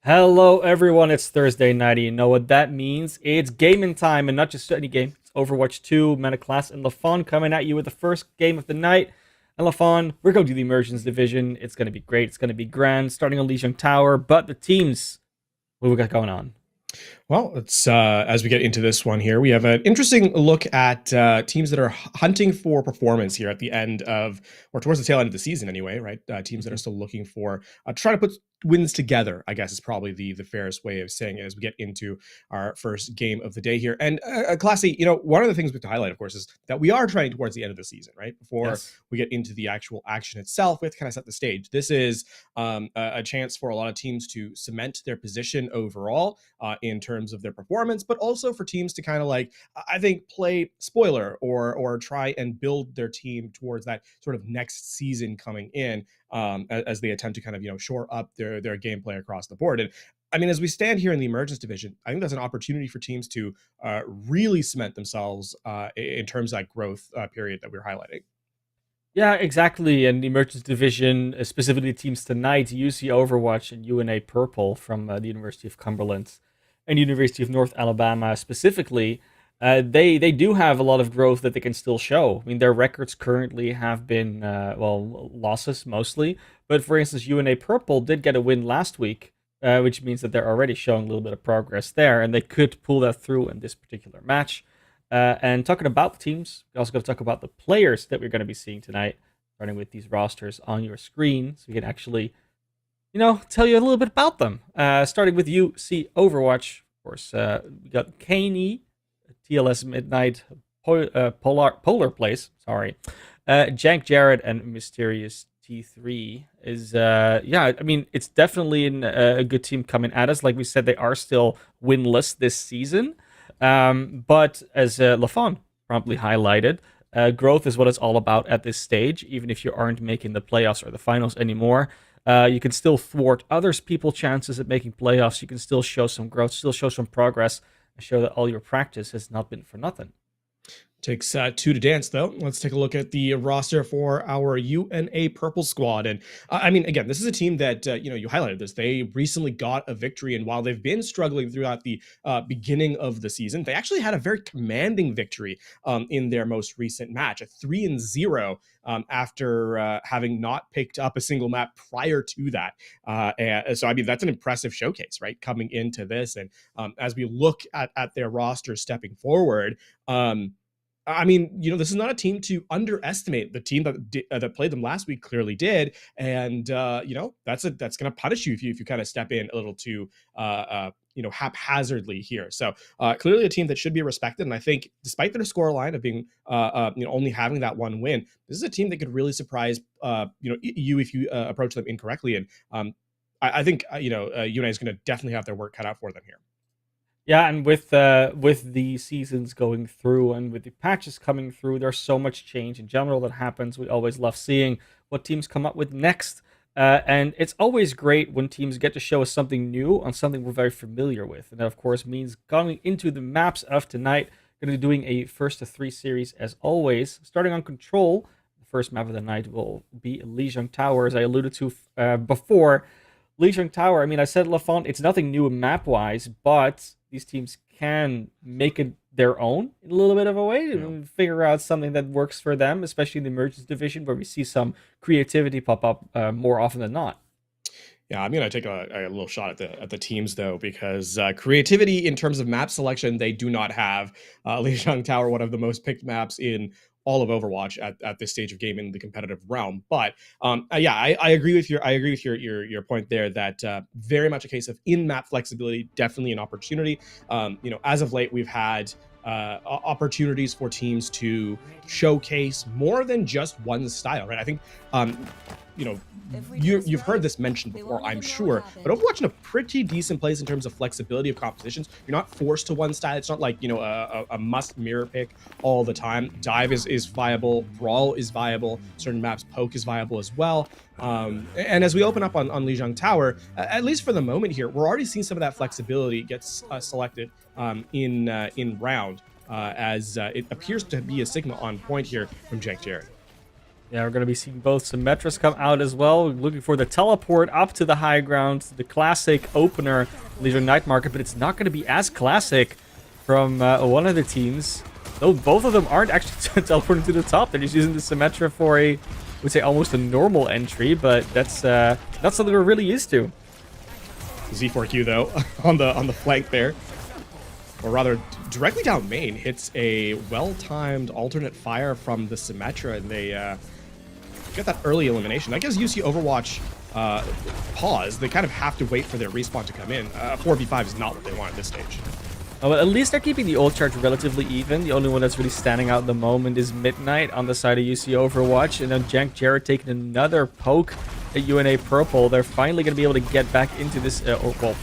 Hello, everyone. It's Thursday night. And you know what that means? It's gaming time, and not just any game. It's Overwatch 2, Metaclass, and LaFon coming at you with the first game of the night. And LaFon, we're going to the Emergence Division. It's going to be great. It's going to be grand, starting on Legion Tower. But the teams, what we got going on? Well, it's as we get into this one here, we have an interesting look at teams that are hunting for performance here at the end of, or towards the tail end of the season anyway, right? Teams that are Mhm. still looking for trying to put wins together, I guess is probably the fairest way of saying it as we get into our first game of the day here. And Classy, one of the things we have to highlight, of course, is that we are trying towards the end of the season, right? Before Yes. we get into the actual action itself, we have to kind of set the stage. This is a chance for a lot of teams to cement their position overall in terms of their performance, but also for teams to kind of like, I think, play spoiler or try and build their team towards that sort of next season coming in as they attempt to kind of shore up their gameplay across the board. And I mean, as we stand here in the Emergence Division, I think that's an opportunity for teams to really cement themselves in terms of that growth period that we're highlighting. Yeah, exactly. And the Emergence Division, specifically teams tonight, UC Overwatch and UNA Purple from the University of Cumberland and University of North Alabama specifically, they do have a lot of growth that they can still show. I mean, their records currently have been losses mostly, but for instance, UNA Purple did get a win last week, which means that they're already showing a little bit of progress there, and they could pull that through in this particular match. And talking about the teams, we're also going to talk about the players that we're going to be seeing tonight, starting with these rosters on your screen, so we can actually, tell you a little bit about them. Starting with UC Overwatch, of course, we got Kaney, TLS Midnight, Polar Place, sorry, Jank Jarrett, and Mysterious T3 is, yeah, I mean, it's definitely a good team coming at us. Like we said, they are still winless this season. But as Lafon promptly highlighted, growth is what it's all about at this stage. Even if you aren't making the playoffs or the finals anymore, you can still thwart others' people's chances at making playoffs. You can still show some growth, still show some progress, and show that all your practice has not been for nothing. Takes two to dance, though. Let's take a look at the roster for our UNA Purple squad. And I mean, again, this is a team that, you highlighted this. They recently got a victory. And while they've been struggling throughout the beginning of the season, they actually had a very commanding victory in their most recent match, a 3-0 after having not picked up a single map prior to that. And so, I mean, that's an impressive showcase, right? Coming into this. And as we look at their roster stepping forward, I mean, this is not a team to underestimate. The team that played them last week clearly did, and that's going to punish you if you kind of step in a little too haphazardly here. So clearly a team that should be respected, and I think despite their score line of being only having that one win, this is a team that could really surprise you if you approach them incorrectly. And I think UNA is going to definitely have their work cut out for them here. Yeah, and with the seasons going through and with the patches coming through, there's so much change in general that happens. We always love seeing what teams come up with next, and it's always great when teams get to show us something new on something we're very familiar with, and that of course means going into the maps of tonight. Going to be doing a first to three series as always, starting on Control. The first map of the night will be Legion Tower, as I alluded to before. Legion Tower, I mean, I said Lafont, it's nothing new map wise, but these teams can make it their own in a little bit of a way Yeah. and figure out something that works for them, especially in the Emergence Division where we see some creativity pop up more often than not. Yeah, I'm gonna take a little shot at the teams though, because creativity in terms of map selection they do not have. Lijiang Tower, one of the most picked maps in all of Overwatch at this stage of game in the competitive realm. But yeah, I agree with your point there that very much a case of in map flexibility, definitely an opportunity. As of late, we've had opportunities for teams to showcase more than just one style, right? I think you know you've heard this mentioned before, I'm sure, but Overwatch in a pretty decent place in terms of flexibility of compositions. You're not forced to one style. It's not like a must mirror pick all the time. Dive is viable, brawl is viable, certain maps poke is viable as well. And as we open up on Lijiang Tower, at least for the moment here, we're already seeing some of that flexibility get selected in round, as it appears to be a Sigma on point here from Jake Jarrett. Yeah, we're going to be seeing both Symmetras come out as well. Looking for the teleport up to the high ground, the classic opener, Leisure Night Market, but it's not going to be as classic from one of the teams. Though both of them aren't actually teleporting to the top. They're just using the Symmetra for I would say almost a normal entry, but that's not something we're really used to. Z4Q though on the flank there, or rather directly down main, hits a well-timed alternate fire from the Symmetra, and they get that early elimination. That gives UC Overwatch pause. They kind of have to wait for their respawn to come in. 4v5 is not what they want at this stage. Oh, well, at least they're keeping the ult charge relatively even. The only one that's really standing out at the moment is Midnight on the side of UC Overwatch. And then Jank Jarrett taking another poke at UNA Purple. They're finally going to be able to get back into this,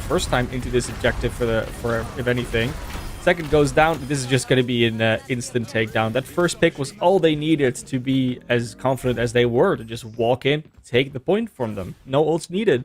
first time into this objective for if anything. Second goes down. This is just going to be an instant takedown. That first pick was all they needed to be as confident as they were, to just walk in, take the point from them. No ults needed.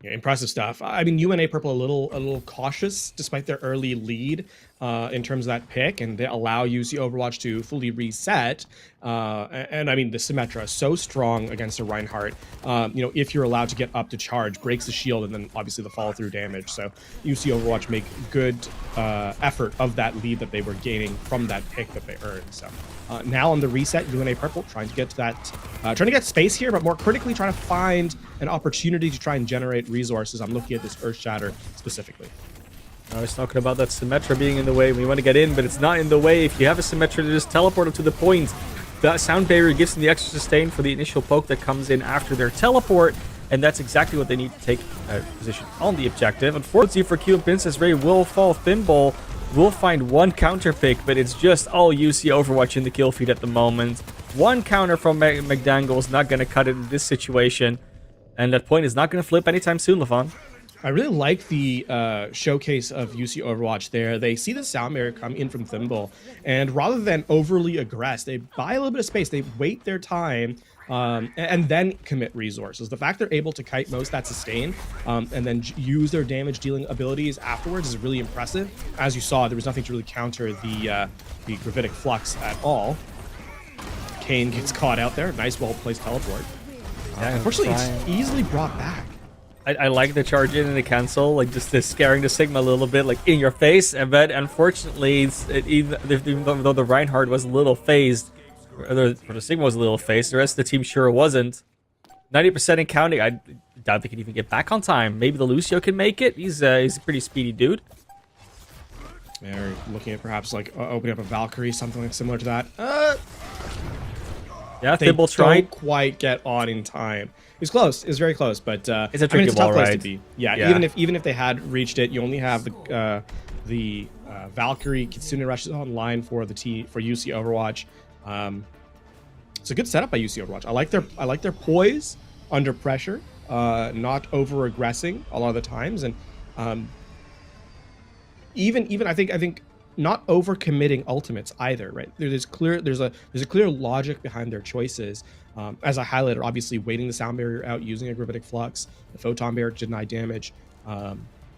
Yeah, impressive stuff. I mean, UNA Purple a little cautious despite their early lead in terms of that pick, and they allow UC Overwatch to fully reset. And I mean, the Symmetra is so strong against a Reinhardt. If you're allowed to get up to charge, breaks the shield, and then obviously the follow through damage. So UC Overwatch make good effort of that lead that they were gaining from that pick that they earned. So now on the reset, UNA Purple trying to get to that, trying to get space here, but more critically trying to find an opportunity to try and generate resources. I'm looking at this Earth Shatter specifically. I was talking about that Symmetra being in the way. We want to get in, but it's not in the way. If you have a Symmetra to just teleport them to the point, that sound barrier gives them the extra sustain for the initial poke that comes in after their teleport, and that's exactly what they need to take position on the objective. Unfortunately for Q and Princess Ray will fall. Thimble will find one counter pick, but it's just all UC Overwatch in the kill feed at the moment. One counter from McDangle is not going to cut it in this situation, and that point is not going to flip anytime soon, Lafon. I really like the showcase of UC Overwatch there. They see the sound barrier come in from Thimble, and rather than overly aggress, they buy a little bit of space. They wait their time and then commit resources. The fact they're able to kite most that sustain and then use their damage dealing abilities afterwards is really impressive. As you saw, there was nothing to really counter the gravitic flux at all. Kane gets caught out there. Nice, well-placed teleport. Unfortunately, it's easily brought back. I like the charge in and the cancel, like just the scaring the Sigma a little bit, like in your face. But unfortunately, even though the Reinhardt was a little phased, or the Sigma was a little phased, the rest of the team sure wasn't. 90% in counting. I doubt they can even get back on time. Maybe the Lucio can make it. He's a pretty speedy dude. They're looking at perhaps like opening up a Valkyrie, something similar to that. Yeah, they Thimble tried. Don't quite get on in time. It was close. It was very close, but it's a tricky it's a tough ball, place right? to be. Yeah, Yeah. even if they had reached it, you only have the Valkyrie Kitsune rushes online for UC Overwatch. It's a good setup by UC Overwatch. I like their poise under pressure, not over aggressing a lot of the times, and even I think not over committing ultimates either, right? There's a clear logic behind their choices. As I highlighted, obviously waiting the sound barrier out, using a gravitic flux, the photon barrier to deny damage.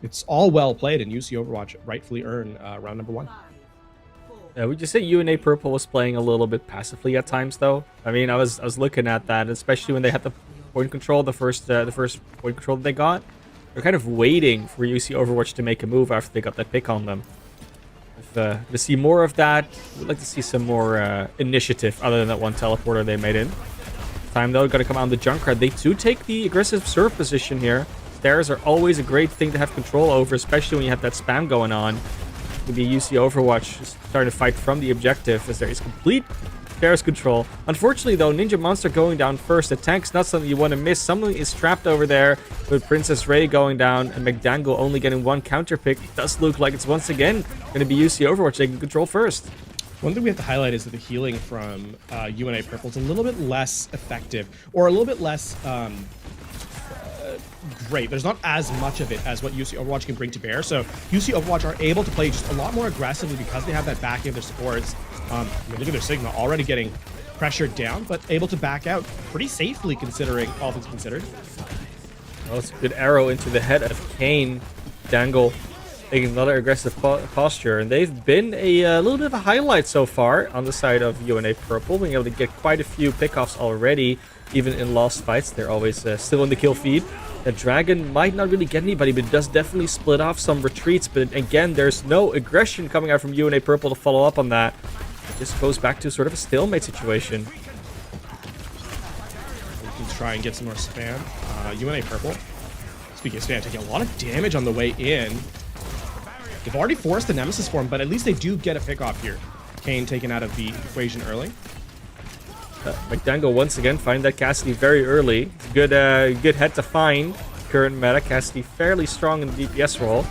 It's all well played, and UC Overwatch rightfully earn round number 1. Yeah, would you say UNA Purple was playing a little bit passively at times, though? I mean, I was looking at that, especially when they had the point control, the first point control that they got. They're kind of waiting for UC Overwatch to make a move after they got that pick on them. To see more of that, we'd like to see some more initiative other than that one teleporter they made in. Time though, gotta come out on the Junkrat. They do take the aggressive serve position here. Stairs are always a great thing to have control over, especially when you have that spam going on. With the UC Overwatch just starting to fight from the objective as there is complete stairs control. Unfortunately though, Ninja Monster going down first. The tank's not something you want to miss. Someone is trapped over there with Princess Ray going down and McDangle only getting one counter pick. It does look like it's once again going to be UC Overwatch taking control first. One thing we have to highlight is that the healing from UNA Purple is a little bit less effective, or a little bit less great. There's not as much of it as what UC Overwatch can bring to bear. So UC Overwatch are able to play just a lot more aggressively because they have that backing of their supports. Look at their Sigma already getting pressured down, but able to back out pretty safely considering all things considered. Well, it's a good arrow into the head of Kane. Dangle taking another aggressive posture, and they've been a little bit of a highlight so far on the side of UNA Purple, being able to get quite a few pickoffs already, even in lost fights. They're always still in the kill feed. The Dragon might not really get anybody, but it does definitely split off some retreats. But again, there's no aggression coming out from UNA Purple to follow up on that. It just goes back to sort of a stalemate situation. We can try and get some more spam. UNA Purple, speaking of spam, taking a lot of damage on the way in. They've already forced the Nemesis form, but at least they do get a pickoff here. Kane taken out of the equation early. McDangle once again find that Cassidy very early. It's good, good head to find. Current meta, Cassidy fairly strong in the DPS role.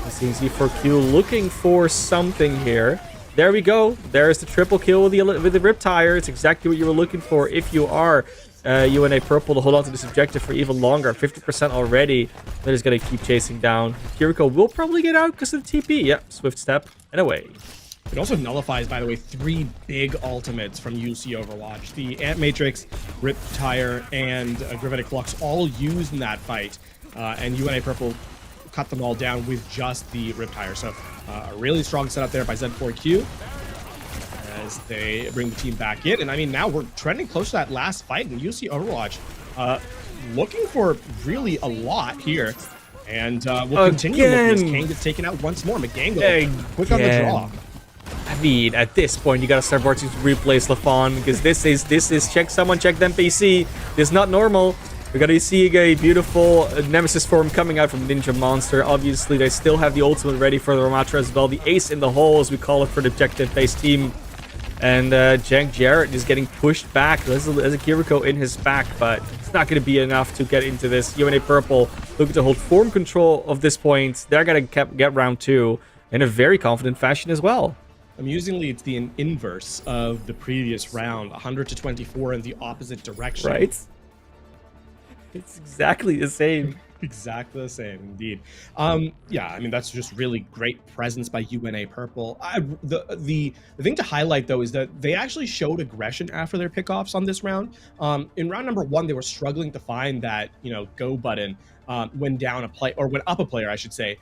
Seeing Z4Q looking for something here. There we go. There's the triple kill with the Riptire. It's exactly what you were looking for if you are UNA Purple, to hold on to this objective for even longer. 50% already. They're just going to keep chasing down. Kiriko will probably get out because of the TP. Yep, swift step and away. It also nullifies, by the way, 3 big ultimates from UC Overwatch. The Ant Matrix, Riptire, and Gravitic Flux all used in that fight. And UNA Purple cut them all down with just the Riptire. So a really strong setup there by Z4Q as they bring the team back in. And I mean, now we're trending close to that last fight in UC Overwatch. Looking for really a lot here. And we'll continue with this. Kane gets taken out once more. McDangle, quick on the draw. I mean, at this point, you gotta start watching to replace Lafon, because this is check someone, check them PC. This is not normal. We're gonna see a beautiful Nemesis form coming out from Ninja Monster. Obviously, they still have the ultimate ready for the Ramatra as well. The ace in the hole, as we call it, for the objective-based team. And Jank Jarrett is getting pushed back. There's a Kiriko in his back, but it's not going to be enough to get into this. UNA Purple looking to hold form control of this point. They're going to get round 2 in a very confident fashion as well. Amusingly, it's the inverse of the previous round. 100 to 24 in the opposite direction. Right? It's exactly the same. Exactly the same, indeed. Yeah, I mean, that's just really great presence by UNA Purple. The thing to highlight, though, is that they actually showed aggression after their pickoffs on this round. In round number 1, they were struggling to find that, go button when down a play, or when up a player, I should say.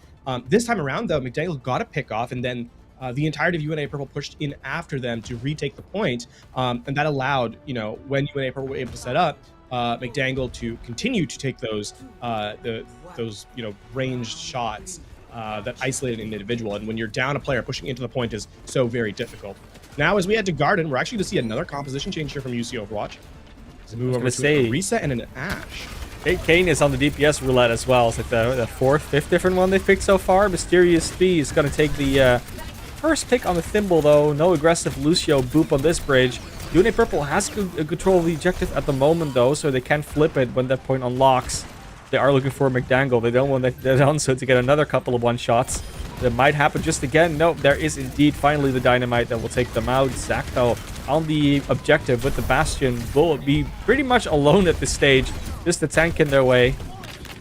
This time around, though, McDaniel got a pickoff, and then the entirety of UNA Purple pushed in after them to retake the point, and that allowed, when UNA Purple were able to set up, McDangle to continue to take those ranged shots that isolate an individual. And when you're down a player, pushing into the point is so very difficult. Now, as we head to Garden, we're actually going to see another composition change here from UC Overwatch. Let's move over to a reset and an Ash. Kane is on the DPS roulette as well. It's like the 4th, 5th different one they've picked so far. Mysterious Thee is going to take the first pick on the Thimble, though. No aggressive Lucio boop on this bridge. UNA Purple has control of the objective at the moment, though, so they can flip it when that point unlocks. They are looking for McDangle. They don't want the Danso to get another couple of one-shots. That might happen just again. Nope, there is indeed finally the Dynamite that will take them out. Zach, though, on the objective with the Bastion, will be pretty much alone at this stage. Just the tank in their way.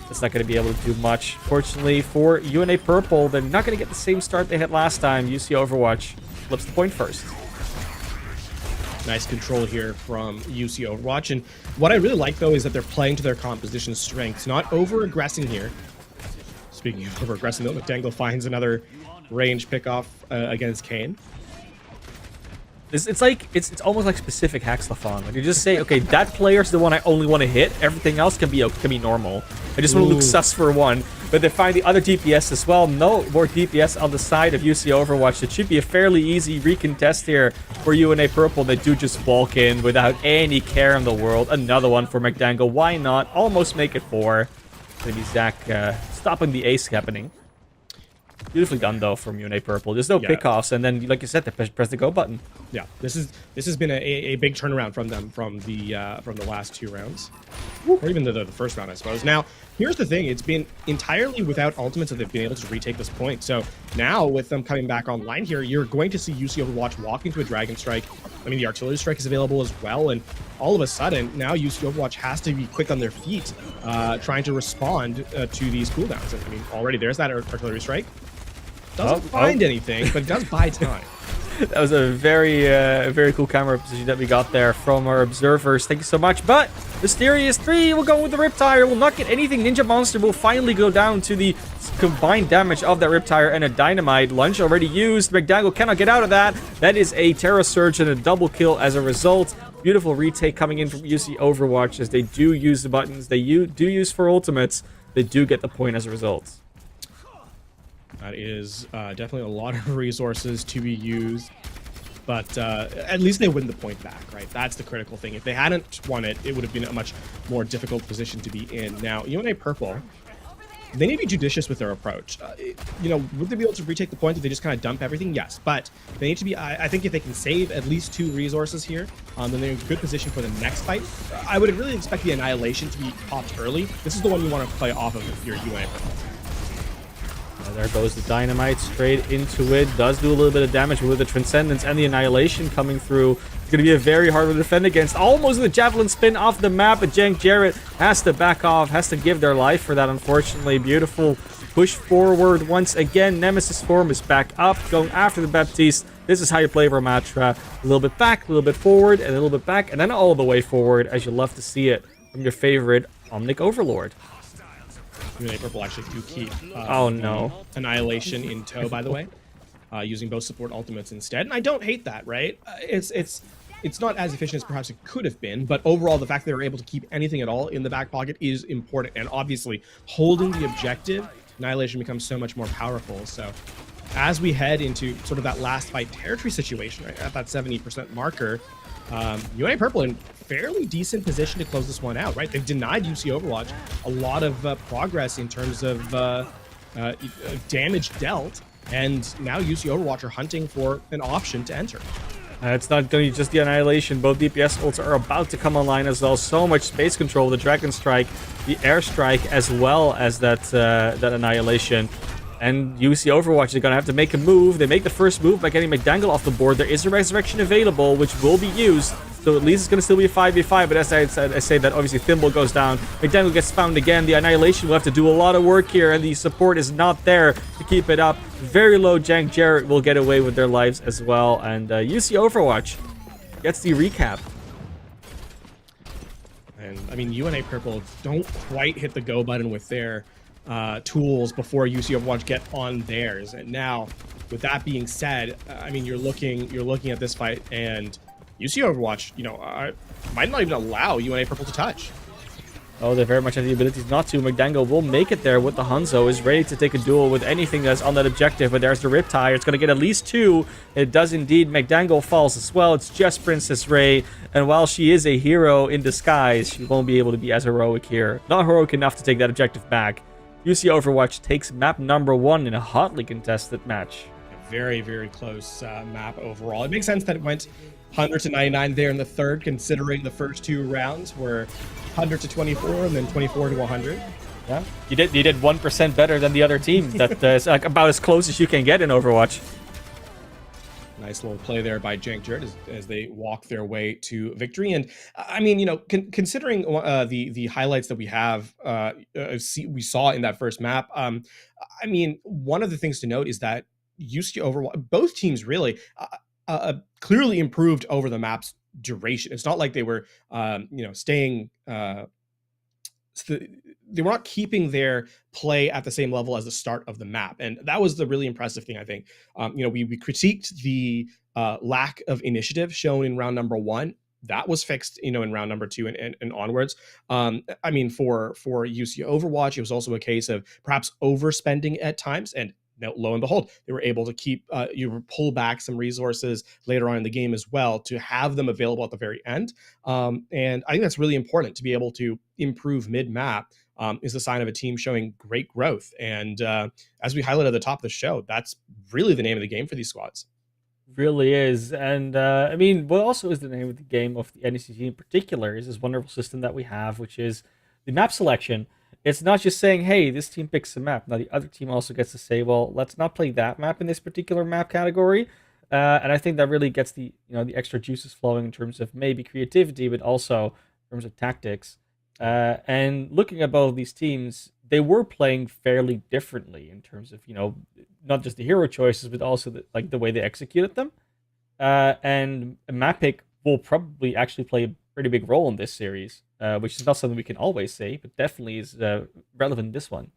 It's not going to be able to do much. Fortunately for UNA Purple, they're not going to get the same start they had last time. UC Overwatch flips the point first. Nice control here from UC Overwatch. And what I really like, though, is that they're playing to their composition strengths, not over-aggressing here. Speaking of over-aggressing, though, McDangle finds another range pickoff against Kane. It's almost like specific hacks Lafon. Like you just say, okay, that player's the one I only want to hit. Everything else can be normal. I just want to look sus for one. But they find the other DPS as well. No more DPS on the side of UC Overwatch. It should be a fairly easy recontest here for UNA Purple. They do just walk in without any care in the world. Another one for McDangle. Why not? Almost make it 4. Maybe Zach stopping the ace happening. Beautifully done, though, from UNA Purple. There's no pickoffs, and then, like you said, they press the go button. Yeah, this has been a big turnaround from them from the last 2 rounds, or even the first round, I suppose. Now, here's the thing: it's been entirely without ultimates that they've been able to retake this point. So now, with them coming back online here, you're going to see UC Overwatch walk into a Dragon Strike. I mean, the Artillery Strike is available as well, and all of a sudden, now UC Overwatch has to be quick on their feet, trying to respond to these cooldowns. And I mean, already there's that Artillery Strike. Doesn't find anything, but it does buy time. That was a very cool camera position that we got there from our observers. Thank you so much. But Mysterious 3 will go with the Riptire. Will not get anything. Ninja Monster will finally go down to the combined damage of that Riptire and a Dynamite. Lunge already used. McDangle cannot get out of that. That is a Terra Surge and a double kill as a result. Beautiful retake coming in from UC Overwatch as they do use the buttons. They do use for ultimates. They do get the point as a result. That is definitely a lot of resources to be used, but at least they win the point back, right? That's the critical thing. If they hadn't won it, it would have been a much more difficult position to be in. Now, UNA Purple, they need to be judicious with their approach. Would they be able to retake the point if they just kind of dump everything? Yes, but they need to be, I think if they can save at least 2 resources here, then they're in a good position for the next fight. I would really expect the Annihilation to be popped early. This is the one you want to play off of if you're UNA Purple. There goes the Dynamite straight into it. Does do a little bit of damage, but with the Transcendence and the Annihilation coming through, it's going to be a very hard one to defend against. Almost the Javelin spin off the map, but Jank Jarrett has to back off, has to give their life for that, unfortunately. Beautiful push forward once again. Nemesis form is back up, going after the Baptiste. This is how you play Vermatra. A little bit back, a little bit forward, and a little bit back, and then all the way forward, as you love to see it from your favorite Omnic Overlord. UNA Purple actually do keep Annihilation in tow, by the way, using both support ultimates instead. And I don't hate that, right? It's not as efficient as perhaps it could have been, but overall, the fact that they were able to keep anything at all in the back pocket is important. And obviously, holding the objective, Annihilation becomes so much more powerful. So as we head into sort of that last fight territory situation, right, at that 70% marker, UNA Purple in fairly decent position to close this one out, right? They've denied UC Overwatch a lot of progress in terms of damage dealt, and now UC Overwatch are hunting for an option to enter. It's not going to be just the Annihilation. Both DPS ults are about to come online as well. So much space control, the Dragon Strike, the Air Strike, as well as that Annihilation. And UC Overwatch is going to have to make a move. They make the first move by getting McDangle off the board. There is a Resurrection available, which will be used. So at least it's going to still be a 5v5. But as I said, I say that obviously Thimble goes down. McDangle gets found again. The Annihilation will have to do a lot of work here. And the support is not there to keep it up. Very low. Jank Jarrett will get away with their lives as well. And UC Overwatch gets the recap. And I mean, UNA Purple don't quite hit the go button with their tools before UC Overwatch get on theirs. And now, with that being said, I mean, you're looking at this fight, and UC Overwatch, might not even allow UNA Purple to touch. Oh, they very much have the abilities not to. McDangle will make it there with the Hanzo. Is ready to take a duel with anything that's on that objective. But there's the Riptire. It's going to get at least 2. It does indeed. McDangle falls as well. It's just Princess Ray. And while she is a hero in disguise, she won't be able to be as heroic here. Not heroic enough to take that objective back. UC Overwatch takes map number 1 in a hotly contested match. A very, very close map overall. It makes sense that it went 100 to 99 there in the third, considering the first 2 rounds were 100 to 24 and then 24 to 100. Yeah, you did 1% better than the other team. That is like about as close as you can get in Overwatch. Nice little play there by Jank Jarrett as they walk their way to victory. And I mean, considering the highlights that we have, we saw in that first map, I mean, one of the things to note is that UC Overwatch, both teams really clearly improved over the map's duration. It's not like they were, staying. They were not keeping their play at the same level as the start of the map, and that was the really impressive thing. I think, we critiqued the lack of initiative shown in round number 1. That was fixed, in round number 2 and onwards. I mean, for UC Overwatch, it was also a case of perhaps overspending at times, and lo and behold, they were able to keep pull back some resources later on in the game as well to have them available at the very end. And I think that's really important to be able to improve mid-map. Is a sign of a team showing great growth. And as we highlighted at the top of the show, that's really the name of the game for these squads. Really is. And I mean, what also is the name of the game of the NECC in particular is this wonderful system that we have, which is the map selection. It's not just saying, hey, this team picks a map. Now the other team also gets to say, well, let's not play that map in this particular map category. And I think that really gets the the extra juices flowing in terms of maybe creativity, but also in terms of tactics. And looking at both of these teams, they were playing fairly differently in terms of not just the hero choices, but also the way they executed them. And map pick will probably actually play a pretty big role in this series, which is not something we can always say, but definitely is relevant in this one.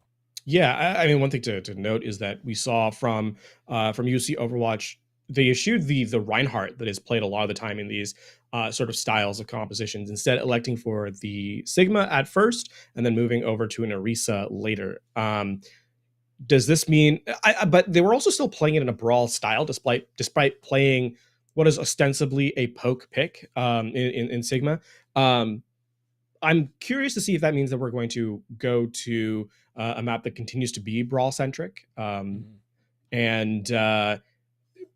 Yeah, I mean, one thing to note is that we saw from UC Overwatch, they eschewed the Reinhardt that is played a lot of the time in these sort of styles of compositions, instead electing for the Sigma at first and then moving over to an Orisa later. Does this mean? But they were also still playing it in a brawl style, despite playing what is ostensibly a poke pick in Sigma. Um, I'm curious to see if that means that we're going to go to a map that continues to be brawl centric, Mhm. and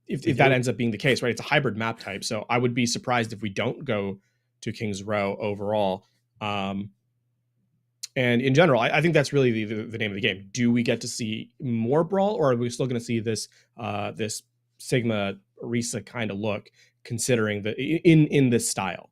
We if that do. ends up being the case, right? It's a hybrid map type, so I would be surprised if we don't go to King's Row overall. Um, and in general, I think that's really the name of the game. Do we get to see more brawl, or are we still going to see this Sigma Risa kind of look, considering the in this style?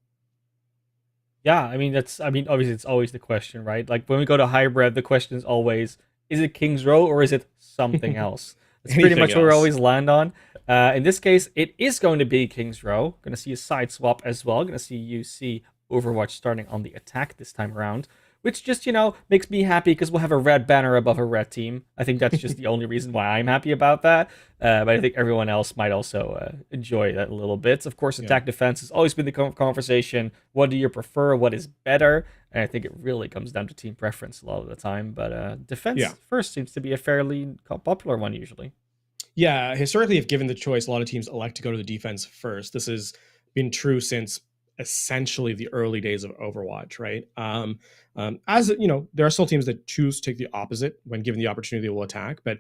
Yeah, I mean obviously it's always the question, right? Like when we go to hybrid, the question is it King's Row or is it something else? That's pretty Anything much what we else? always land on. In this case, it is going to be King's Row. Going to see a side swap as well. Going to see UC Overwatch starting on the attack this time around, which just makes me happy because we'll have a red banner above a red team. I think that's just the only reason why I'm happy about that. But I think everyone else might also enjoy that a little bit. Of course, Yeah. attack defense has always been the conversation. What do you prefer? What is better? And I think it really comes down to team preference a lot of the time. But Yeah. defense first seems to be a fairly popular one usually. Yeah, historically, if given the choice, a lot of teams elect to go to the defense first. This has been true since essentially the early days of Overwatch, right? As you know, there are still teams that choose to take the opposite when given the opportunity, they will attack, but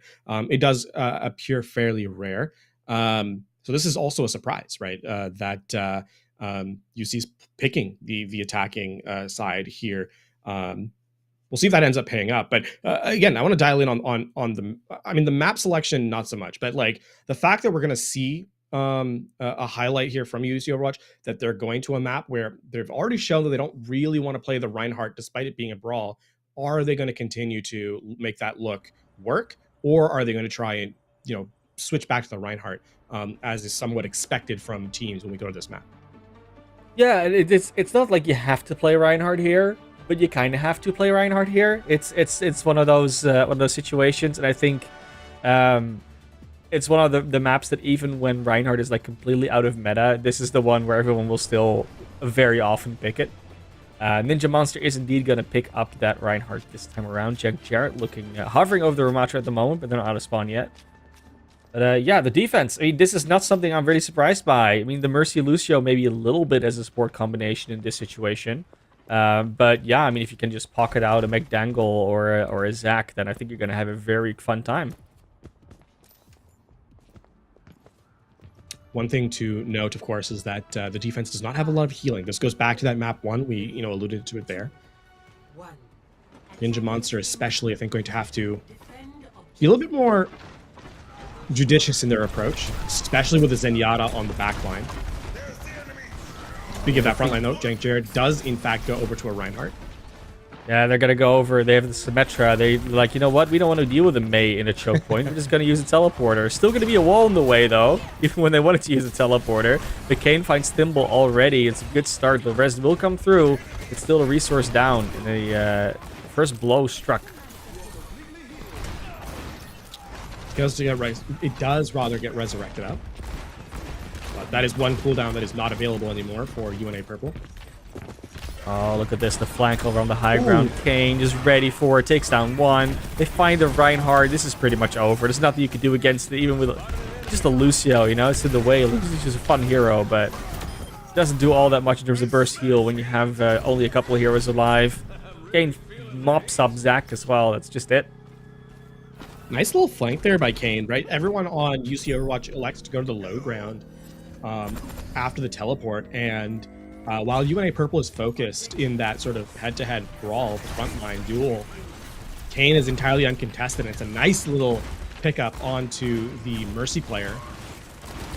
it does appear fairly rare. So this is also a surprise, right? That UC's picking the attacking side here. We'll see if that ends up paying up. But again, I want to dial in on the. I mean, the map selection, not so much, but like the fact that we're going to see a highlight here from UC Overwatch that they're going to a map where they've already shown that they don't really want to play the Reinhardt, despite it being a brawl. Are they going to continue to make that look work, or are they going to try and switch back to the Reinhardt, as is somewhat expected from teams when we go to this map? Yeah, it's not like you have to play Reinhardt here, but you kind of have to play Reinhardt here. It's one of those situations, and I think um, it's one of the maps that even when Reinhardt is like completely out of meta, this is the one where everyone will still very often pick it. Ninja Monster is indeed going to pick up that Reinhardt this time around. Jack Jarrett looking hovering over the Ramatra at the moment, but they're not out of spawn yet. But yeah, the defense. I mean, this is not something I'm really surprised by. I mean, the Mercy Lucio maybe a little bit as a support combination in this situation. But yeah, I mean, if you can just pocket out a McDangle or a Zac, then I think you're going to have a very fun time. One thing to note, of course, is that the defense does not have a lot of healing. This goes back to that map one. We alluded to it there. Ninja Monster, especially, I think, going to have to be a little bit more judicious in their approach, especially with the Zenyatta on the back line. Speaking of that front line, though, Jank Jared does, in fact, go over to a Reinhardt. Yeah, they're gonna go over. They have the Symmetra. They like, you know what? We don't want to deal with a Mei in a choke point. We're just gonna use a teleporter. Still gonna be a wall in the way though, even when they wanted to use a teleporter. The Kane finds Thimble already. It's a good start. The res will come through. It's still a resource down. And the first blow struck. It does rather get resurrected up. But that is one cooldown that is not available anymore for UNA Purple. Oh, look at this. The flank over on the high ground. Kane is ready for it. Takes down one. They find the Reinhardt. This is pretty much over. There's nothing you can do against it, even with just a Lucio, It's in the way. Lucio's just a fun hero, but doesn't do all that much in terms of burst heal when you have only a couple of heroes alive. Kane mops up Zac as well. That's just it. Nice little flank there by Kane, right? Everyone on UC Overwatch elects to go to the low ground after the teleport, and while UNA Purple is focused in that sort of head-to-head brawl, the frontline duel, Kane is entirely uncontested. It's a nice little pickup onto the Mercy player.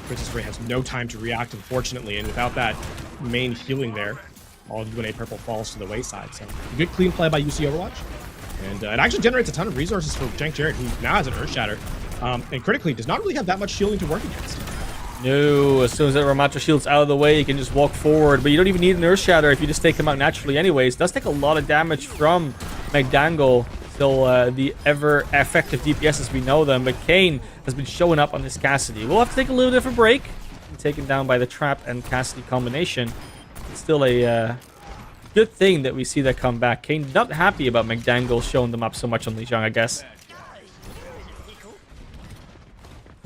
Princess Ray has no time to react, unfortunately, and without that main healing there, all of UNA Purple falls to the wayside. So a good clean play by UC Overwatch. And it actually generates a ton of resources for Jank Jarrett, who now has an Earth Shatter. And critically, does not really have that much shielding to work against. No, as soon as that Ramatra shield's out of the way, you can just walk forward. But you don't even need an Earth Shatter if you just take him out naturally anyways. It does take a lot of damage from McDangle. Still the ever-effective DPS as we know them. But Kane has been showing up on this Cassidy. We'll have to take a little bit of a break. Taken down by the Trap and Cassidy combination. It's still a good thing that we see that come back. Kane not happy about McDangle showing them up so much on Lijiang, I guess.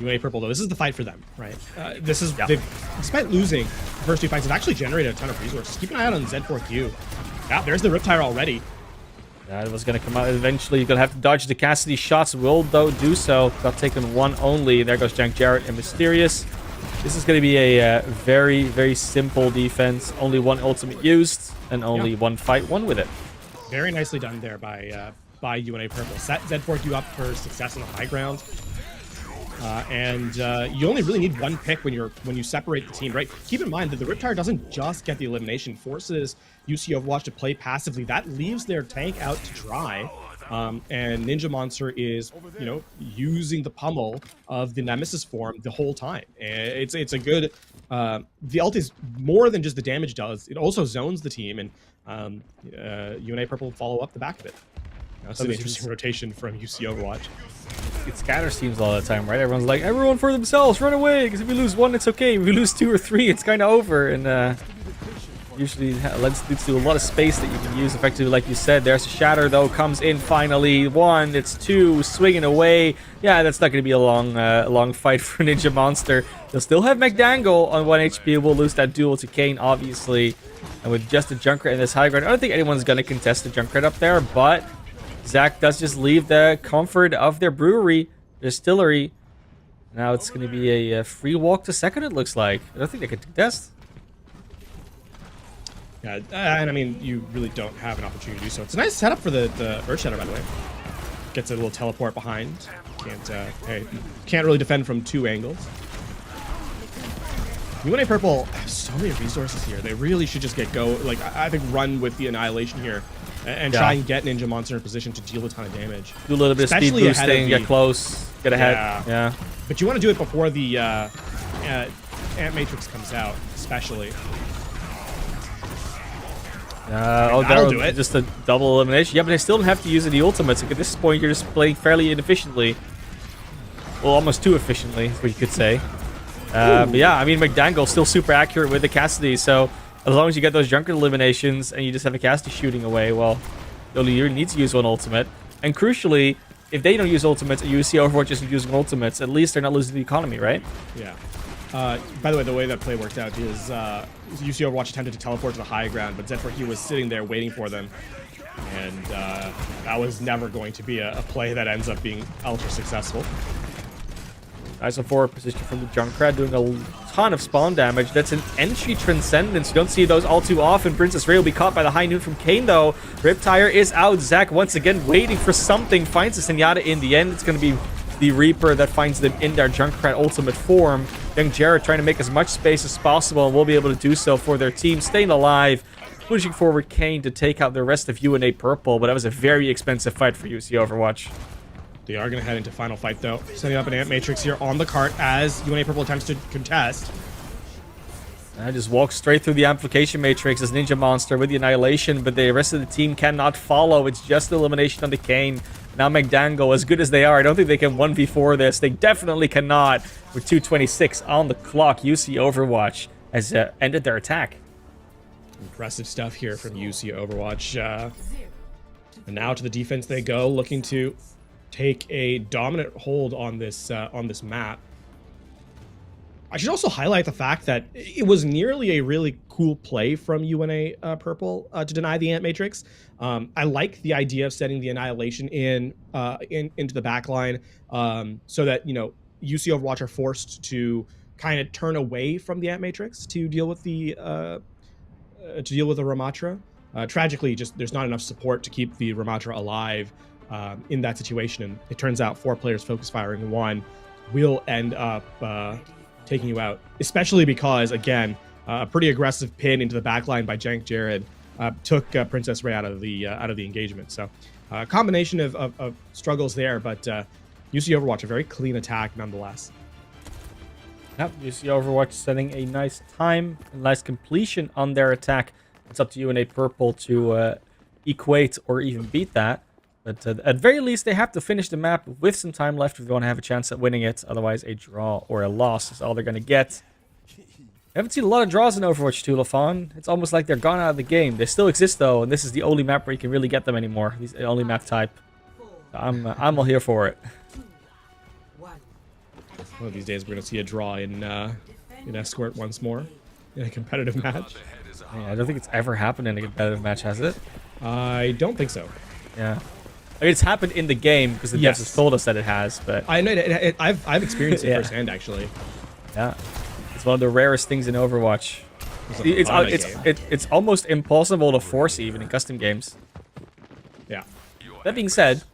UNA Purple, though, this is the fight for them, right? This is, they've, despite losing the first 2 fights, they've actually generated a ton of resources. Keep an eye out on Z4Q. Yeah, there's the Riptire already. That was going to come out eventually. You're going to have to dodge the Cassidy shots. Will, though, do so. Got taken one only. There goes Jank Jarrett and Mysterious. This is going to be a very, very simple defense. Only one ultimate used and only one fight won with it. Very nicely done there by UNA Purple. Set Z4Q up for success on the high ground. You only really need one pick when you separate the team, right? Keep in mind that the Riptire doesn't just get the elimination, forces UC Overwatch to play passively. That leaves their tank out to dry. And Ninja Monster is, using the pummel of the Nemesis form the whole time. And it's a good, the ult is more than just the damage does. It also zones the team, and UNA Purple follow up the back of it. That's an interesting rotation from UC Overwatch. It scatters teams all the time, right? Everyone's like, everyone for themselves, run away, because if we lose 1, it's okay. If we lose 2 or 3, it's kind of over. And usually leads to a lot of space that you can use effectively, like you said. There's a Shatter, though, comes in finally. 1, it's 2, swinging away. Yeah, that's not going to be a long fight for Ninja Monster. They'll still have McDangle on 1 HP. We'll lose that duel to Kane, obviously. And with just a Junkrat in this high ground, I don't think anyone's going to contest the Junkrat up there, but Zach does just leave the comfort of their brewery, their distillery. Now it's going to be a free walk to second, it looks like. I don't think they could contest. Yeah, and I mean, you really don't have an opportunity to do so. It's a nice setup for the Earth Shatter, by the way. Gets a little teleport behind. Can't really defend from 2 angles. UNA Purple have so many resources here. They really should just I think run with the Annihilation here. And try and get Ninja Monster in position to deal a ton of damage. Do a little bit of speed boosting, get close, get ahead. Yeah. But you want to do it before the Ant Matrix comes out, especially. That'll do it. Just a double elimination. Yeah, but they still don't have to use any ultimates. At this point, you're just playing fairly inefficiently. Well, almost too efficiently, is what you could say. But yeah, I mean, McDangle's still super accurate with the Cassidy, so as long as you get those Junkrat eliminations and you just have a Cassidy shooting away, well, you only need to use 1 ultimate. And crucially, if they don't use ultimates and you see Overwatch just using ultimates, at least they're not losing the economy, right? Yeah. By the way that play worked out is UC Overwatch attempted to teleport to the high ground, but Z4Q was sitting there waiting for them. And that was never going to be a play that ends up being ultra successful. Nice and forward position from the Junkrat, doing a ton of spawn damage. That's an entry Transcendence. You don't see those all too often. Princess Ray will be caught by the high noon from Kane, though. Riptire is out. Zach once again waiting for something. Finds a Zenyatta in the end. It's going to be the Reaper that finds them in their Junkrat ultimate form. Young Jared trying to make as much space as possible, and will be able to do so for their team. Staying alive. Pushing forward Kane to take out the rest of UNA Purple, but that was a very expensive fight for UC Overwatch. They are going to head into final fight, though. Setting up an Ant Matrix here on the cart as UNA Purple attempts to contest. I just walk straight through the Amplification Matrix as Ninja Monster with the Annihilation, but the rest of the team cannot follow. It's just the elimination on the Kane. Now McDangle, as good as they are, I don't think they can 1v4 this. They definitely cannot. With 2:26 on the clock, UC Overwatch has ended their attack. Impressive stuff here from UC Overwatch. And now to the defense they go, looking to take a dominant hold on this map. I should also highlight the fact that it was nearly a really cool play from UNA Purple to deny the Ant Matrix. I like the idea of setting the Annihilation into the backline so that UC Overwatch are forced to kind of turn away from the Ant Matrix to deal with the Ramatra. Tragically, just there's not enough support to keep the Ramatra alive in that situation, and it turns out 4 players focus firing 1 will end up taking you out, especially because, again, a pretty aggressive pin into the backline by Jank Jared took Princess Ray out of the engagement. So a combination of struggles there, but UC Overwatch, a very clean attack nonetheless. Yep, you see Overwatch setting a nice time, a nice completion on their attack. It's up to UNA Purple to equate or even beat that. But at very least, they have to finish the map with some time left if they want to have a chance at winning it. Otherwise, a draw or a loss is all they're going to get. I haven't seen a lot of draws in Overwatch 2, Lafon. It's almost like they're gone out of the game. They still exist, though, and this is the only map where you can really get them anymore. This is the only map type. I'm all here for it. One of these days, we're going to see a draw in Escort once more in a competitive match. Yeah, I don't think it's ever happened in a competitive match, has it? I don't think so. Yeah. I mean, it's happened in the game because the devs has told us that it has, but I know I've experienced it firsthand, actually. Yeah. It's one of the rarest things in Overwatch. It's almost impossible to force even in custom games. Yeah. That being said,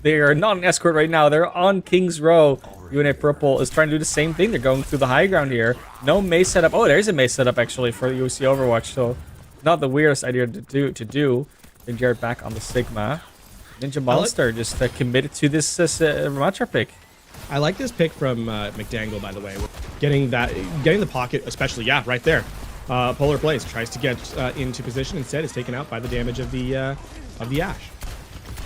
they are not an Escort right now. They're on King's Row. UNA Purple is trying to do the same thing. They're going through the high ground here. No maze setup. Oh, there's a maze setup actually for UC Overwatch. So not the weirdest idea to do. Then Jared back on the Sigma. Ninja Monster just committed to this Ramatra pick. I like this pick from McDangle, by the way. Getting the pocket, especially, right there. Polar plays, tries to get into position. Instead, is taken out by the damage of the Ashe.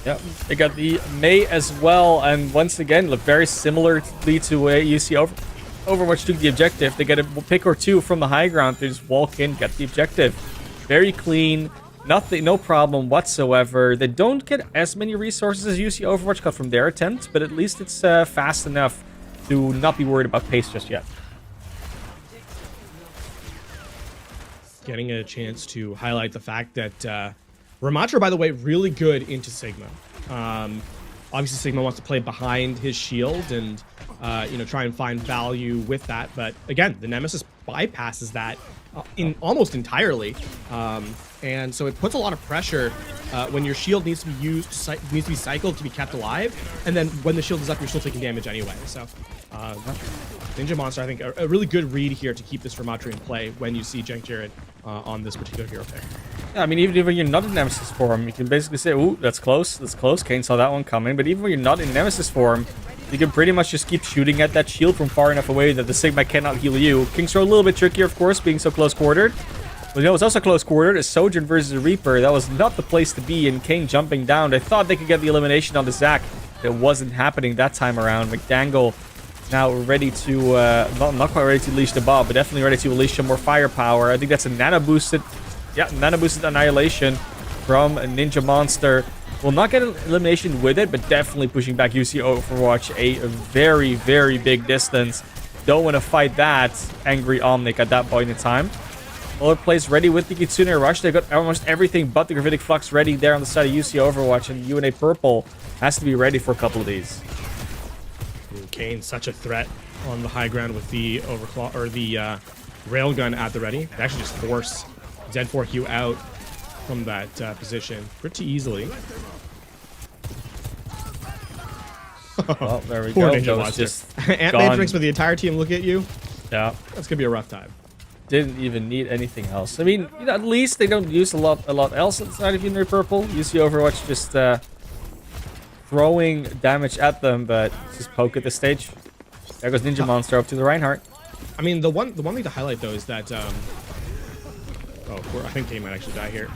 Yep, they got the Mei as well, and once again, look very similarly to where you see Overwatch took the objective. They get a pick or two from the high ground. They just walk in, get the objective. Very clean, no problem whatsoever. They don't get as many resources as UC Overwatch got from their attempt, but at least it's fast enough to not be worried about pace just yet. Getting a chance to highlight the fact that Ramatra, by the way, really good into Sigma. Obviously, Sigma wants to play behind his shield and try and find value with that. But again, the Nemesis bypasses that almost entirely, and so it puts a lot of pressure when your shield needs to be needs to be cycled to be kept alive. And then when the shield is up, you're still taking damage anyway. So Ninja Monster, I think, a really good read here to keep this Ramatra in play when you see Jenk Jared on this particular hero pick. Yeah, I mean, even when you're not in Nemesis form, you can basically say, ooh, that's close, that's close. Kane saw that one coming. But even when you're not in Nemesis form, you can pretty much just keep shooting at that shield from far enough away that the Sigma cannot heal you. King's Row a little bit trickier, of course, being so close-quartered. But it's also close-quartered. A Sojourn versus a Reaper. That was not the place to be, and Kane jumping down. They thought they could get the elimination on the Zac. It wasn't happening that time around. McDangle now ready to, not quite ready to unleash the bomb, but definitely ready to unleash some more firepower. I think that's a nano-boosted Annihilation from Ninja Monster. Will not get an elimination with it, but definitely pushing back UC Overwatch a very, very big distance. Don't want to fight that angry Omnic at that point in time. Polar plays ready with the Kitsune Rush. They've got almost everything but the Gravitic Flux ready there on the side of UC Overwatch, and UNA Purple has to be ready for a couple of these. Kane, such a threat on the high ground with the overclock or the railgun at the ready. They actually just force Z4Q out from that position pretty easily. Well, there we Poor go. Ninja Monster. Ant-Matrix with the entire team look at you. Yeah. That's gonna be a rough time. Didn't even need anything else. I mean, at least they don't use a lot else inside of UNA Purple. You see Overwatch just throwing damage at them, but just poke at this stage. There goes Ninja Monster up to the Reinhardt. I mean, the one thing to highlight though is that I think Kane might actually die here.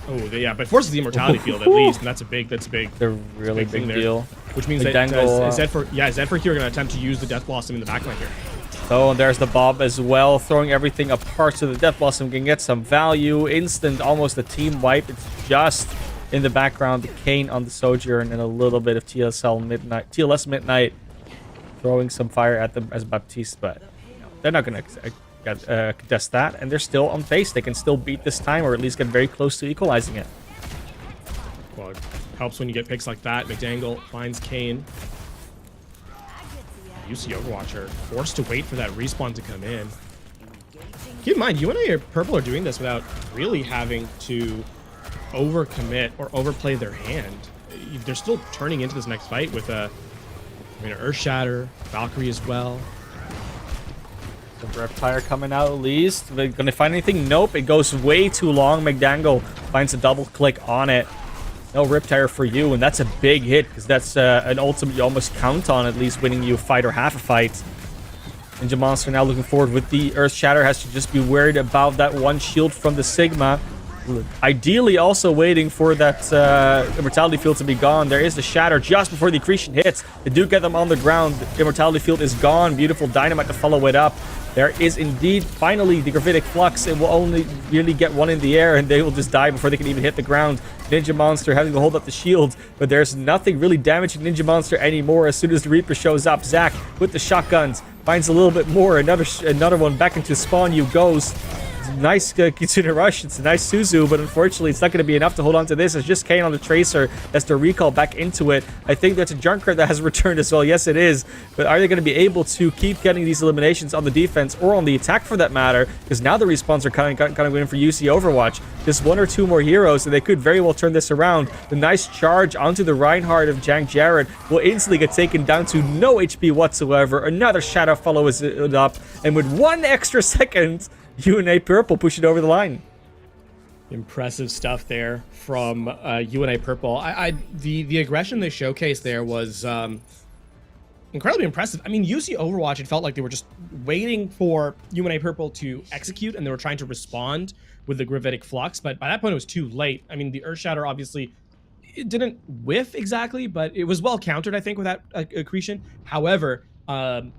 Oh, yeah, but forces the immortality field at least, and that's a big. The really big deal. Which means that Z4Q are going to attempt to use the Death Blossom in the backline here. So, and there's the Bob as well, throwing everything apart so the Death Blossom can get some value. Instant, almost a team wipe. It's just in the background, the Kane on the Sojourn and a little bit of TLS Midnight throwing some fire at them as Baptiste, but they're not going to contest that, and they're still on pace. They can still beat this time, or at least get very close to equalizing it. Well, it helps when you get picks like that. McDangle finds Kane. UC Overwatch are forced to wait for that respawn to come in. Keep in mind, UNA or Purple are doing this without really having to overcommit or overplay their hand. They're still turning into this next fight with an Earthshatter, Valkyrie as well. The Reptile coming out at least. Are they going to find anything? Nope. It goes way too long. McDangle finds a double click on it. No Riptire for you, and that's a big hit because that's an ultimate you almost count on at least winning you a fight or half a fight. Ninja Monster now looking forward with the Earth Shatter. Has to just be worried about that one shield from the Sigma. Ideally also waiting for that Immortality Field to be gone. There is the Shatter just before the accretion hits. They do get them on the ground. The Immortality Field is gone. Beautiful Dynamite to follow it up. There is indeed finally the Gravitic Flux. It will only really get one in the air and they will just die before they can even hit the ground. Ninja Monster having to hold up the shield, but there's nothing really damaging Ninja Monster anymore. As soon as the Reaper shows up, Zac with the shotguns finds a little bit more. Another one back into spawn you goes. Nice Kitsune Rush. It's a nice Suzu, but unfortunately it's not going to be enough to hold on to this. It's just Kane on the Tracer. That's the recall back into it. I think that's a Junkrat that has returned as well. Yes, it is. But are they going to be able to keep getting these eliminations on the defense or on the attack for that matter? Because now the respawns are kind of going for UC Overwatch. Just one or two more heroes, and they could very well turn this around. The nice charge onto the Reinhardt of Jank Jarrett will instantly get taken down to no HP whatsoever. Another Shadow follows it up, and with 1 extra second, UNA Purple push it over the line. Impressive stuff there from UNA Purple. The aggression they showcased there was incredibly impressive. I mean, UC Overwatch, it felt like they were just waiting for UNA Purple to execute, and they were trying to respond with the Gravitic Flux, but by that point it was too late. I mean, the Earth Shatter obviously it didn't whiff exactly, but it was well countered, I think, with that accretion. However, Ninja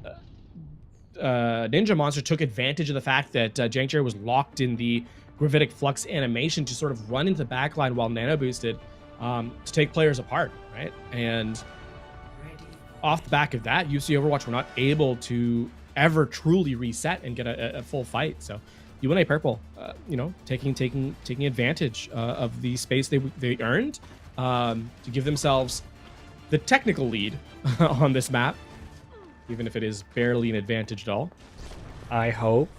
Monster took advantage of the fact that Jank Jarrett was locked in the Gravitic Flux animation to sort of run into the backline while nano boosted to take players apart, right? And off the back of that, UC Overwatch were not able to ever truly reset and get a full fight. So UNA Purple, you know, taking advantage of the space they earned to give themselves the technical lead on this map, even if it is barely an advantage at all. I hope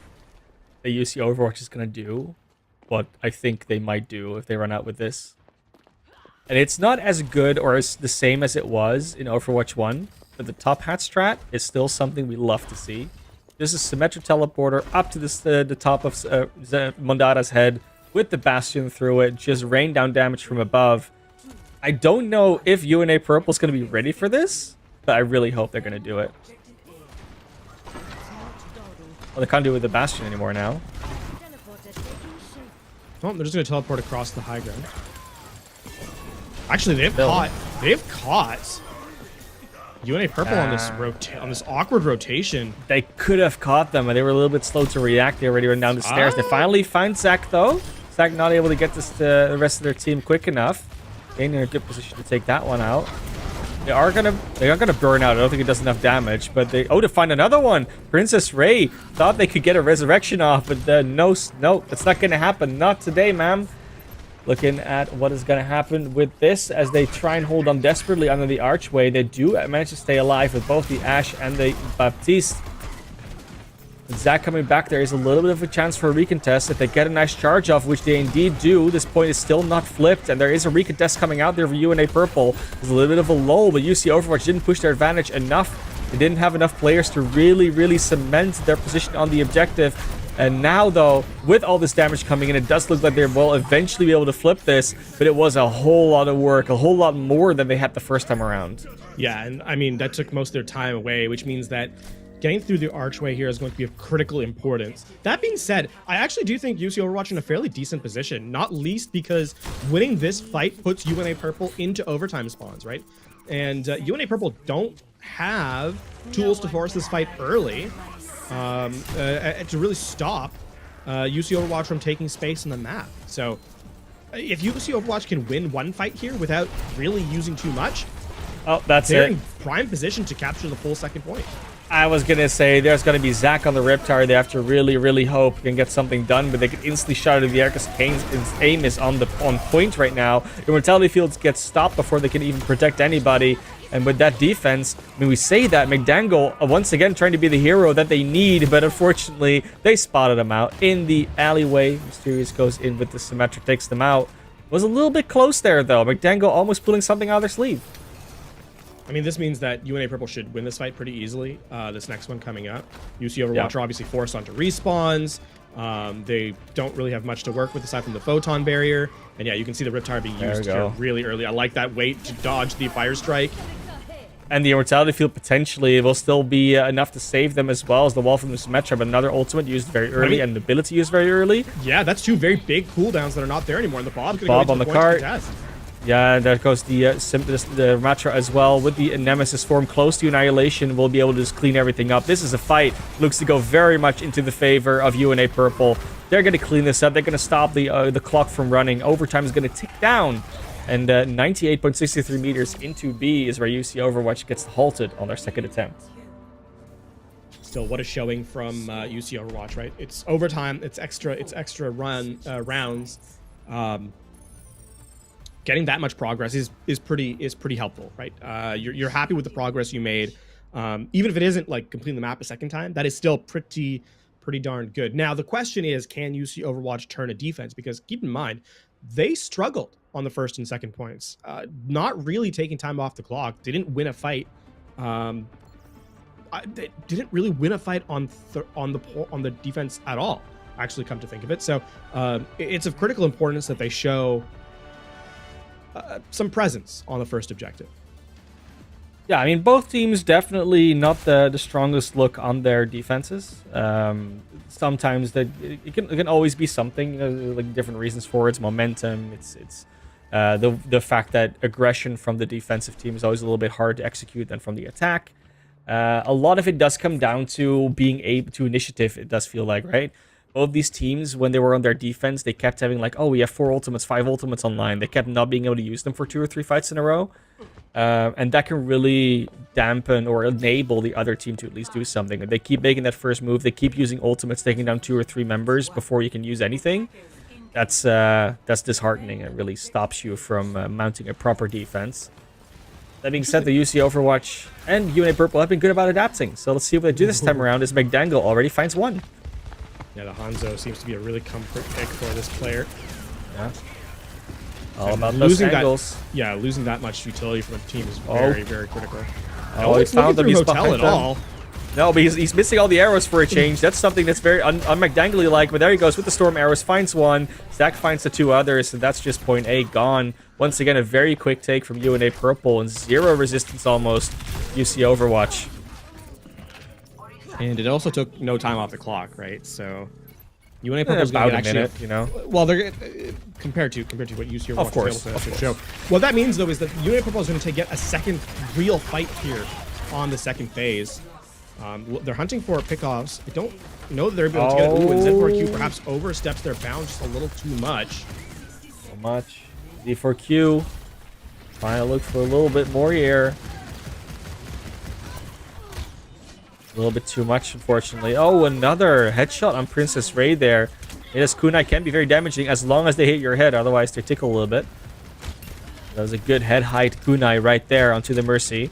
that UC Overwatch is going to do what I think they might do if they run out with this. And it's not as good or as the same as it was in Overwatch 1, but the top hat strat is still something we love to see. This is symmetric teleporter up to the top of Mondada's head with the Bastion through it, just rain down damage from above. I don't know if UNA Purple is going to be ready for this, but I really hope they're going to do it. Well, they can't do it with the Bastion anymore now. Oh, they're just going to teleport across the high ground. Actually, they've caught UNA Purple on this awkward rotation. They could have caught them, and they were a little bit slow to react. They already went down the stairs. They finally find Zac, though. Zac not able to get this to the rest of their team quick enough. They're in a good position to take that one out. They are gonna burn out. I don't think it does enough damage, but to find another one. Princess Ray thought they could get a resurrection off, but no, that's not gonna happen. Not today, ma'am. Looking at what is gonna happen with this as they try and hold on desperately under the archway. They do manage to stay alive with both the Ashe and the Baptiste. With Zac coming back, there is a little bit of a chance for a recontest if they get a nice charge off, which they indeed do. This point is still not flipped, and there is a recontest coming out there for UNA Purple. There's a little bit of a lull, but UC Overwatch didn't push their advantage enough. They didn't have enough players to really cement their position on the objective. And now, though, with all this damage coming in, it does look like they will eventually be able to flip this, but it was a whole lot of work, a whole lot more than they had the first time around. Yeah, and I mean, that took most of their time away, which means that getting through the archway here is going to be of critical importance. That being said, I actually do think UC Overwatch in a fairly decent position, not least because winning this fight puts UNA Purple into overtime spawns, right? And UNA Purple don't have tools to force this fight early to really stop UC Overwatch from taking space in the map. So if UC Overwatch can win one fight here without really using too much, they're in prime position to capture the full second point. I was going to say there's going to be Zac on the Riptide. They have to really hope and get something done, but they can instantly shot out of the air because Kane's aim is on point right now. Immortality Fields get stopped before they can even protect anybody. And with that defense, I mean, we say that McDangle once again trying to be the hero that they need, but unfortunately they spotted him out in the alleyway. Mysterious goes in with the symmetric, takes them out. Was a little bit close there though. McDangle almost pulling something out of their sleeve. I mean, this means that UNA Purple should win this fight pretty easily. This next one coming up. UC Overwatch are obviously forced onto respawns. They don't really have much to work with aside from the photon barrier. And yeah, you can see the Riptide being used here really early. I like that wait to dodge the fire strike. And the immortality field potentially will still be enough to save them as well as the wall from the Symmetra, but another ultimate used very early and an ability used very early. Yeah, that's two very big cooldowns that are not there anymore, and the Bob's going to Bob go on into the cart. contest. Yeah, there goes the Ramatra as well. With the Nemesis form close to Annihilation, we'll be able to just clean everything up. This is a fight. Looks to go very much into the favor of UNA Purple. They're going to clean this up. They're going to stop the clock from running. Overtime is going to tick down. And 98.63 meters into B is where UC Overwatch gets halted on their second attempt. Still, what a showing from UC Overwatch, right? It's overtime. It's extra rounds. Getting that much progress is pretty helpful, right? You're happy with the progress you made, even if it isn't like completing the map a second time. That is still pretty darn good. Now the question is, can UC Overwatch turn a defense? Because keep in mind, they struggled on the first and second points, not really taking time off the clock. They didn't win a fight. They didn't really win a fight on the defense at all. Actually, come to think of it, so it's of critical importance that they show some presence on the first objective. Yeah, I mean, both teams definitely not the strongest look on their defenses. Sometimes it can always be something, like different reasons for it. It's momentum. It's the fact that aggression from the defensive team is always a little bit harder to execute than from the attack. A lot of it does come down to being able to initiative. It does feel like, right? Both these teams, when they were on their defense, they kept having like, oh, we have 4 ultimates, 5 ultimates online. They kept not being able to use them for 2 or 3 fights in a row. And that can really dampen or enable the other team to at least do something. If they keep making that first move, they keep using ultimates, taking down 2 or 3 members before you can use anything. That's disheartening. It really stops you from mounting a proper defense. That being said, the UC Overwatch and UNA Purple have been good about adapting. So let's see what they do this time around as McDangle already finds one. Yeah, the Hanzo seems to be a really comfort pick for this player. Yeah. All about those angles. Losing that much utility from a team is very critical. Oh, he found them. He's Hotel at all. No, but he's missing all the arrows for a change. That's something that's very un-McDangly-like. But there he goes with the storm arrows. Finds one. Zach finds the 2 others. And that's just point A gone. Once again, a very quick take from UNA Purple. And 0 resistance almost. UC Overwatch. And it also took no time off the clock, right? So UNA Purple's going to actually, minute, you know. Well, they're compared to what UC Overwatch of course, is able to show. What that means though is that UNA Purple is going to get a second real fight here on the second phase. They're hunting for pickoffs. I don't know that they're able to get it. Ooh, and Z4Q perhaps oversteps their bounds just a little too much. So much. Z4Q. Trying to look for a little bit more here. A little bit too much, unfortunately. Oh, another headshot on Princess Ray there. Yes, kunai can be very damaging as long as they hit your head. Otherwise, they tickle a little bit. That was a good head height kunai right there onto the Mercy.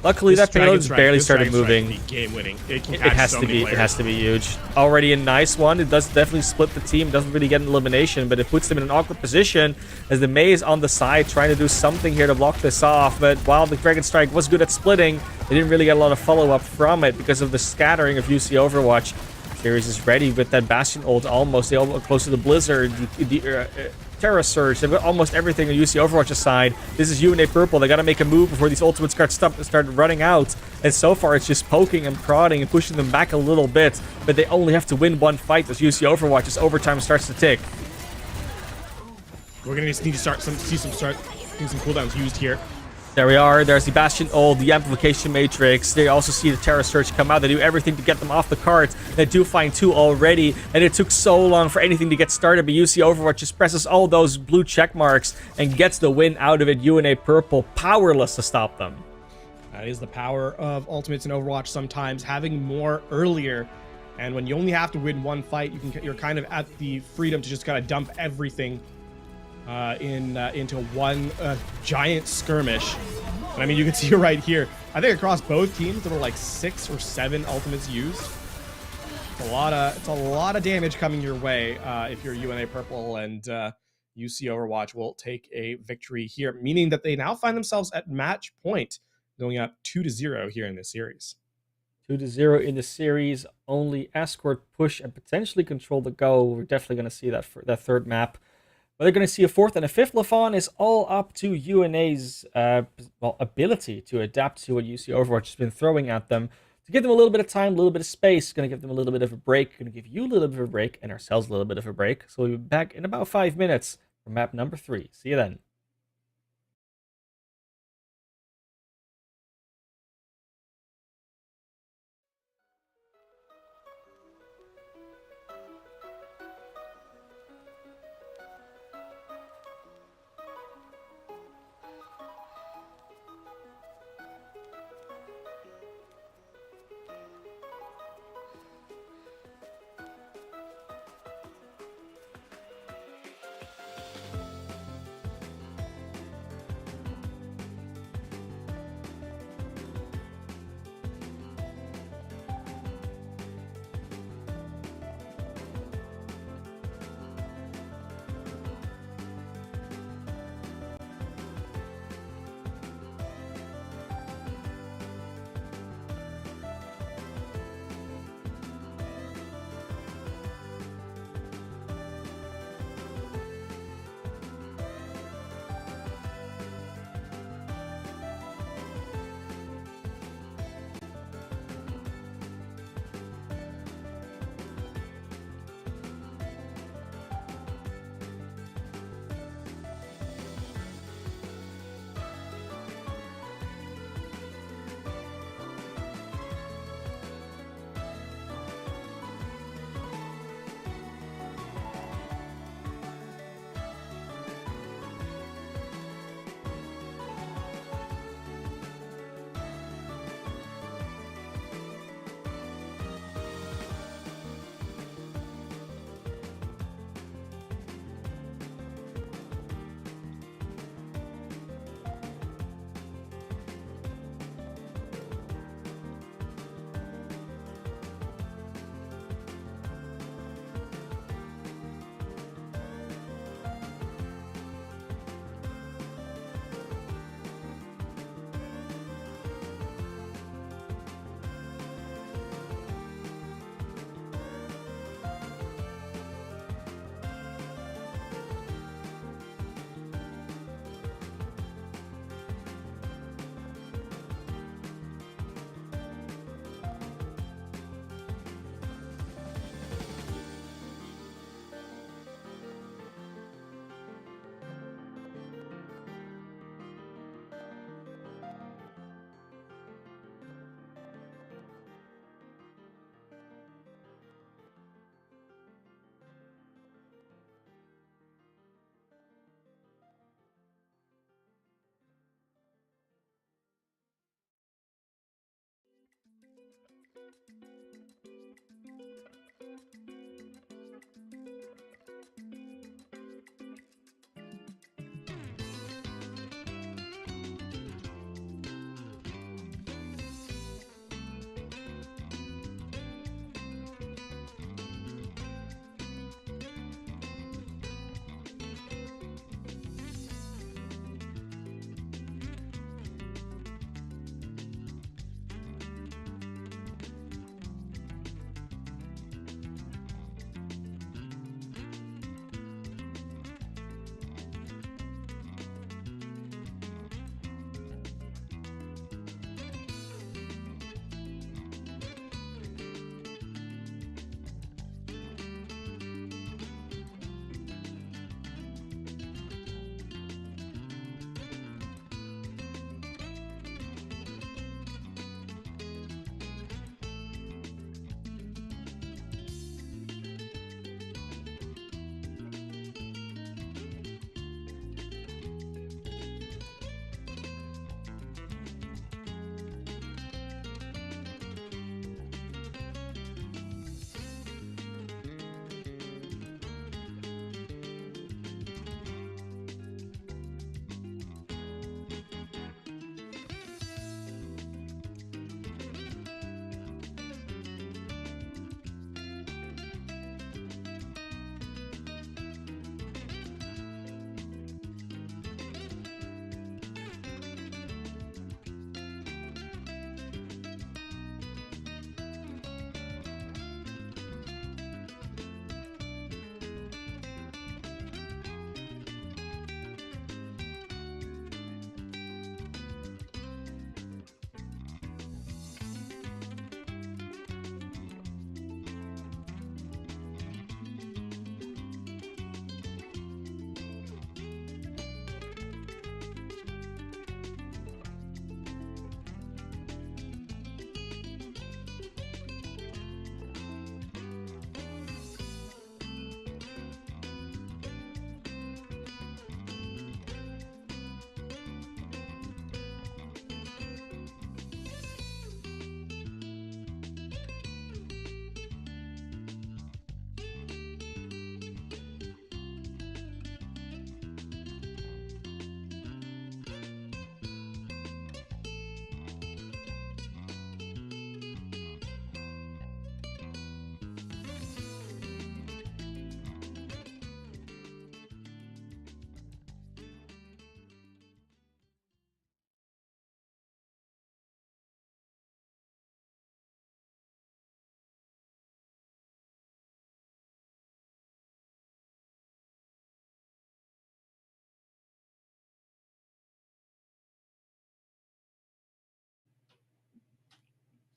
Luckily, that payload's barely started moving. Game-winning. It has to be. It has to be huge. Already a nice one. It does definitely split the team. Doesn't really get an elimination, but it puts them in an awkward position as the Mei is on the side trying to do something here to block this off. But while the Dragon Strike was good at splitting, they didn't really get a lot of follow-up from it because of the scattering of UC Overwatch. Series is ready with that Bastion ult almost. They almost close to the Blizzard. Terra Surge. They've got almost everything on UC Overwatch aside. This is UNA Purple. They got to make a move before these ultimates start running out. And so far, it's just poking and prodding and pushing them back a little bit. But they only have to win one fight as UC Overwatch as overtime starts to tick. We're going to need to see some cooldowns used here. There we are. There's the Bastion ult, the Amplification Matrix. They also see the Terra Surge come out. They do everything to get them off the cart. They do find 2 already, and it took so long for anything to get started, but UC Overwatch just presses all those blue check marks and gets the win out of it. UNA Purple powerless to stop them. That is the power of ultimates in Overwatch sometimes, having more earlier. And when you only have to win one fight, you're kind of at the freedom to just kind of dump everything into one giant skirmish. And I mean, you can see right here, I think across both teams there were like 6 or 7 ultimates used. It's a lot of damage coming your way if you're UNA Purple, and UC Overwatch will take a victory here, meaning that they now find themselves at match point, going up 2-0 here in this series. 2-0 in the series. Only escort, push, and potentially control the go. We're definitely going to see that for that third map Whether they're going to see a fourth and a fifth Lafon is all up to UNA's ability to adapt to what UC Overwatch has been throwing at them. To give them a little bit of time, a little bit of space, going to give them a little bit of a break, going to give you a little bit of a break, and ourselves a little bit of a break. So we'll be back in about 5 minutes for map number 3. See you then.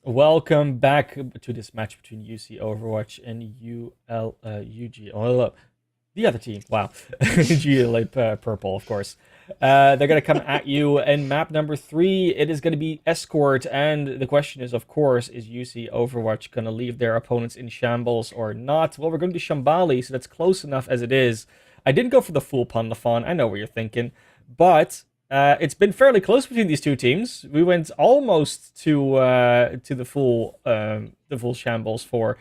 Welcome back to this match between UC Overwatch and UG. Oh, the other team. Wow. GLA Purple, of course. They're going to come at you in map number 3. It is going to be Escort. And the question is, of course, is UC Overwatch going to leave their opponents in shambles or not? Well, we're going to do Shambali, so that's close enough as it is. I didn't go for the full Pandathon. I know what you're thinking. But it's been fairly close between these two teams. We went almost to the full shambles for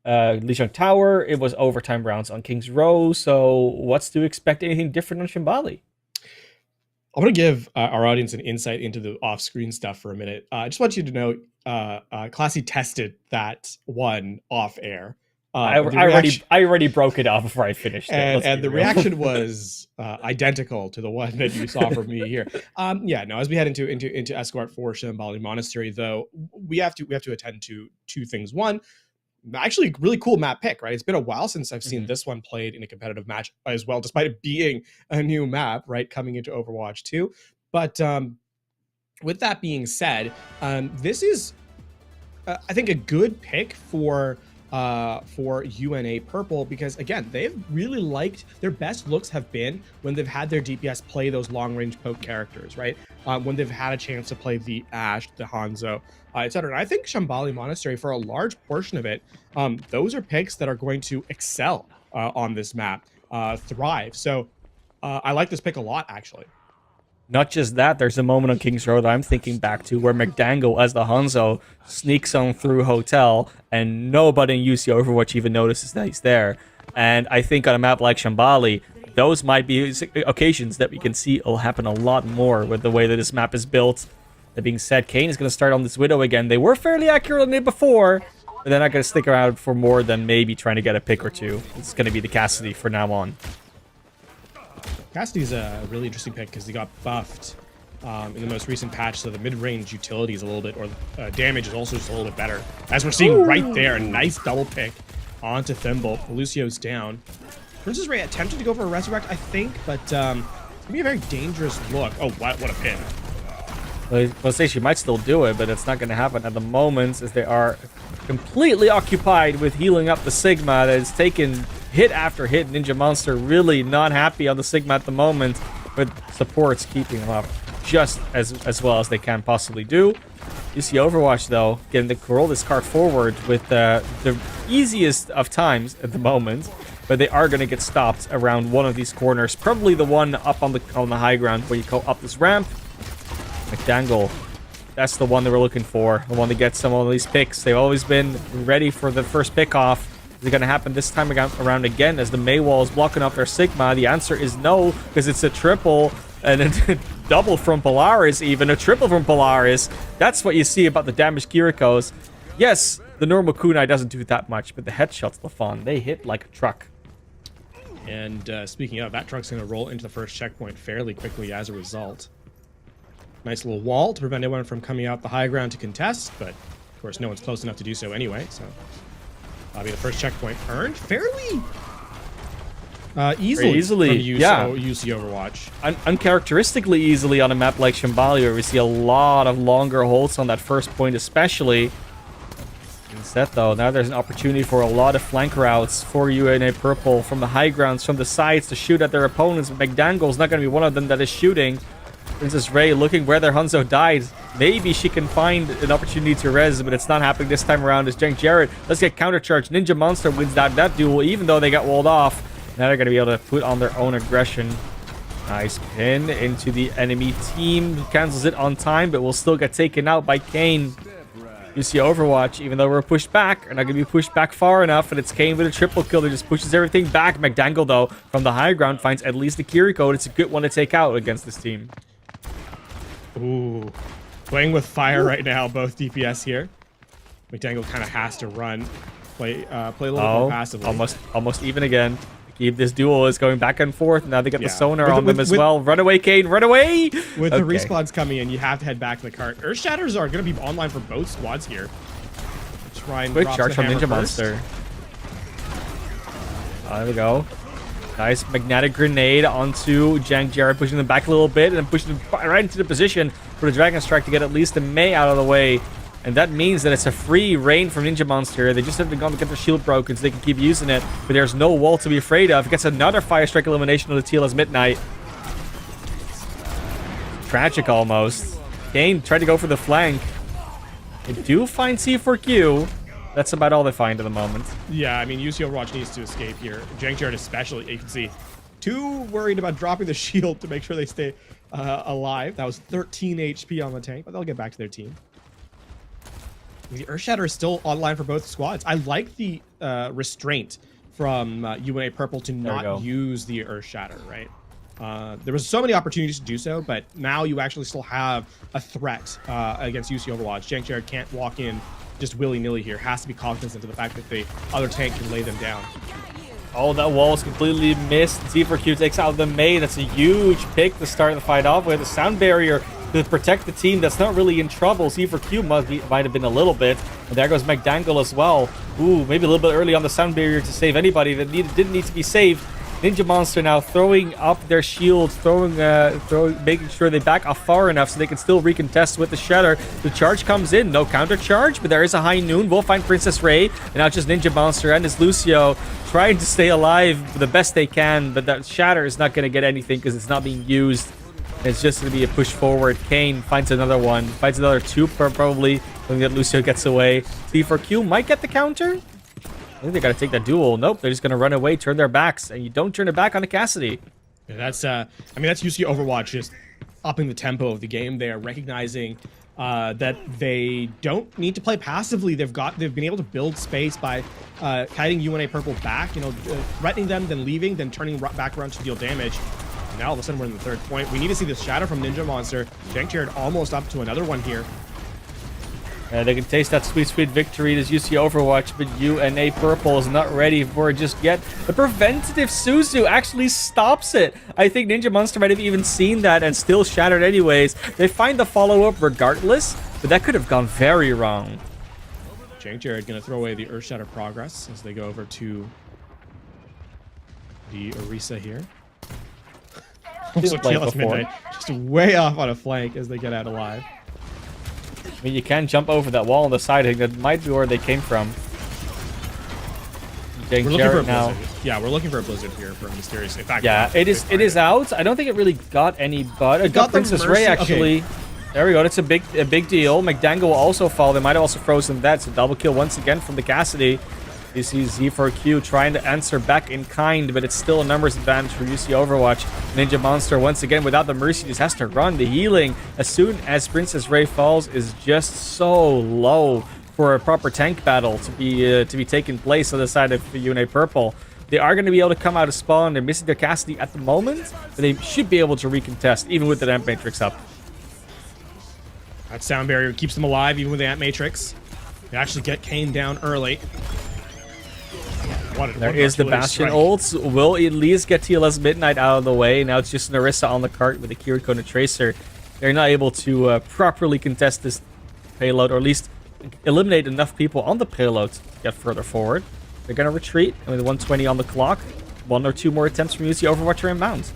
Lijiang Tower. It was overtime rounds on King's Row. So what's to expect? Anything different on Shambali? I want to give our audience an insight into the off-screen stuff for a minute. I just want you to know, Classy tested that one off-air. I already broke it off before I finished it. And the reaction was identical to the one that you saw from me here. As we head into Escort for Shambali Monastery, though, we have to attend to two things. One, actually really cool map pick, right? It's been a while since I've seen this one played in a competitive match as well, despite it being a new map, right, coming into Overwatch 2. But with that being said, this is, I think, a good pick for UNA Purple, because again, they've really liked, their best looks have been when they've had their DPS play those long range poke characters, right? When they've had a chance to play the Ashe, the Hanzo, etc. And I think Shambali Monastery, for a large portion of it, those are picks that are going to excel on this map, thrive. So I like this pick a lot, actually. Not just that, there's a moment on King's Road I'm thinking back to where McDangle, as the Hanzo, sneaks on through Hotel, and nobody in UC Overwatch even notices that he's there. And I think on a map like Shambali, those might be occasions that we can see will happen a lot more with the way that this map is built. That being said, Kane is going to start on this Widow again. They were fairly accurate on it before, but they're not going to stick around for more than maybe trying to get a pick or two. It's going to be the Cassidy for now on. Cassidy's a really interesting pick because he got buffed in the most recent patch, so the mid-range utility is a little bit, or damage is also just a little bit better. As we're seeing right there, a nice double pick onto Thimble. Lucio's down. Princess Ray attempted to go for a Resurrect, I think, but it's going to be a very dangerous look. Oh, what a pin. Well, I'll say she might still do it, but it's not going to happen at the moment, as they are completely occupied with healing up the Sigma that is taking hit after hit. Ninja Monster really not happy on the Sigma at the moment, but supports keeping him up just as well as they can possibly do. You see Overwatch, though, getting to roll this card forward with the easiest of times at the moment, but they are going to get stopped around one of these corners, probably the one up on the high ground where you go up this ramp. McDangle, that's the one that we're looking for, the one that gets some of these picks. They've always been ready for the first pick off. Is it going to happen this time around again as the Maywall is blocking off their Sigma? The answer is no, because it's a triple and a double from Polaris, even a triple from Polaris. That's what you see about the damaged Kirikos. Yes, the normal kunai doesn't do that much, but the headshots, Lafon, they hit like a truck. And speaking of, that truck's going to roll into the first checkpoint fairly quickly as a result. Nice little wall to prevent anyone from coming out the high ground to contest, but of course no one's close enough to do so anyway, so that'll be the first checkpoint earned fairly easily from UC Overwatch. Uncharacteristically easily on a map like Shambali, where we see a lot of longer holds on that first point especially. Instead, though, now there's an opportunity for a lot of flank routes for UNA Purple from the high grounds, from the sides to shoot at their opponents, but McDangle's not going to be one of them that is shooting. Princess Ray looking where their Hanzo died. Maybe she can find an opportunity to res, but it's not happening this time around. As Jank Jarrett, let's get countercharged. Ninja Monster wins that duel, even though they got walled off. Now they're going to be able to put on their own aggression. Nice pin into the enemy team. Cancels it on time, but will still get taken out by Kane. You see Overwatch, even though we're pushed back, are not going to be pushed back far enough, and it's Kane with a triple kill that just pushes everything back. McDangle, though, from the high ground, finds at least the Kiriko. It's a good one to take out against this team. Ooh, playing with fire right now, both DPS here. McDangle kind of has to run, play a little more passively. Almost even again. Keep this duel is going back and forth. Now they got the sonar on them as well. Run away, Kane, run away! With the respawns coming in, you have to head back to the cart. Earth Shatters are going to be online for both squads here. Try and quick charge from Ninja Monster. There we go. Nice magnetic grenade onto Jank Jarrett, pushing them back a little bit and then pushing them right into the position for the Dragon Strike to get at least the Mei out of the way. And that means that it's a free reign from Ninja Monster. They just have to go and get their shield broken so they can keep using it. But there's no wall to be afraid of. It gets another Fire Strike elimination on the TLS Midnight. Tragic almost. Kane tried to go for the flank. They do find C4Q. That's about all they find at the moment. Yeah, I mean, UC Overwatch needs to escape here. Jared especially, you can see, too worried about dropping the shield to make sure they stay alive. That was 13 HP on the tank, but they'll get back to their team. The Earthshatter is still online for both squads. I like the restraint from UNA Purple to not use the Earthshatter, right? There was so many opportunities to do so, but now you actually still have a threat against UC Overwatch. Jared can't walk in just willy-nilly here. Has to be cognizant of the fact that the other tank can lay them down. Oh, that wall is completely missed. C4Q takes out the Mei. That's a huge pick to start the fight off with. A sound barrier to protect the team that's not really in trouble. C4Q might have been a little bit. And there goes McDangle as well. Ooh, maybe a little bit early on the sound barrier to save anybody that didn't need to be saved. Ninja Monster now throwing up their shields, making sure they back off far enough so they can still recontest with the Shatter. The charge comes in, no counter charge, but there is a High Noon. We'll find Princess Ray, and now just Ninja Monster and his Lucio trying to stay alive the best they can, but that Shatter is not going to get anything because it's not being used. It's just going to be a push forward. Kane finds another one, finds another two probably when that Lucio gets away. C4Q might get the counter. I think they got to take that duel. Nope, they're just going to run away, turn their backs, and you don't turn it back on a Cassidy. Yeah, that's I mean, that's UC Overwatch just upping the tempo of the game. They are recognizing that they don't need to play passively. They've been able to build space by kiting UNA Purple back, threatening them, then leaving, then turning back around to deal damage. And now all of a sudden we're in the third point. We need to see this Shadow from Ninja Monster. Jared almost up to another one here. They can taste that sweet, sweet victory as UC Overwatch, but UNA Purple is not ready for it just yet. The preventative Suzu actually stops it. I think Ninja Monster might have even seen that and still shattered anyways. They find the follow-up regardless, but that could have gone very wrong. Jared gonna throw away the Earthshatter progress as they go over to the Orisa here. Also, TLS Midnight just way off on a flank as they get out alive. I mean, you can jump over that wall on the side. I think that might be where they came from. We're looking for a now. Yeah, we're looking for a blizzard here for Mysterious. In fact, yeah, it is out. I don't think it really got any, but it got Princess Ray actually. Okay. There we go. It's a big deal. McDangle will also fall. They might have also frozen that. So double kill once again from the Cassidy. You see Z4Q trying to answer back in kind, but it's still a numbers advantage for UC Overwatch. Ninja Monster, once again, without the Mercy, just has to run. The healing, as soon as Princess Ray falls, is just so low for a proper tank battle to be taking place on the side of UNA Purple. They are going to be able to come out of spawn. They're missing their Cassidy at the moment, but they should be able to recontest, even with the Amp Matrix up. That sound barrier keeps them alive, even with the Amp Matrix. They actually get Kane down early. There is the Bastion ults. Will at least get TLS Midnight out of the way. Now it's just Narissa on the cart with a Kiriko and a Tracer. They're not able to properly contest this payload, or at least eliminate enough people on the payload to get further forward. They're going to retreat, and with 120 on the clock, one or two more attempts from UC Overwatch are inbound.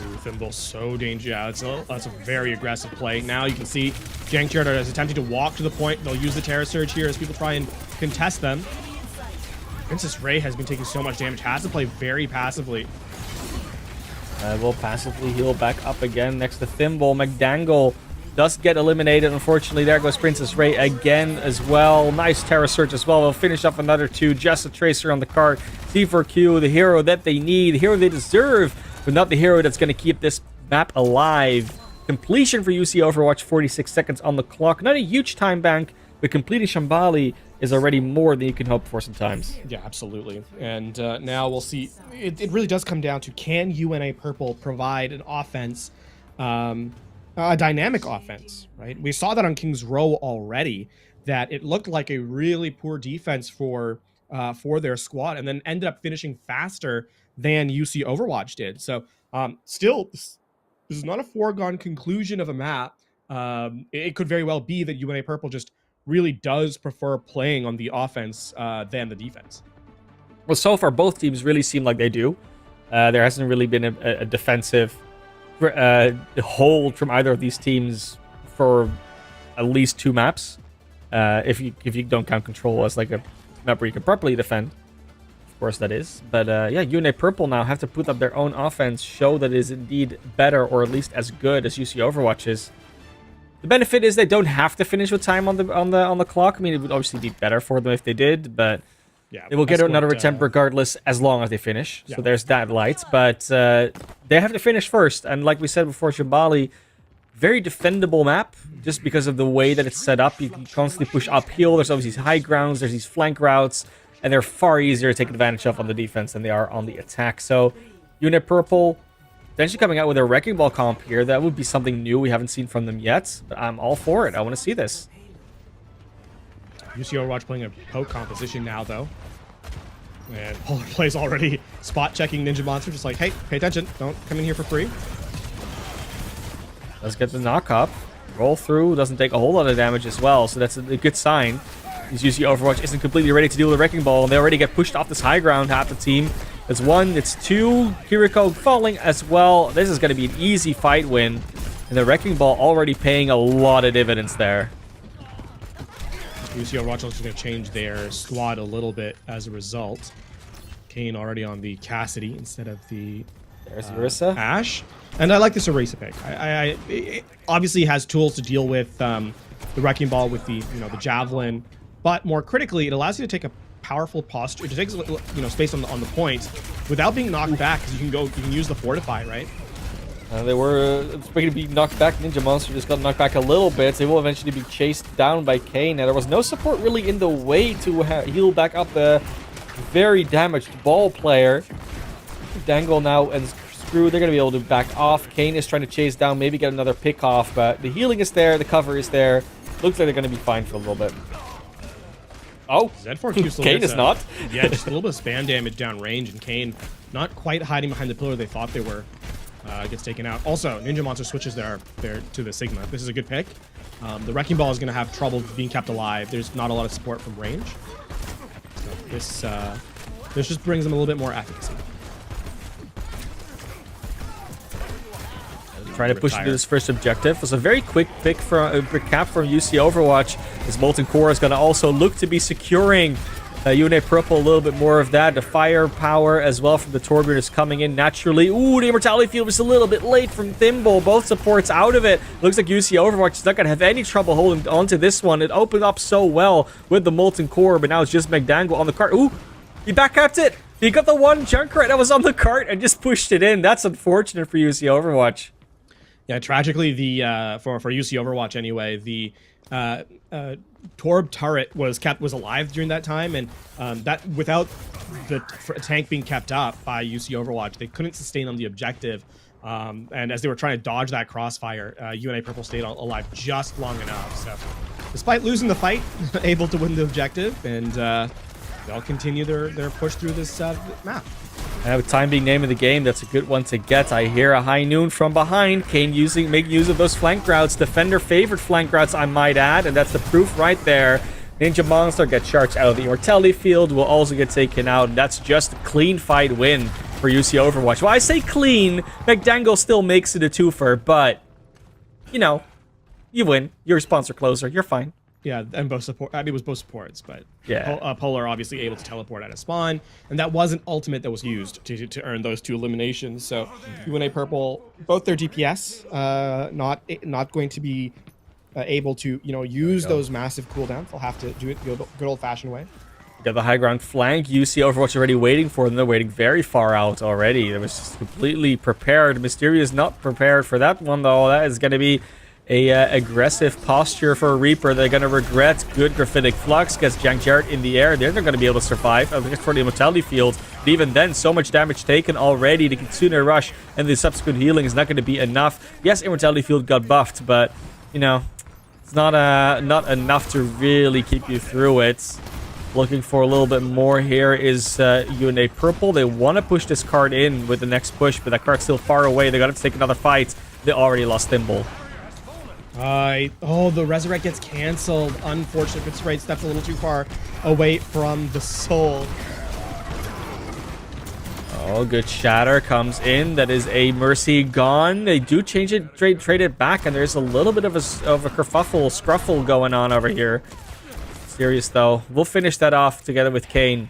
Ooh, Thimble so dangerous. That's a very aggressive play. Now you can see Jared is attempting to walk to the point. They'll use the Terror Surge here as people try and contest them. Princess Ray has been taking so much damage, has to play very passively. Will passively heal back up again next to Thimble. McDangle does get eliminated. Unfortunately, there goes Princess Ray again as well. Nice Terror Surge as well. They'll finish up another two. Just a Tracer on the cart. C4Q, the hero that they need, the hero they deserve, but not the hero that's going to keep this map alive. Completion for UC Overwatch, 46 seconds on the clock. Not a huge time bank, but completing Shambali is already more than you can hope for sometimes. Yeah, absolutely. And now we'll see. It really does come down to, can UNA Purple provide an offense, a dynamic offense, right? We saw that on King's Row already, that it looked like a really poor defense for their squad, and then ended up finishing faster than UC Overwatch did. So still, this is not a foregone conclusion of a map. It could very well be that UNA Purple just really does prefer playing on the offense than the defense. Well, so far, both teams really seem like they do. There hasn't really been a defensive hold from either of these teams for at least two maps. If you don't count control as like a map where you can properly defend. Of course that is. But yeah, UNA Purple now have to put up their own offense, show that it is indeed better or at least as good as UC Overwatch is. The benefit is they don't have to finish with time on the clock. I mean, it would obviously be better for them if they did, but Yeah, they will get another attempt regardless as long as they finish. Yeah. So there's that light. But they have to finish first. And like we said before, Shambali, very defendable map just because of the way that it's set up. You can constantly push uphill. There's always these high grounds. There's these flank routes. And they're far easier to take advantage of on the defense than they are on the attack. So Unit Purple potentially coming out with a Wrecking Ball comp here. That would be something new we haven't seen from them yet. But I'm all for it. I want to see this. UC Overwatch playing a poke composition now, though. And Polar plays already spot checking Ninja Monster, just like, hey, pay attention. Don't come in here for free. Let's get the knock up. Roll through. Doesn't take a whole lot of damage as well. So that's a good sign. These UC Overwatch isn't completely ready to deal with the Wrecking Ball. And they already get pushed off this high ground, half the team. It's one, it's two. Kiriko falling as well. This is going to be an easy fight win. And the Wrecking Ball already paying a lot of dividends there. UC Overwatch also going to change their squad a little bit as a result. Kane already on the Cassidy instead of the There's Orisa. Ash. And I like this Orisa pick. It obviously has tools to deal with the Wrecking Ball with the the Javelin, but more critically, it allows you to take a powerful posture. It takes space on the point without being knocked back, because you can use the Fortify, right? They were expected to be knocked back. Ninja Monster just got knocked back a little bit. They will eventually be chased down by Kane. Now, there was no support really in the way to heal back up a very damaged ball player. Dangle now and Screw, they're going to be able to back off. Kane is trying to chase down, maybe get another pick off, but the healing is there, the cover is there. Looks like they're going to be fine for a little bit. Oh, Kane is not. Yeah, just a little bit of spam damage down range, and Kane not quite hiding behind the pillar they thought they were. Gets taken out. Also, Ninja Monster switches there to the Sigma. This is a good pick. The Wrecking Ball is going to have trouble being kept alive. There's not a lot of support from range. So this just brings them a little bit more efficacy. Trying to push into this first objective. It was a very quick pick from cap from UC Overwatch. This Molten Core is going to also look to be securing UNA Purple a little bit more of that. The firepower as well from the Torbjorn is coming in naturally. Ooh, the Immortality Field was a little bit late from Thimble. Both supports out of it. Looks like UC Overwatch is not going to have any trouble holding onto this one. It opened up so well with the Molten Core, but now it's just McDangle on the cart. Ooh, he backcapped it. He got the one Junkrat that was on the cart and just pushed it in. That's unfortunate for UC Overwatch. Yeah, tragically, the for UC Overwatch anyway, the Torb turret was alive during that time, and that without the tank being kept up by UC Overwatch, they couldn't sustain on the objective. And as they were trying to dodge that crossfire, UNA Purple stayed alive just long enough. So, despite losing the fight, able to win the objective, and they'll continue their push through this map. With time being name of the game, that's a good one to get. I hear a high noon from behind. Kane making use of those flank routes. Defender favorite flank routes, I might add, and that's the proof right there. Ninja Monster gets charged out of the Immortality Field, will also get taken out, and that's just a clean fight win for UC Overwatch. Well, I say clean, McDangle still makes it a twofer, but, you win. You're a sponsor closer. You're fine. Yeah, and both support. I mean, it was both supports, but yeah, Polar obviously able to teleport out of spawn, and that was an ultimate that was used to earn those two eliminations. So UNA Purple, both their DPS, not going to be able to use those massive cooldowns. They'll have to do it the good old-fashioned way. Got the high ground flank. UC Overwatch already waiting for them. They're waiting very far out already. They was just completely prepared. Mysterio is not prepared for that one though. That is going to be a aggressive posture for a Reaper. They're going to regret. Good Graphitic Flux gets Jank Jarrett in the air. They're not going to be able to survive. I think it's for the Immortality Field. But even then, so much damage taken already. The Kitsune Rush and the subsequent healing is not going to be enough. Yes, Immortality Field got buffed, but, it's not enough to really keep you through it. Looking for a little bit more here is UNA Purple. They want to push this card in with the next push, but that card's still far away. They got to take another fight. They already lost Thimble. The Resurrect gets canceled. Unfortunate. Good sprite steps a little too far away from the soul. Oh, good Shatter comes in. That is a Mercy gone. They do change it, trade it back, and there's a little bit of a kerfuffle, scruffle going on over here. Mysterious, though. We'll finish that off together with Kane.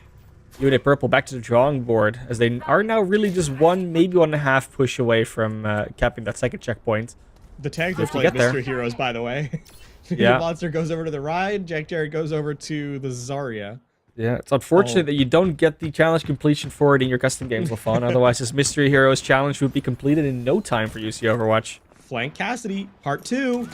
UNA Purple back to the drawing board, as they are now really just one, maybe 1.5 push away from capping that second checkpoint. The tags are like Mr. Heroes, by the way. Yeah. The Monster goes over to the Ride, Jack Jared goes over to the Zarya. Yeah, it's unfortunate that you don't get the challenge completion for it in your custom games, LaFon. Otherwise, this Mystery Heroes challenge would be completed in no time for UC Overwatch. Flank Cassidy, part 2.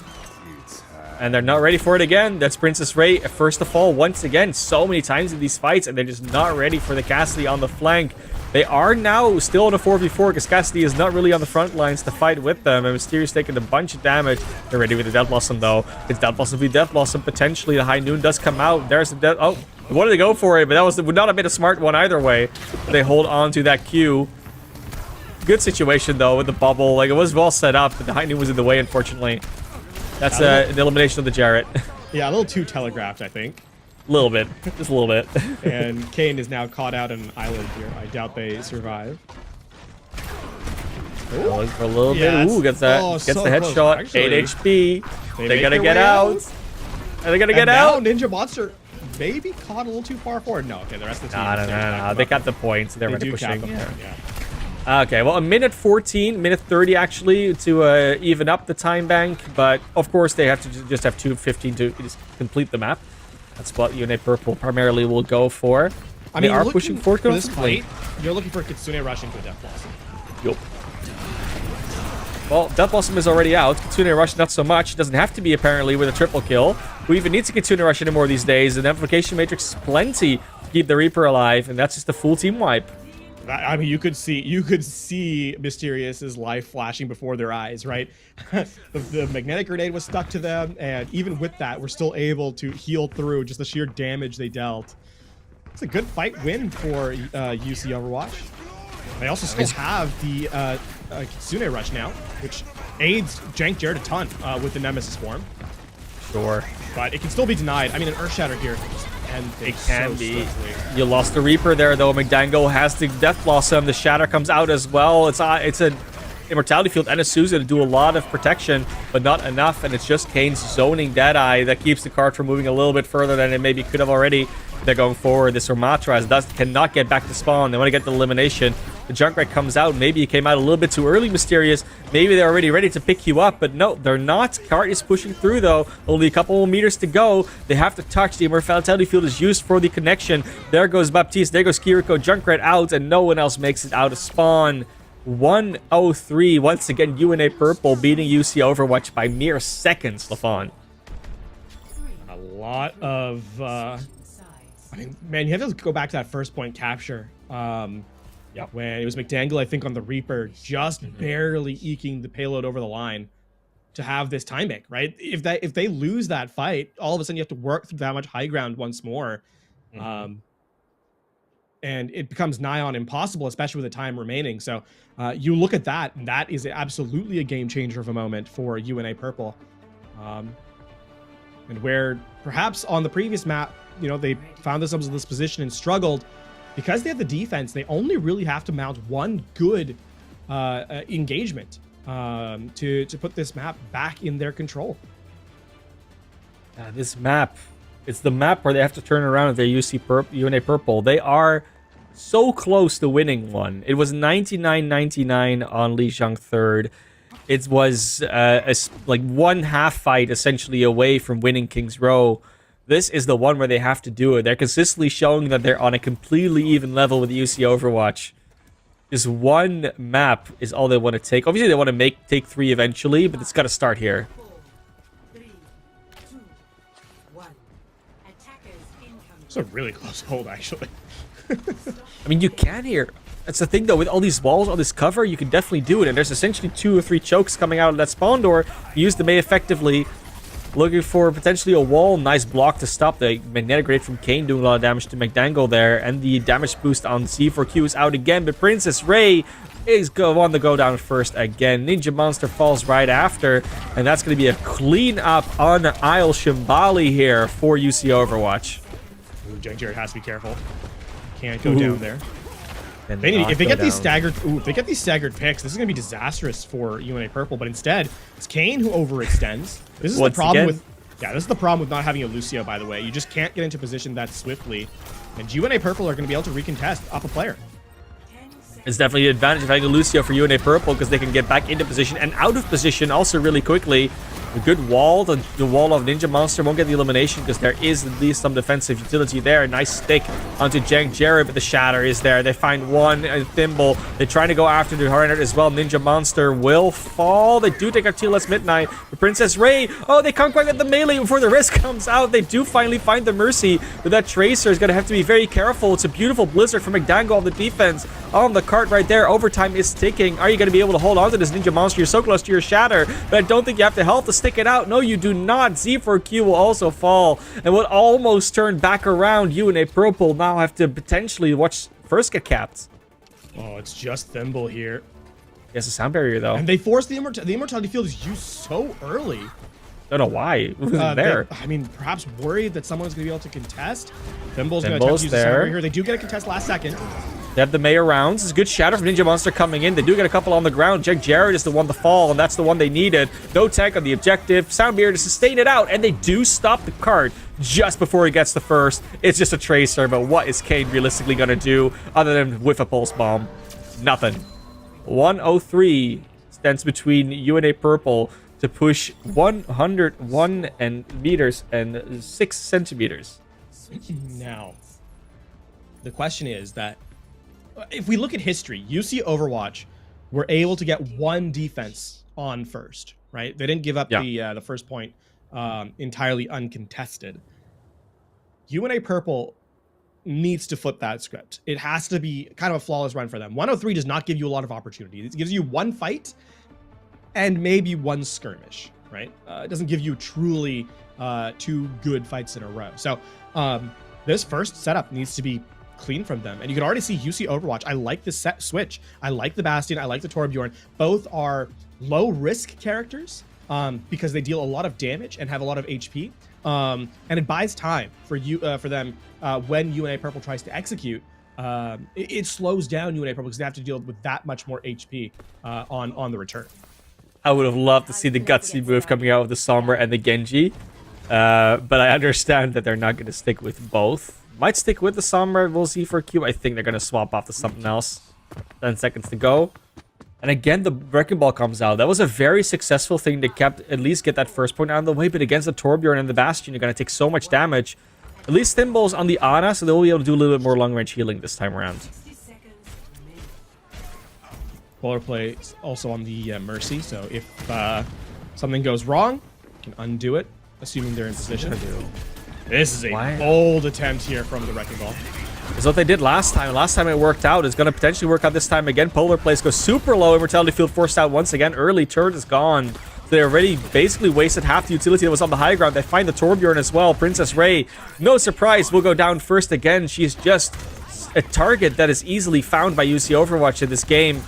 And they're not ready for it again. That's Princess Ray, first to fall once again so many times in these fights, and they're just not ready for the Cassidy on the flank. They are now still in a 4v4 because Cassidy is not really on the front lines to fight with them, and Mysterious taking a bunch of damage. They're ready with the Death Blossom, though. It's Death Blossom v Death Blossom. Potentially, the High Noon does come out. There's the Death... Oh, they wanted to go for it, but that would not have been a smart one either way. They hold on to that Q. Good situation, though, with the bubble. Like, it was well set up, but the High Noon was in the way, unfortunately. That's an elimination of the Jarrett. Yeah, a little too telegraphed, I think. A little bit. Just a little bit. And Kane is now caught out on an island here. I doubt they survive. Ooh. For a little bit. Ooh, gets that. Gets the headshot. 8 HP. They gotta get out. And they gotta get out. Ninja Monster maybe caught a little too far forward. No, okay, the rest of the team. No. They got the points. They're ready pushing. Yeah. Okay, well, a minute 14, minute 30 actually to even up the time bank, but of course they have to just have 2:15 to just complete the map. That's what UNA Purple primarily will go for. I mean, they are pushing forward for this fight. You're looking for Kitsune Rush into a Death Blossom. Yup. Well, Death Blossom is already out. Kitsune Rush, not so much. Doesn't have to be, apparently, with a triple kill. Who even needs a Kitsune Rush anymore these days? An Amplification Matrix is plenty to keep the Reaper alive, and that's just a full team wipe. I mean, you could see Mysterious's life flashing before their eyes, right? the magnetic grenade was stuck to them, and even with that, we're still able to heal through just the sheer damage they dealt. It's a good fight win for UC Overwatch. They also still have the Kitsune Rush now, which aids Jank Jared a ton with the Nemesis form. Sure. But it can still be denied. I mean, an Earth Shatter here. And it can be. You lost the Reaper there, though. McDangle has the Death Blossom. The Shatter comes out as well. It's an Immortality Field and a Susan to do a lot of protection, but not enough. And it's just Kane's zoning Deadeye that keeps the card from moving a little bit further than it maybe could have already. They're going forward. This Ramatraz cannot get back to spawn. They want to get the elimination. The Junkrat comes out. Maybe he came out a little bit too early, Mysterious. Maybe they're already ready to pick you up, but no, they're not. Cart is pushing through, though. Only a couple more meters to go. They have to touch. The Immortality Field is used for the connection. There goes Baptiste. There goes Kiriko. Junkrat out, and no one else makes it out of spawn. 103. Once again, UNA Purple beating UC Overwatch by mere seconds, LaFon. A lot of... I mean, man, you have to go back to that first point capture. Yeah, when it was McDangle, I think, on the Reaper, just barely eking the payload over the line to have this time bank, right? If they lose that fight, all of a sudden you have to work through that much high ground once more. And it becomes nigh on impossible, especially with the time remaining. So you look at that, and that is absolutely a game changer of a moment for UNA Purple. And where perhaps on the previous map, you know, they found themselves in this position and struggled. Because they have the defense, they only really have to mount one good engagement to put this map back in their control. This map, it's the map where they have to turn around if they UNA Purple. They are so close to winning one. It was 99-99 on Li Xiang third. It was like one half fight essentially away from winning King's Row. This is the one where they have to do it. They're consistently showing that they're on a completely even level with UC Overwatch. Just one map is all they want to take. Obviously, they want to take 3 eventually, but it's got to start here. 4, 3, 2, 1. It's a really close hold, actually. I mean, you can here. That's the thing, though. With all these walls, all this cover, you can definitely do it. And there's essentially 2 or 3 chokes coming out of that spawn door. You use the May effectively. Looking for potentially a wall. Nice block to stop the magnetic grenade from Kane, doing a lot of damage to McDangle there. And the damage boost on C4Q is out again. But Princess Ray is on the go down first again. Ninja Monster falls right after. And that's going to be a clean up on Isle Shimbali here for UC Overwatch. Jank Jared has to be careful. Can't go down there. They need, if they get these staggered picks, this is going to be disastrous for UNA Purple. But instead, it's Kane who overextends. This is the problem with Yeah, this is the problem with not having a Lucio, by the way. You just can't get into position that swiftly. And UNA Purple are going to be able to recontest up a player. It's definitely an advantage of having a Lucio for UNA Purple because they can get back into position and out of position also really quickly. A good wall. The wall of Ninja Monster won't get the elimination because there is at least some defensive utility there. A nice stick onto Jank Jared, but the shatter is there. They find one Thimble. They're trying to go after the Hornet as well. Ninja Monster will fall. They do take out T-Less Midnight. The Princess Ray. Oh, they can't quite get the melee before the risk comes out. They do finally find the Mercy, but that Tracer is going to have to be very careful. It's a beautiful Blizzard from McDangle on the defense. On the cart right there. Overtime is ticking. Are you going to be able to hold on to this Ninja Monster? You're so close to your shatter, but I don't think you have the health to stick it out. No, you do not. Z4Q will also fall, and what almost turned back around, UNA Purple now have to potentially watch first get capped. Oh, it's just Thimble here. Yes, a sound barrier though. And they forced the immortality field is used so early. Don't know why. It wasn't there. I mean, perhaps worried that someone's going to be able to contest. Thimble's going to attempt to use the sound barrier here. They do get a contest last second. They have the Mayor rounds. It's a good shatter from Ninja Monster coming in. They do get a couple on the ground. Jack Jared is the one to fall, and that's the one they needed. No tank on the objective. Sound barrier to sustain it out, and they do stop the cart just before he gets the first. It's just a Tracer, but what is Kane realistically going to do other than whiff a Pulse Bomb? Nothing. 103 stands between UNA Purple to push 101 meters and 6 centimeters. Now, the question is that if we look at history, UC Overwatch were able to get one defense on first, right? They didn't give up the first point entirely uncontested. UNA Purple needs to flip that script. It has to be kind of a flawless run for them. 103 does not give you a lot of opportunity. It gives you one fight and maybe one skirmish, right? It doesn't give you truly 2 good fights in a row. So this first setup needs to be clean from them. And you can already see UC Overwatch. I like the set switch. I like the Bastion. I like the Torbjorn. Both are low risk characters because they deal a lot of damage and have a lot of HP. And it buys time for them when UNA Purple tries to execute. It slows down UNA Purple because they have to deal with that much more HP on the return. I would have loved to see the gutsy move coming out with the Sombra and the Genji. But I understand that they're not going to stick with both. Might stick with the Sombra. We'll see for Q. I think they're going to swap off to something else. 10 seconds to go. And again, the Wrecking Ball comes out. That was a very successful thing to at least get that first point out of the way. But against the Torbjorn and the Bastion, you're going to take so much damage. At least Thimble's on the Ana, so they'll be able to do a little bit more long-range healing this time around. Polar play also on the Mercy, so if something goes wrong, you can undo it, assuming they're in position. This is a bold attempt here from the Wrecking Ball. It's what they did last time. Last time it worked out. It's going to potentially work out this time again. Polar Place goes super low. Immortality Field forced out once again. Early turret is gone. They already basically wasted half the utility that was on the high ground. They find the Torbjorn as well. Princess Ray, no surprise, will go down first again. She's just a target that is easily found by UC Overwatch in this game.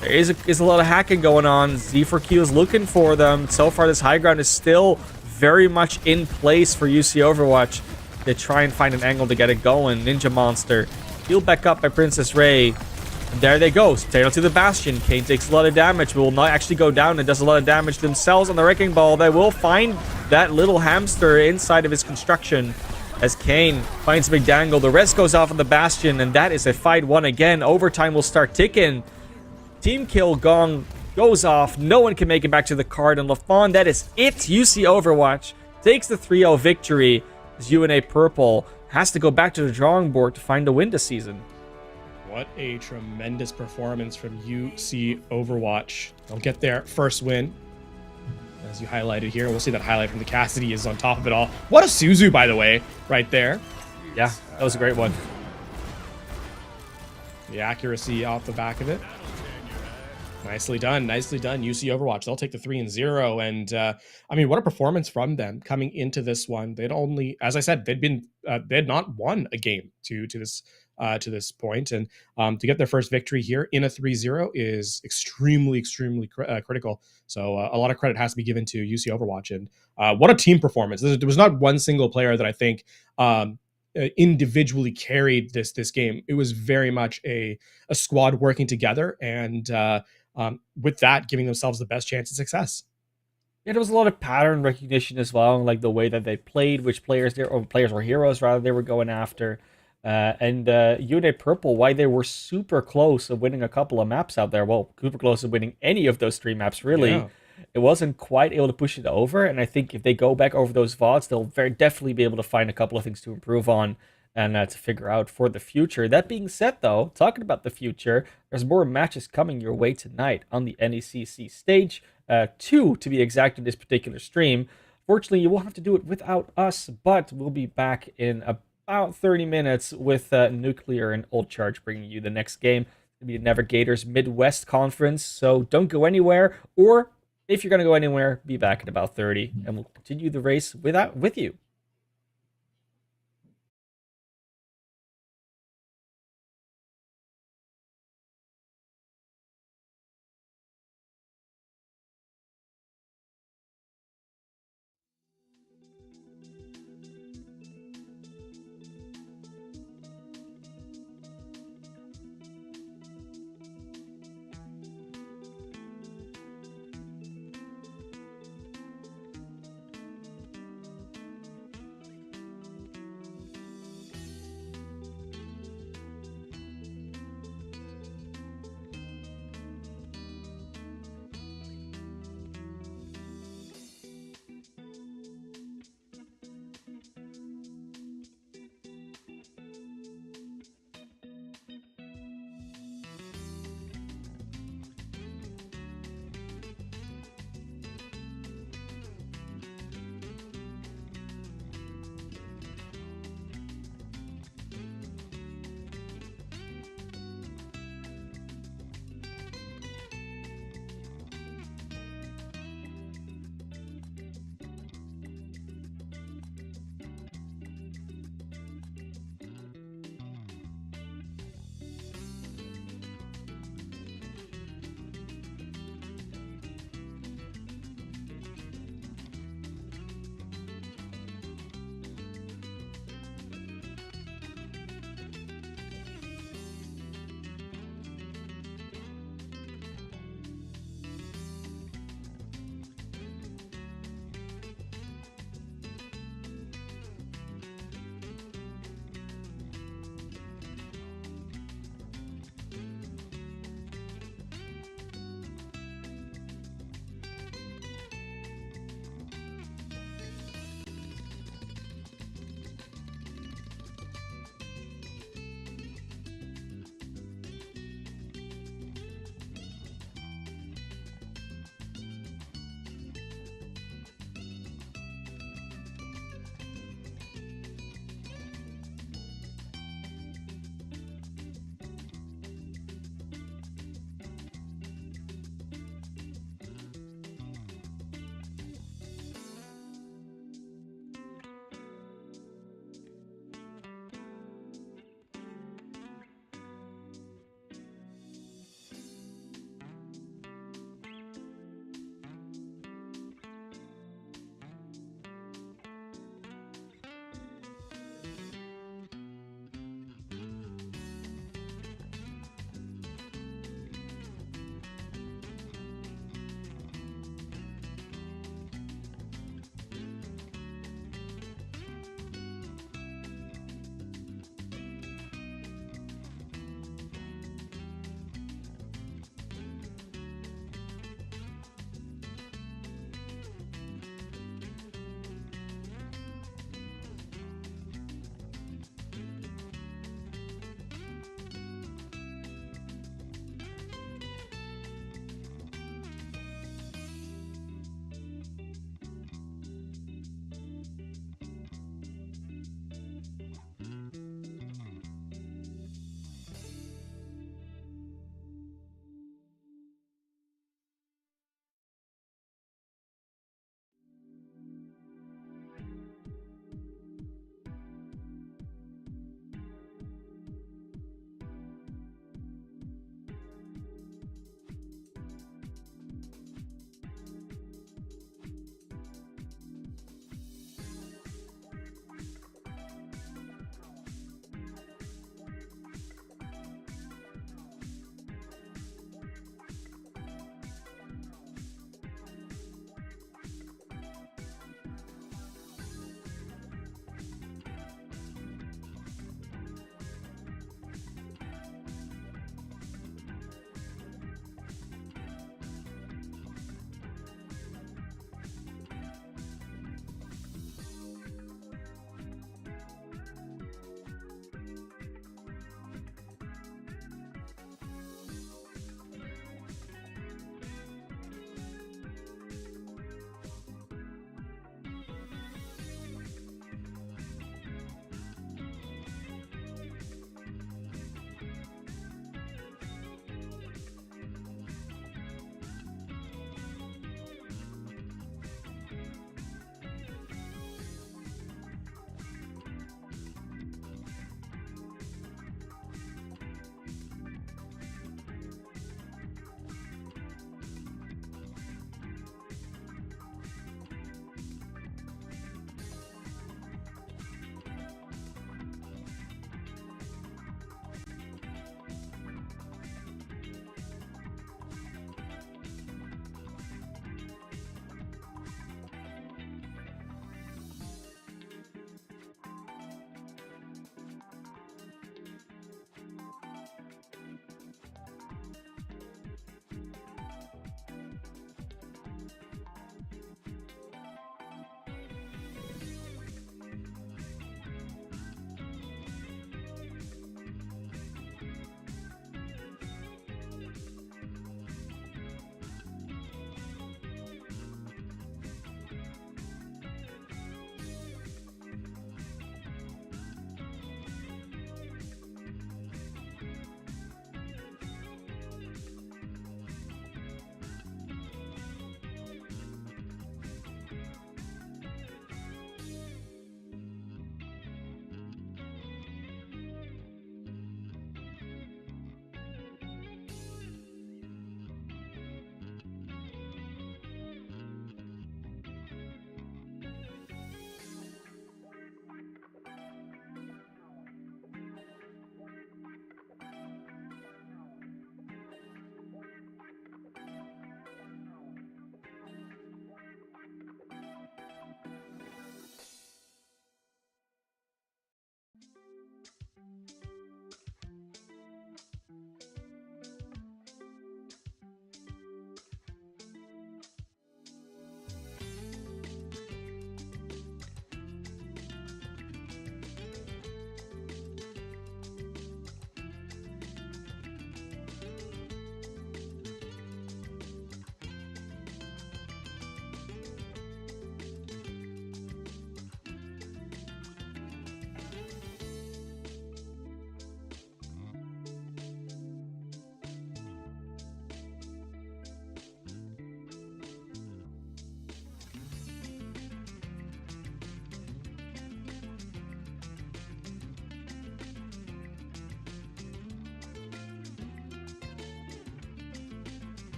There is a lot of hacking going on. Z4Q is looking for them. So far, this high ground is still very much in place for UC Overwatch. They try and find an angle to get it going. Ninja Monster healed back up by Princess Ray. And there they go. Tail to the Bastion. Kane takes a lot of damage, but will not actually go down and does a lot of damage themselves on the Wrecking Ball. They will find that little hamster inside of his construction as Kane finds McDangle. The rest goes off on the Bastion, and that is a fight won again. Overtime will start ticking. Team kill gong goes off. No one can make it back to the card, and LaFawn, that is it. UC Overwatch takes the 3-0 victory as UNA Purple has to go back to the drawing board to find a win this season. What a tremendous performance from UC Overwatch. They'll get their first win, as you highlighted here. We'll see that highlight from the Cassidy is on top of it all. What a Suzu, by the way, right there. Yeah, that was a great one. The accuracy off the back of it. Nicely done, nicely done. UC Overwatch, they'll take the 3-0, and I mean, what a performance from them coming into this one. They'd only, as I said, they had not won a game to this point, and to get their first victory here in a 3-0 is extremely critical. So a lot of credit has to be given to UC Overwatch, and what a team performance. There was not one single player that I think individually carried this game. It was very much a squad working together, and with that, giving themselves the best chance of success. Yeah, there was a lot of pattern recognition as well, like the way that they played, which players there, or players or heroes rather, they were going after. And UNA Purple, why they were super close of winning a couple of maps out there. Well, super close of winning any of those three maps, really. Yeah. It wasn't quite able to push it over. And I think if they go back over those VODs, they'll very definitely be able to find a couple of things to improve on and to figure out for the future. That being said, though, talking about the future, there's more matches coming your way tonight on the NECC stage. Two to be exact in this particular stream. Fortunately, you won't have to do it without us, but we'll be back in about 30 minutes with Nuclear and Old Charge bringing you the next game. It's going to be the Navigators Midwest Conference, so don't go anywhere, or if you're going to go anywhere, be back in about 30, and we'll continue the race with you.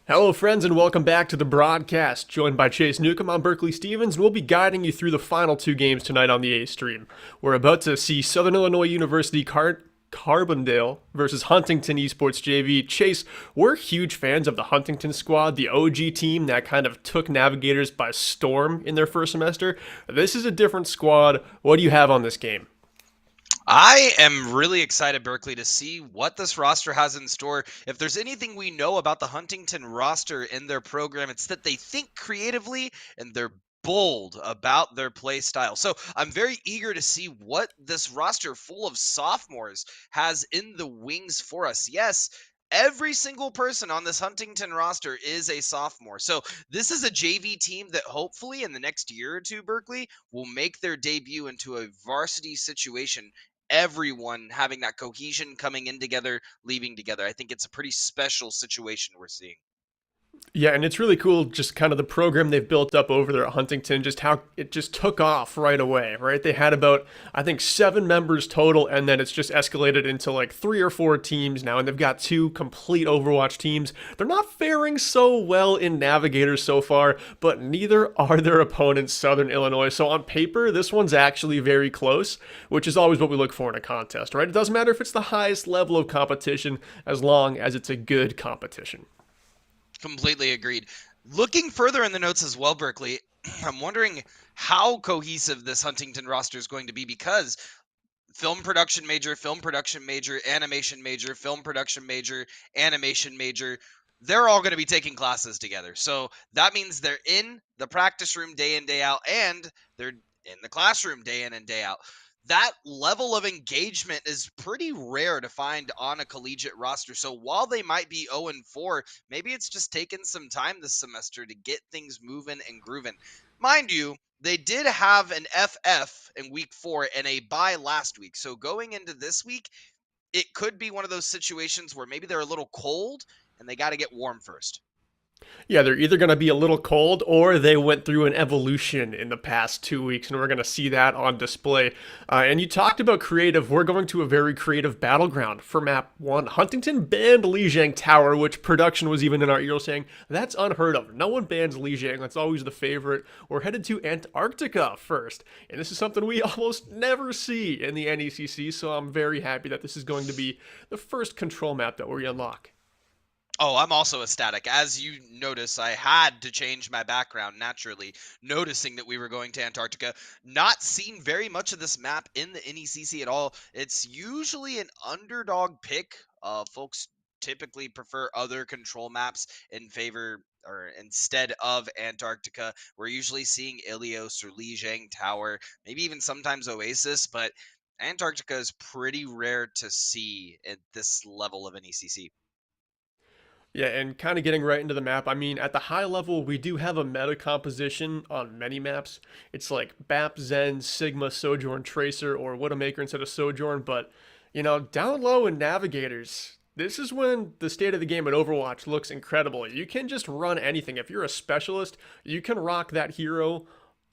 Hello, friends, and welcome back to the broadcast. Joined by Chase Newcomb, I'm Berkeley Stevens, and we'll be guiding you through the final two games tonight on the A stream. We're about to see Southern Illinois University Carbondale versus Huntington Esports JV. Chase, we're huge fans of the Huntington squad, the OG team that kind of took Navigators by storm in their first semester. This is a different squad. What do you have on this game? I am really excited, Berkeley, to see what this roster has in store. If there's anything we know about the Huntington roster in their program, it's that they think creatively and they're bold about their play style. So I'm very eager to see what this roster full of sophomores has in the wings for us. Yes, every single person on this Huntington roster is a sophomore. So this is a JV team that hopefully in the next year or two, Berkeley, will make their debut into a varsity situation, everyone having that cohesion, coming in together, leaving together. I think it's a pretty special situation we're seeing. Yeah, and it's really cool just kind of the program they've built up over there at Huntington, just how it just took off right away, right? They had about, I think, 7 members total, and then it's just escalated into like 3 or 4 teams now, and they've got 2 complete Overwatch teams. They're not faring so well in Navigators so far, but neither are their opponents, Southern Illinois. So on paper, this one's actually very close, which is always what we look for in a contest, right? It doesn't matter if it's the highest level of competition, as long as it's a good competition. Completely agreed. Looking further in the notes as well, Berkeley, I'm wondering how cohesive this Huntington roster is going to be, because film production major, animation major, film production major, animation major, they're all going to be taking classes together. So that means they're in the practice room day in, day out, and they're in the classroom day in and day out. That level of engagement is pretty rare to find on a collegiate roster. So while they might be 0-4, maybe it's just taken some time this semester to get things moving and grooving. Mind you, they did have an FF in week 4 and a bye last week. So going into this week, it could be one of those situations where maybe they're a little cold and they got to get warm first. Yeah, they're either going to be a little cold or they went through an evolution in the past 2 weeks, and we're going to see that on display. And you talked about creative. We're going to a very creative battleground for map 1. Huntington banned Lijiang Tower, which production was even in our ears saying, that's unheard of. No one bans Lijiang. That's always the favorite. We're headed to Antarctica first, and this is something we almost never see in the NECC, so I'm very happy that this is going to be the first control map that we unlock. Oh, I'm also ecstatic. As you notice, I had to change my background naturally, noticing that we were going to Antarctica. Not seen very much of this map in the NECC at all. It's usually an underdog pick. Folks typically prefer other control maps in favor or instead of Antarctica. We're usually seeing Ilios or Lijiang Tower, maybe even sometimes Oasis, but Antarctica is pretty rare to see at this level of NECC. Yeah, and kind of getting right into the map, I mean, at the high level, we do have a meta composition on many maps. It's like BAP, Zen, Sigma, Sojourn, Tracer, or Widowmaker instead of Sojourn, but, down low in Navigators, this is when the state of the game in Overwatch looks incredible. You can just run anything. If you're a specialist, you can rock that hero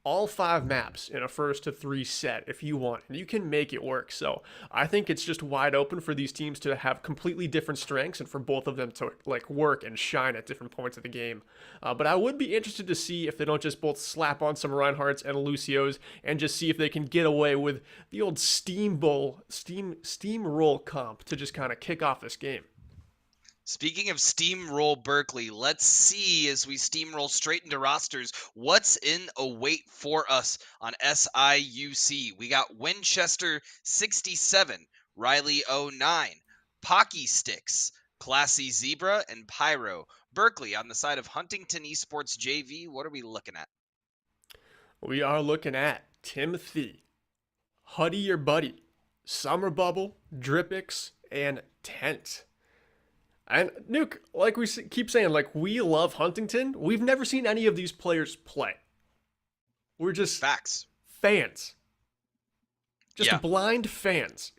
all 5 maps in a 1st to 3 set if you want, and you can make it work. So I think it's just wide open for these teams to have completely different strengths and for both of them to like work and shine at different points of the game. But I would be interested to see if they don't just both slap on some Reinhardts and Lucios and just see if they can get away with the old steamroll comp to just kind of kick off this game. Speaking of steamroll Berkeley, let's see as we steamroll straight into rosters what's in await for us on SIUC. We got Winchester 67, Riley 09, Pocky Sticks, Classy Zebra, and Pyro. Berkeley on the side of Huntington Esports JV, what are we looking at? We are looking at Timothy, Huddy Your Buddy, Summer Bubble, Dripix, and Tent. And Nuke, like we keep saying, like we love Huntington. We've never seen any of these players play. We're just Facts. fans. Just Yeah. blind fans.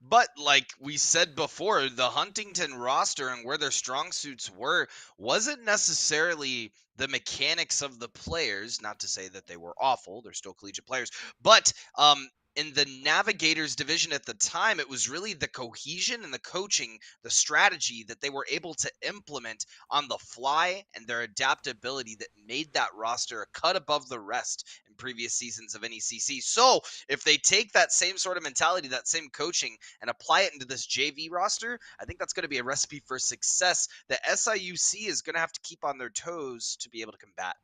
But like we said before, the Huntington roster and where their strong suits were wasn't necessarily the mechanics of the players. Not to say that they were awful; they're still collegiate players. But in the Navigators division at the time, it was really the cohesion and the coaching, the strategy that they were able to implement on the fly and their adaptability that made that roster a cut above the rest in previous seasons of NECC. So if they take that same sort of mentality, that same coaching, and apply it into this JV roster, I think that's going to be a recipe for success that SIUC is going to have to keep on their toes to be able to combat.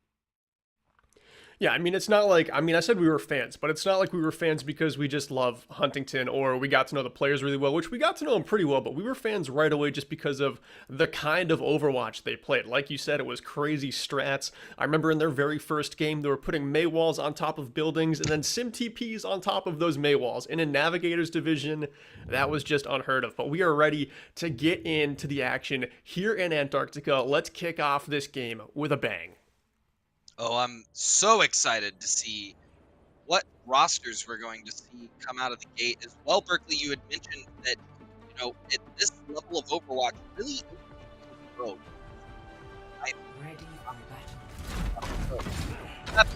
Yeah, I mean, it's not like, I mean, I said we were fans, but it's not like we were fans because we just love Huntington or we got to know the players really well, which we got to know them pretty well, but we were fans right away just because of the kind of Overwatch they played. Like you said, it was crazy strats. I remember in their very first game, they were putting Maywalls on top of buildings and then Sim TPs on top of those Maywalls. In a Navigators division, that was just unheard of. But we are ready to get into the action here in Antarctica. Let's kick off this game with a bang. Oh, I'm so excited to see what rosters we're going to see come out of the gate as well. Berkeley, you had mentioned that, at this level of Overwatch, really grow. Ready for battle.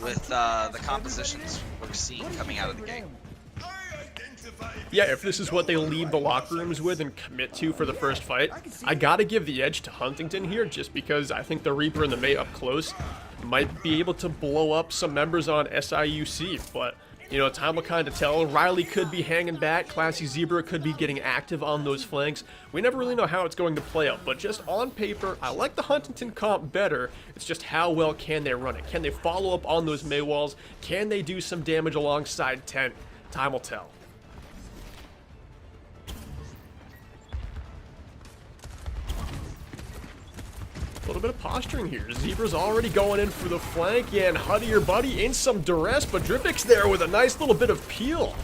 With the compositions we're seeing coming out of the gate. Yeah, if this is what they leave the locker rooms with and commit to for the first fight, I gotta give the edge to Huntington here just because I think the Reaper and the May up close might be able to blow up some members on SIUC, but time will kind of tell. Riley could be hanging back, Classy Zebra could be getting active on those flanks. We never really know how it's going to play out, but just on paper, I like the Huntington comp better. It's just how well can they run it? Can they follow up on those Maywalls? Can they do some damage alongside 10? Time will tell. A little bit of posturing here. Zebra's already going in for the flank, and Huddy your buddy in some duress, but Dripix there with a nice little bit of peel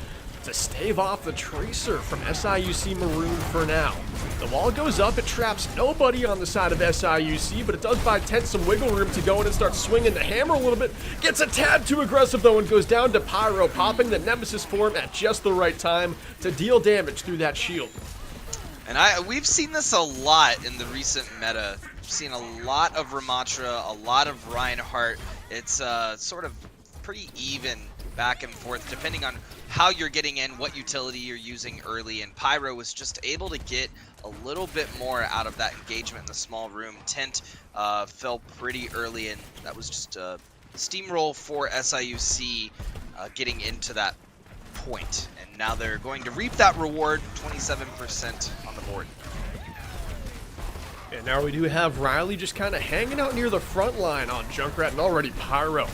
to stave off the Tracer from SIUC Maroon for now. The wall goes up, it traps nobody on the side of SIUC, but it does buy Tent some wiggle room to go in and start swinging the hammer a little bit. Gets a tad too aggressive though and goes down to Pyro, popping the Nemesis form at just the right time to deal damage through that shield. And we've seen this a lot in the recent meta. We've seen a lot of Ramatra, a lot of Reinhardt. It's sort of pretty even back and forth depending on how you're getting in, what utility you're using early, and Pyro was just able to get a little bit more out of that engagement in the small room. Tent fell pretty early, and that was just a steamroll for SIUC getting into that point. And now they're going to reap that reward, 27% on the board. And now we do have Riley just kind of hanging out near the front line on Junkrat, and already Pyro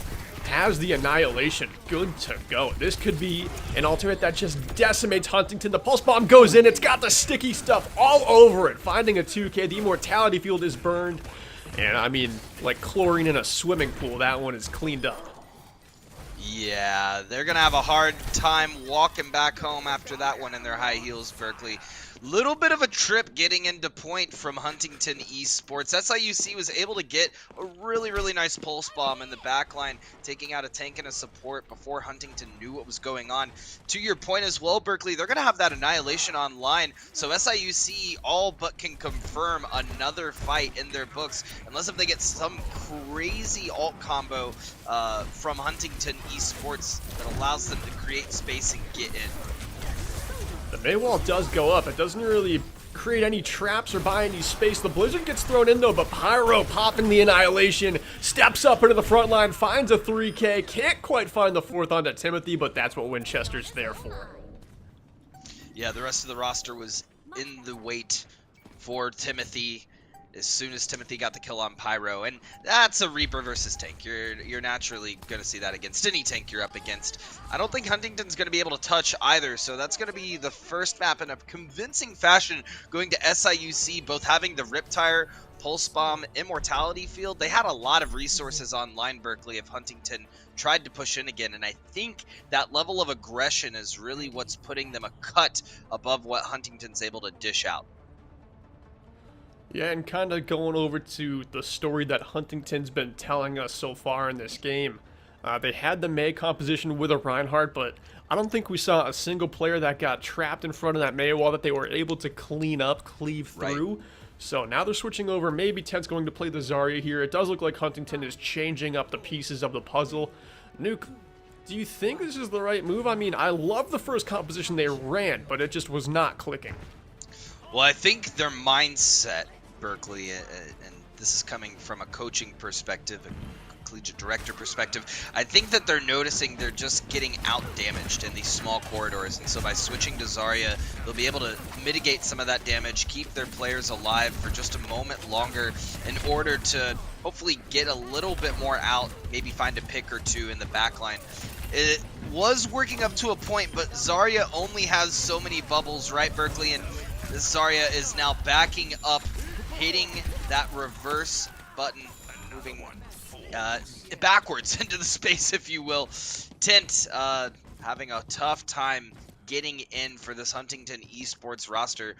has the Annihilation. Good to go. This could be an alternate that just decimates Huntington. The Pulse Bomb goes in. It's got the sticky stuff all over it. Finding a 2K. The Immortality Field is burned. And I mean, like chlorine in a swimming pool, that one is cleaned up. Yeah, they're going to have a hard time walking back home after that one in their high heels, Berkeley. Little bit of a trip getting into point from Huntington Esports. SIUC was able to get a really, really nice pulse bomb in the back line, taking out a tank and a support before Huntington knew what was going on. To your point as well, Berkeley, they're going to have that Annihilation online, so SIUC all but can confirm another fight in their books, unless if they get some crazy ult combo from Huntington Esports that allows them to create space and get in. The Maywall does go up. It doesn't really create any traps or buy any space. The Blizzard gets thrown in though, but Pyro popping the Annihilation, steps up into the front line, finds a 3K, can't quite find the fourth onto Timothy, but that's what Winchester's there for. Yeah, the rest of the roster was in the wait for Timothy as soon as Timothy got the kill on Pyro, and that's a Reaper versus tank. You're naturally going to see that against any tank you're up against. I don't think Huntington's going to be able to touch either, so that's going to be the first map in a convincing fashion going to SIUC, both having the Riptire, Pulse Bomb, Immortality Field. They had a lot of resources online, Berkeley, if Huntington tried to push in again, and I think that level of aggression is really what's putting them a cut above what Huntington's able to dish out. Yeah, and kind of going over to the story that Huntington's been telling us so far in this game. They had the May composition with a Reinhardt, but I don't think we saw a single player that got trapped in front of that May wall that they were able to clean up, cleave through. Right. So now they're switching over. Maybe Tent's going to play the Zarya here. It does look like Huntington is changing up the pieces of the puzzle. Nuke Do you think this is the right move? I mean, I love the first composition they ran, but it just was not clicking. Well, I think their mindset, Berkeley, and this is coming from a coaching perspective, a collegiate director perspective, I think that they're noticing they're just getting out damaged in these small corridors. And so by switching to Zarya, they'll be able to mitigate some of that damage, keep their players alive for just a moment longer in order to hopefully get a little bit more out, maybe find a pick or two in the backline. It was working up to a point, but Zarya only has so many bubbles, right, Berkeley? And Zarya is now backing up, hitting that reverse button, moving backwards into the space, if you will. Tint having a tough time getting in for this Huntington Esports roster.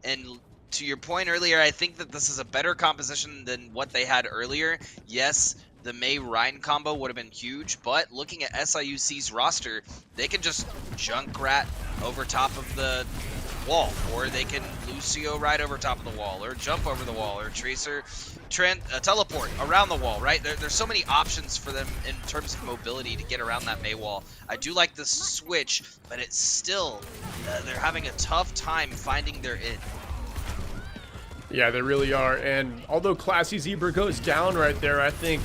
And to your point earlier, I think that this is a better composition than what they had earlier. Yes, the Mei Ryan combo would have been huge, but looking at SIUC's roster, they can just Junkrat over top of the wall, or they can Lucio right over top of the wall, or jump over the wall, or Tracer teleport around the wall, right? There's so many options for them in terms of mobility to get around that Mei wall. I do like the switch, but it's still, they're having a tough time finding their in. Yeah, they really are. And although Classy Zebra goes down right there, I think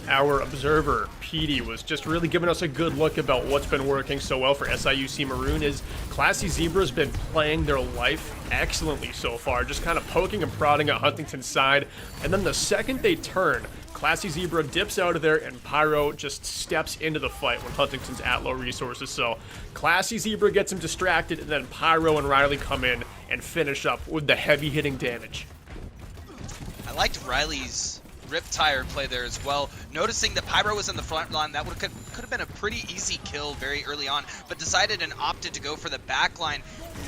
our observer, Petey, was just really giving us a good look about what's been working so well for SIUC Maroon. Is Classy Zebra's been playing their life excellently so far, just kind of poking and prodding at Huntington's side. And then the second they turn, Classy Zebra dips out of there and Pyro just steps into the fight when Huntington's at low resources. So Classy Zebra gets him distracted, and then Pyro and Riley come in and finish up with the heavy hitting damage. I liked Riley's Riptire play there as well. Noticing that Pyro was in the front line, that could have been a pretty easy kill very early on, but decided and opted to go for the back line.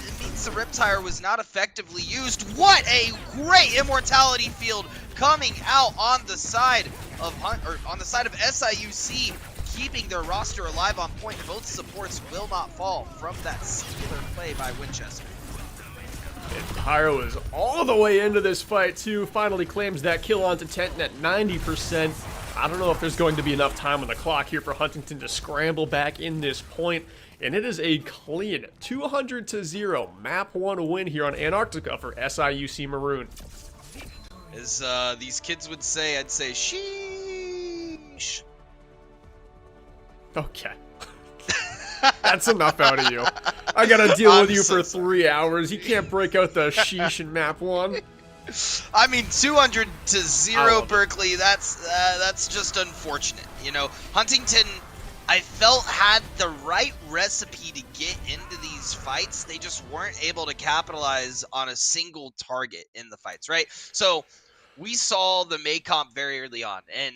It means the Riptire was not effectively used. What a great immortality field coming out on the side of SIUC, keeping their roster alive on point. Both supports will not fall from that singular play by Winchester. And Pyro is all the way into this fight too, finally claims that kill onto Tenton at 90%. I don't know if there's going to be enough time on the clock here for Huntington to scramble back in this point, and it is a clean 200-0 map 1 win here on Antarctica for SIUC Maroon. As these kids would say, I'd say sheesh. Okay. That's enough out of you. I gotta deal with you so for sorry. 3 hours. You can't break out the sheesh in map 1. I mean, 200-0, love it. Berkeley. That's just unfortunate. You know, Huntington, I felt had the right recipe to get into these fights. They just weren't able to capitalize on a single target in the fights, right? So we saw the May comp very early on, and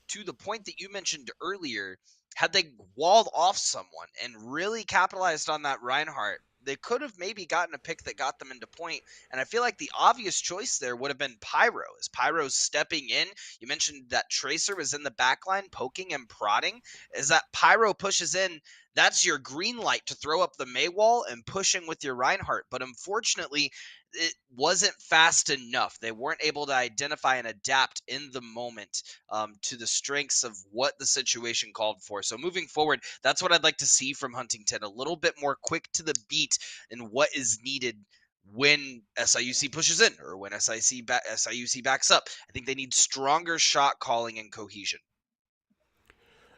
to the point that you mentioned earlier, had they walled off someone and really capitalized on that Reinhardt, they could have maybe gotten a pick that got them into point. And I feel like the obvious choice there would have been Pyro. As Pyro's stepping in, you mentioned that Tracer was in the backline poking and prodding. As that Pyro pushes in, that's your green light to throw up the Mei wall and pushing with your Reinhardt. But unfortunately, it wasn't fast enough. They weren't able to identify and adapt in the moment to the strengths of what the situation called for. So moving forward, that's what I'd like to see from Huntington. A little bit more quick to the beat in what is needed when SIUC pushes in or when SIUC backs up. I think they need stronger shot calling and cohesion.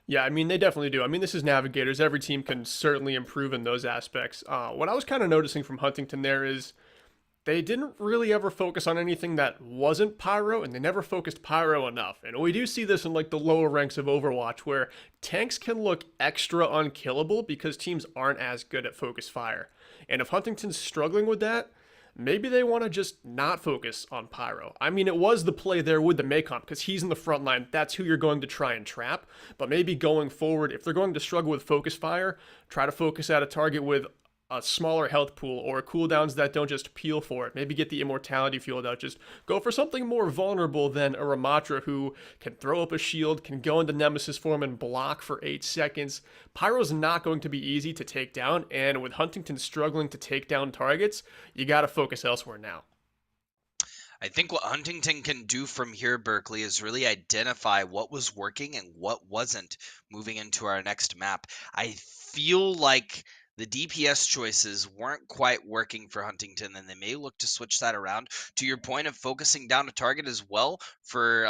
Yeah, I mean, they definitely do. I mean, this is Navigators. Every team can certainly improve in those aspects. What I was kind of noticing from Huntington there is they didn't really ever focus on anything that wasn't Pyro, and they never focused Pyro enough. And we do see this in like the lower ranks of Overwatch, where tanks can look extra unkillable because teams aren't as good at focus fire. And if Huntington's struggling with that, maybe they want to just not focus on Pyro. I mean, it was the play there with the Maycomp, because he's in the front line. That's who you're going to try and trap. But maybe going forward, if they're going to struggle with focus fire, try to focus at a target with a smaller health pool or cooldowns that don't just peel for it. Maybe get the immortality field out. Just go for something more vulnerable than a Ramatra who can throw up a shield, can go into Nemesis form and block for 8 seconds. Pyro's not going to be easy to take down, and with Huntington struggling to take down targets, you gotta focus elsewhere now. I think what Huntington can do from here, Berkeley, is really identify what was working and what wasn't moving into our next map. I feel like the DPS choices weren't quite working for Huntington, and they may look to switch that around. To your point of focusing down a target as well for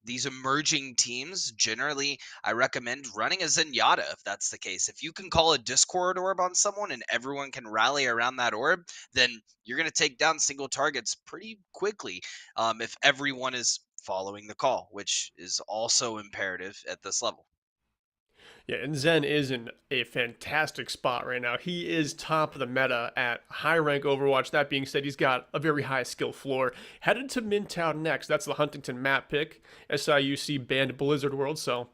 these emerging teams, generally, I recommend running a Zenyatta if that's the case. If you can call a Discord orb on someone and everyone can rally around that orb, then you're going to take down single targets pretty quickly if everyone is following the call, which is also imperative at this level. Yeah, and Zen is in a fantastic spot right now. He is top of the meta at high rank Overwatch. That being said, he's got a very high skill floor. Headed to Midtown next. That's the Huntington map pick. SIUC banned Blizzard World, so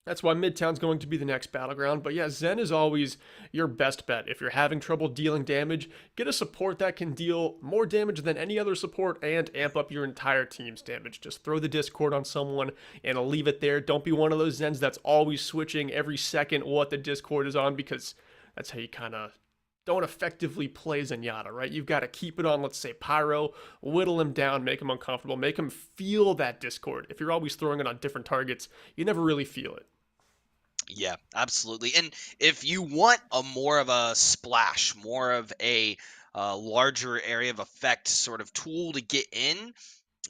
that's why Midtown's going to be the next battleground. But yeah, Zen is always your best bet. If you're having trouble dealing damage, get a support that can deal more damage than any other support and amp up your entire team's damage. Just throw the Discord on someone and leave it there. Don't be one of those Zens that's always switching every second what the Discord is on, because that's how you kind of don't effectively play Zenyatta, right? You've got to keep it on, let's say, Pyro, whittle him down, make him uncomfortable, make him feel that Discord. If you're always throwing it on different targets, you never really feel it. Yeah, absolutely. And if you want a more of a splash, more of a larger area of effect sort of tool to get in,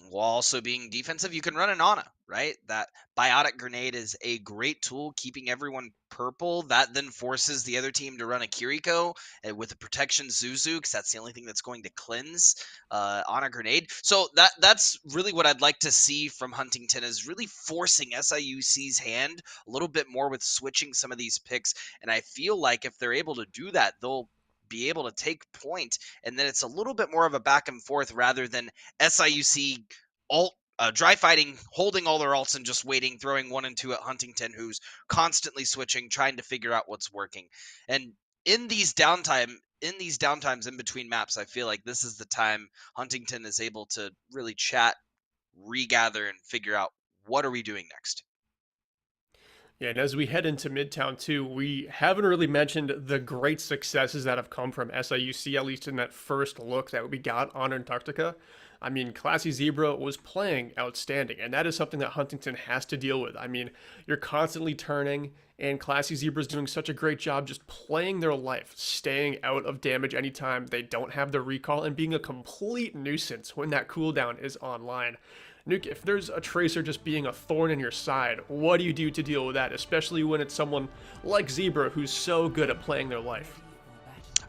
while also being defensive, you can run an Ana, right? That biotic grenade is a great tool, keeping everyone purple. That then forces the other team to run a Kiriko with a protection Zuzu, because that's the only thing that's going to cleanse Ana grenade. So that's really what I'd like to see from Huntington, is really forcing SIUC's hand a little bit more with switching some of these picks. And I feel like if they're able to do that, they'll be able to take point, and then it's a little bit more of a back and forth rather than SIUC alt dry fighting, holding all their alts and just waiting, throwing 1 and 2 at Huntington, who's constantly switching, trying to figure out what's working. And in these downtimes in between maps, I feel like this is the time Huntington is able to really chat, regather, and figure out what are we doing next. Yeah, and as we head into Midtown too, we haven't really mentioned the great successes that have come from SIUC, at least in that first look that we got on Antarctica. I mean, Classy Zebra was playing outstanding, and that is something that Huntington has to deal with. I mean, you're constantly turning, and Classy Zebra's doing such a great job just playing their life, staying out of damage anytime they don't have the recall, and being a complete nuisance when that cooldown is online. Nuke, if there's a Tracer just being a thorn in your side, what do you do to deal with that, especially when it's someone like Zebra who's so good at playing their life?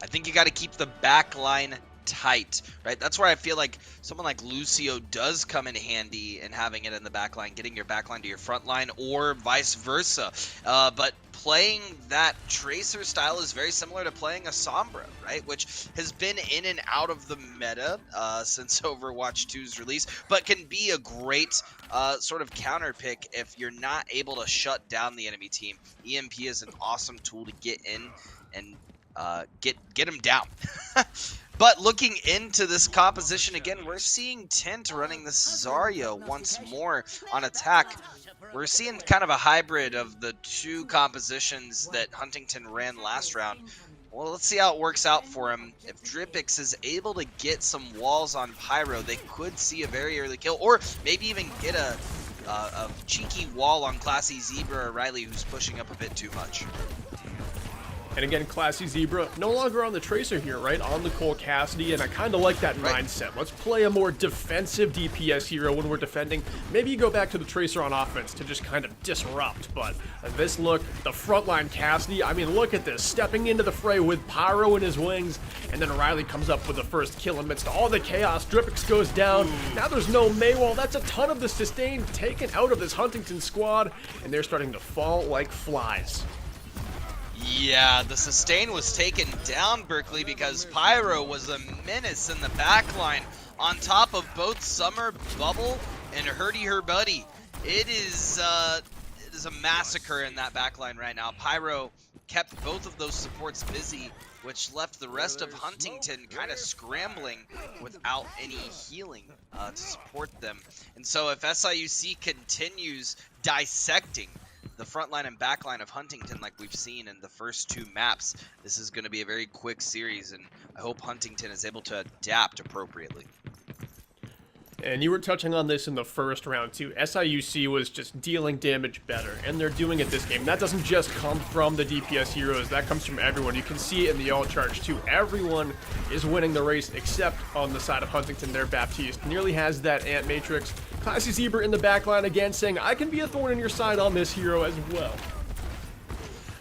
I think you got to keep the back line tight, right? That's where I feel like someone like Lucio does come in handy in having it in the back line, getting your back line to your front line, or vice versa. But playing that Tracer style is very similar to playing a Sombra, right? Which has been in and out of the meta since Overwatch 2's release, but can be a great sort of counter pick if you're not able to shut down the enemy team. EMP is an awesome tool to get in and get him down. But looking into this composition again, we're seeing Tint running this Zarya once more on attack. We're seeing kind of a hybrid of the two compositions that Huntington ran last round. Well, let's see how it works out for him. If Dripix is able to get some walls on Pyro, they could see a very early kill, or maybe even get a cheeky wall on Classy Zebra or Riley, who's pushing up a bit too much. And again, Classy Zebra, no longer on the Tracer here, right? On the Cole Cassidy, and I kind of like that mindset. Let's play a more defensive DPS hero when we're defending. Maybe you go back to the Tracer on offense to just kind of disrupt, but this look, the frontline Cassidy, I mean, look at this. Stepping into the fray with Pyro in his wings, and then Riley comes up with the first kill amidst all the chaos. Dripix goes down. Now there's no Maywall. That's a ton of the sustain taken out of this Huntington squad, and they're starting to fall like flies. Yeah, the sustain was taken down, Berkeley, because Pyro was a menace in the backline on top of both Summer, Bubble, and Hurdy Her Buddy. It is a massacre in that backline right now. Pyro kept both of those supports busy, which left the rest of Huntington kind of scrambling without any healing to support them. And so if SIUC continues dissecting the front line and back line of Huntington like we've seen in the first two maps, this is going to be a very quick series, and I hope Huntington is able to adapt appropriately. And you were touching on this in the first round too. SIUC was just dealing damage better, and they're doing it this game. That doesn't just come from the DPS heroes, that comes from everyone. You can see it in the alt charge too. Everyone is winning the race except on the side of Huntington. Their Baptiste nearly has that Ant Matrix. Classy Zebra in the backline again saying, I can be a thorn in your side on this hero as well.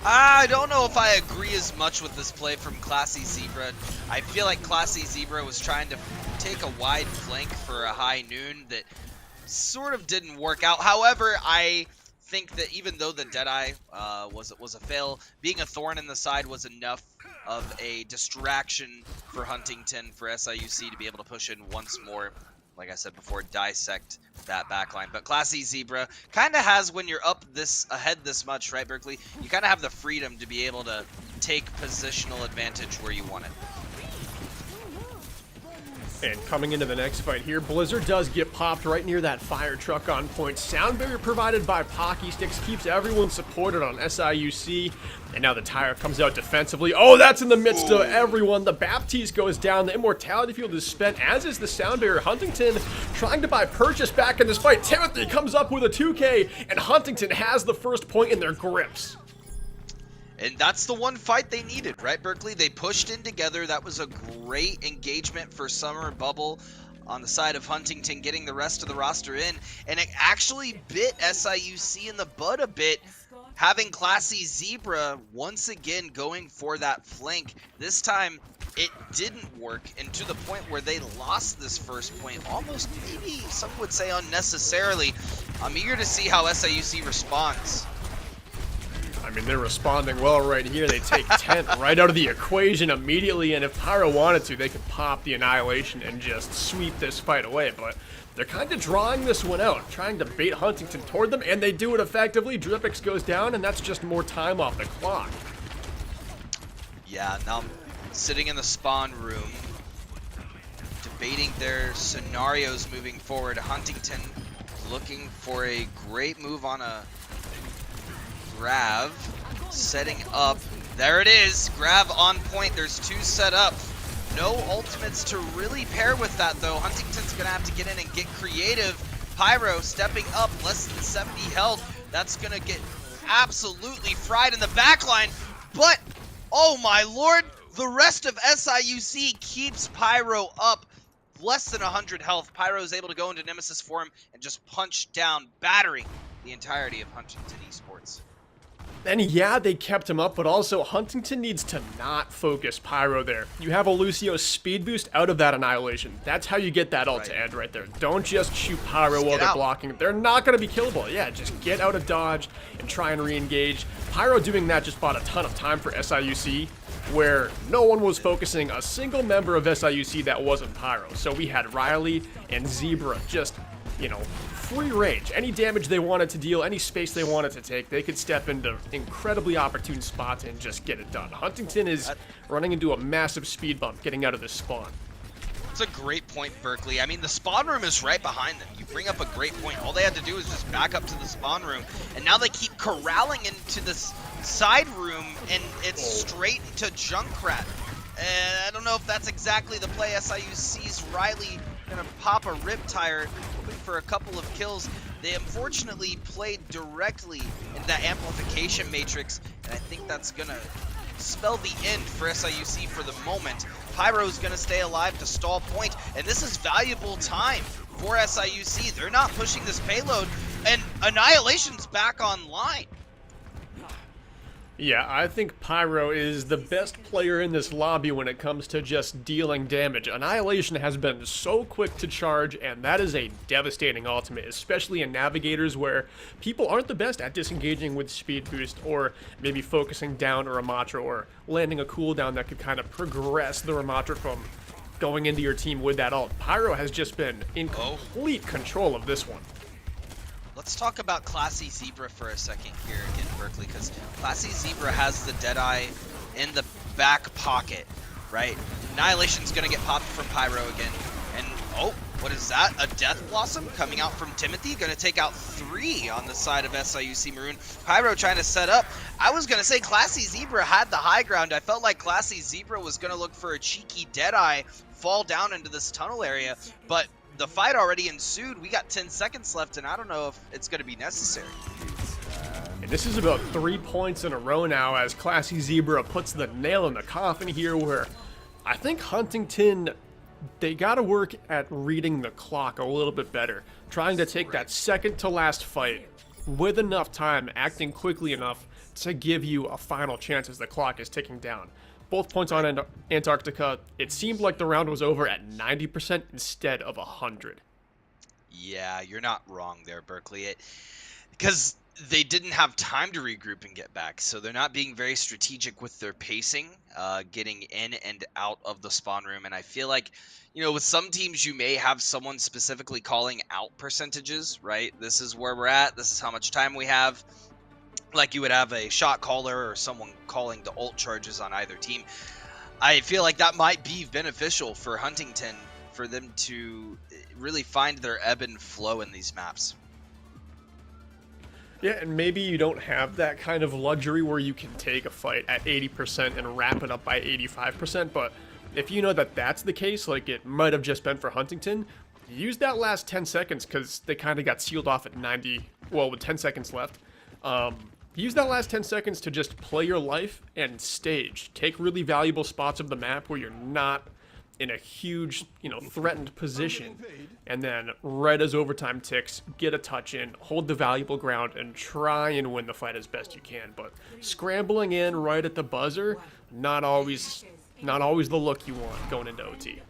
I don't know if I agree as much with this play from Classy Zebra. I feel like Classy Zebra was trying to take a wide flank for a high noon that sort of didn't work out. However, I think that even though the Deadeye was a fail, being a thorn in the side was enough of a distraction for Huntington, for SIUC to be able to push in once more. Like I said before, dissect that backline. But Classy Zebra kind of has, when you're up this ahead this much, right, Berkeley? You kind of have the freedom to be able to take positional advantage where you want it. And coming into the next fight here, Blizzard does get popped right near that fire truck on point. Sound barrier provided by Pocky Sticks keeps everyone supported on SIUC. And now the tire comes out defensively. Oh, that's in the midst of everyone. The Baptiste goes down. The Immortality Field is spent, as is the sound barrier. Huntington trying to buy purchase back in this fight. Timothy comes up with a 2K, and Huntington has the first point in their grips. And that's the one fight they needed, right, Berkeley? They pushed in together. That was a great engagement for Summer and Bubble on the side of Huntington, getting the rest of the roster in. And it actually bit SIUC in the butt a bit, having Classy Zebra once again going for that flank. This time, it didn't work, and to the point where they lost this first point, almost maybe some would say unnecessarily. I'm eager to see how SIUC responds. I mean, they're responding well right here. They take 10 right out of the equation immediately, and if Pyro wanted to, they could pop the Annihilation and just sweep this fight away, but they're kind of drawing this one out, trying to bait Huntington toward them, and they do it effectively. Dripix goes down, and that's just more time off the clock. Yeah, now I'm sitting in the spawn room, debating their scenarios moving forward. Huntington looking for a great move on a Grav, setting up. There it is, Grav on point. There's two set up. No ultimates to really pair with that, though. Huntington's gonna have to get in and get creative. Pyro stepping up, less than 70 health. That's gonna get absolutely fried in the backline. But, oh my lord, the rest of SIUC keeps Pyro up. Less than 100 health. Pyro is able to go into Nemesis form and just punch down, battering the entirety of Huntington Esports. And yeah, they kept him up, but also Huntington needs to not focus Pyro there. You have a Lucio speed boost out of that Annihilation. That's how you get that ult to end right there. Don't just shoot Pyro while they're blocking. They're not going to be killable. Yeah, just get out of dodge and try and re-engage. Pyro doing that just bought a ton of time for SIUC, where no one was focusing a single member of SIUC that wasn't Pyro. So we had Riley and Zebra just, you know, free range. Any damage they wanted to deal, any space they wanted to take, they could step into incredibly opportune spots and just get it done. Huntington is running into a massive speed bump getting out of this spawn. It's a great point, Berkeley. I mean, the spawn room is right behind them. You bring up a great point. All they had to do is just back up to the spawn room, and now they keep corralling into this side room, and it's straight into Junkrat. And I don't know if that's exactly the play. SIUC's Riley gonna pop a rip tire, hoping for a couple of kills. They unfortunately played directly in that amplification matrix, and I think that's gonna spell the end for SIUC for the moment. Pyro's gonna stay alive to stall point, and this is valuable time for SIUC. They're not pushing this payload, and Annihilation's back online. Yeah, I think Pyro is the best player in this lobby when it comes to just dealing damage. Annihilation has been so quick to charge, and that is a devastating ultimate, especially in Navigators where people aren't the best at disengaging with speed boost, or maybe focusing down a Ramatra, or landing a cooldown that could kind of progress the Ramatra from going into your team with that ult. Pyro has just been in complete control of this one. Let's talk about Classy Zebra for a second here again, Berkeley, because Classy Zebra has the Deadeye in the back pocket, right? Annihilation's going to get popped from Pyro again. And, oh, what is that? A Death Blossom coming out from Timothy, going to take out 3 on the side of SIUC Maroon. Pyro trying to set up. I was going to say Classy Zebra had the high ground. I felt like Classy Zebra was going to look for a cheeky Deadeye, fall down into this tunnel area, but the fight already ensued. We got 10 seconds left, and I don't know if it's going to be necessary. And this is about 3 points in a row now as Classy Zebra puts the nail in the coffin here, where I think Huntington, they got to work at reading the clock a little bit better, trying to take that second to last fight with enough time, acting quickly enough to give you a final chance as the clock is ticking down. Both points on Antarctica, it seemed like the round was over at 90% instead of 100. Yeah, you're not wrong there, Berkeley. Because they didn't have time to regroup and get back, so they're not being very strategic with their pacing, getting in and out of the spawn room. And I feel like, with some teams, you may have someone specifically calling out percentages, right? This is where we're at. This is how much time we have. Like you would have a shot caller or someone calling the ult charges on either team. I feel like that might be beneficial for Huntington, for them to really find their ebb and flow in these maps. Yeah, and maybe you don't have that kind of luxury where you can take a fight at 80% and wrap it up by 85%, but if you know that that's the case, like it might have just been for Huntington, use that last 10 seconds because they kind of got sealed off at 90, well, with 10 seconds left. Use that last 10 seconds to just play your life and stage. Take really valuable spots of the map where you're not in a huge, threatened position. And then right as overtime ticks, get a touch in, hold the valuable ground, and try and win the fight as best you can. But scrambling in right at the buzzer, not always the look you want going into OT.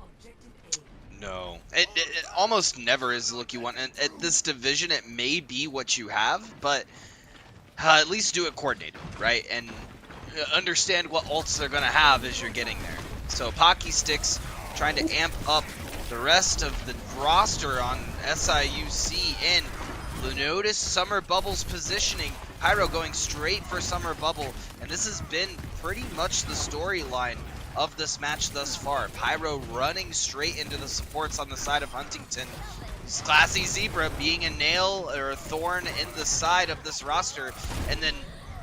No, it almost never is the look you want. And at this division, it may be what you have, but at least do it coordinated, right? And understand what ults they're going to have as you're getting there. So Pocky Sticks trying to amp up the rest of the roster on SIUC in. Notice Summer Bubble's positioning. Pyro going straight for Summer Bubble. And this has been pretty much the storyline of this match thus far. Pyro running straight into the supports on the side of Huntington. Classy Zebra being a nail or a thorn in the side of this roster, and then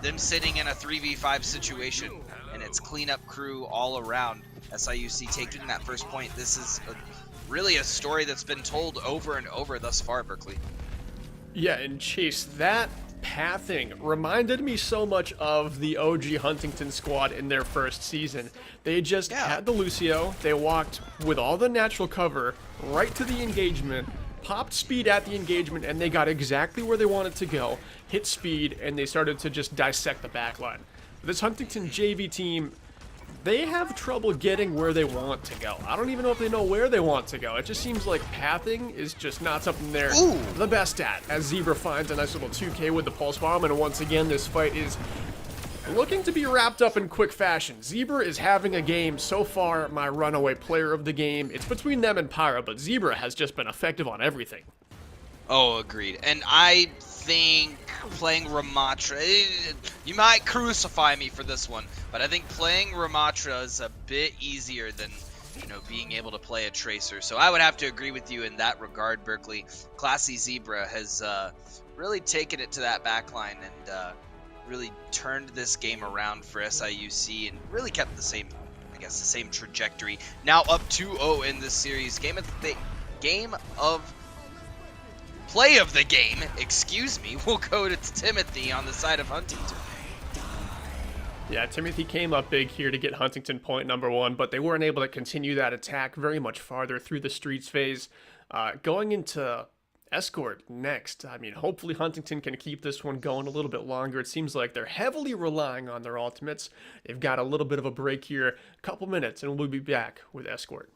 them sitting in a 3v5 situation, and it's cleanup crew all around. SIUC taking that first point. This is really a story that's been told over and over thus far, Berkeley. Yeah, and Chase, that pathing reminded me so much of the OG Huntington squad in their first season. They just had the Lucio, they walked with all the natural cover right to the engagement, popped speed at the engagement, and they got exactly where they wanted to go, hit speed, and they started to just dissect the backline. This Huntington JV team, they have trouble getting where they want to go. I don't even know if they know where they want to go. It just seems like pathing is just not something they're the best at, as Zebra finds a nice little 2K with the Pulse Bomb, and once again, this fight is looking to be wrapped up in quick fashion. Zebra is having a game so far, my runaway player of the game. It's between them and Pyra, but Zebra has just been effective on everything. Oh, agreed. And I think playing Ramatra, you might crucify me for this one, but I think playing Ramatra is a bit easier than, being able to play a Tracer. So I would have to agree with you in that regard, Berkeley. Classy Zebra has really taken it to that backline and really turned this game around for SIUC and really kept the same trajectory. Now up 2-0 in this series. Play of the game, excuse me, will go to Timothy on the side of Huntington. Yeah, Timothy came up big here to get Huntington point number 1, but they weren't able to continue that attack very much farther through the streets phase. Going into Escort next. I mean, hopefully Huntington can keep this one going a little bit longer. It seems like they're heavily relying on their ultimates. They've got a little bit of a break here, a couple minutes, and we'll be back with Escort.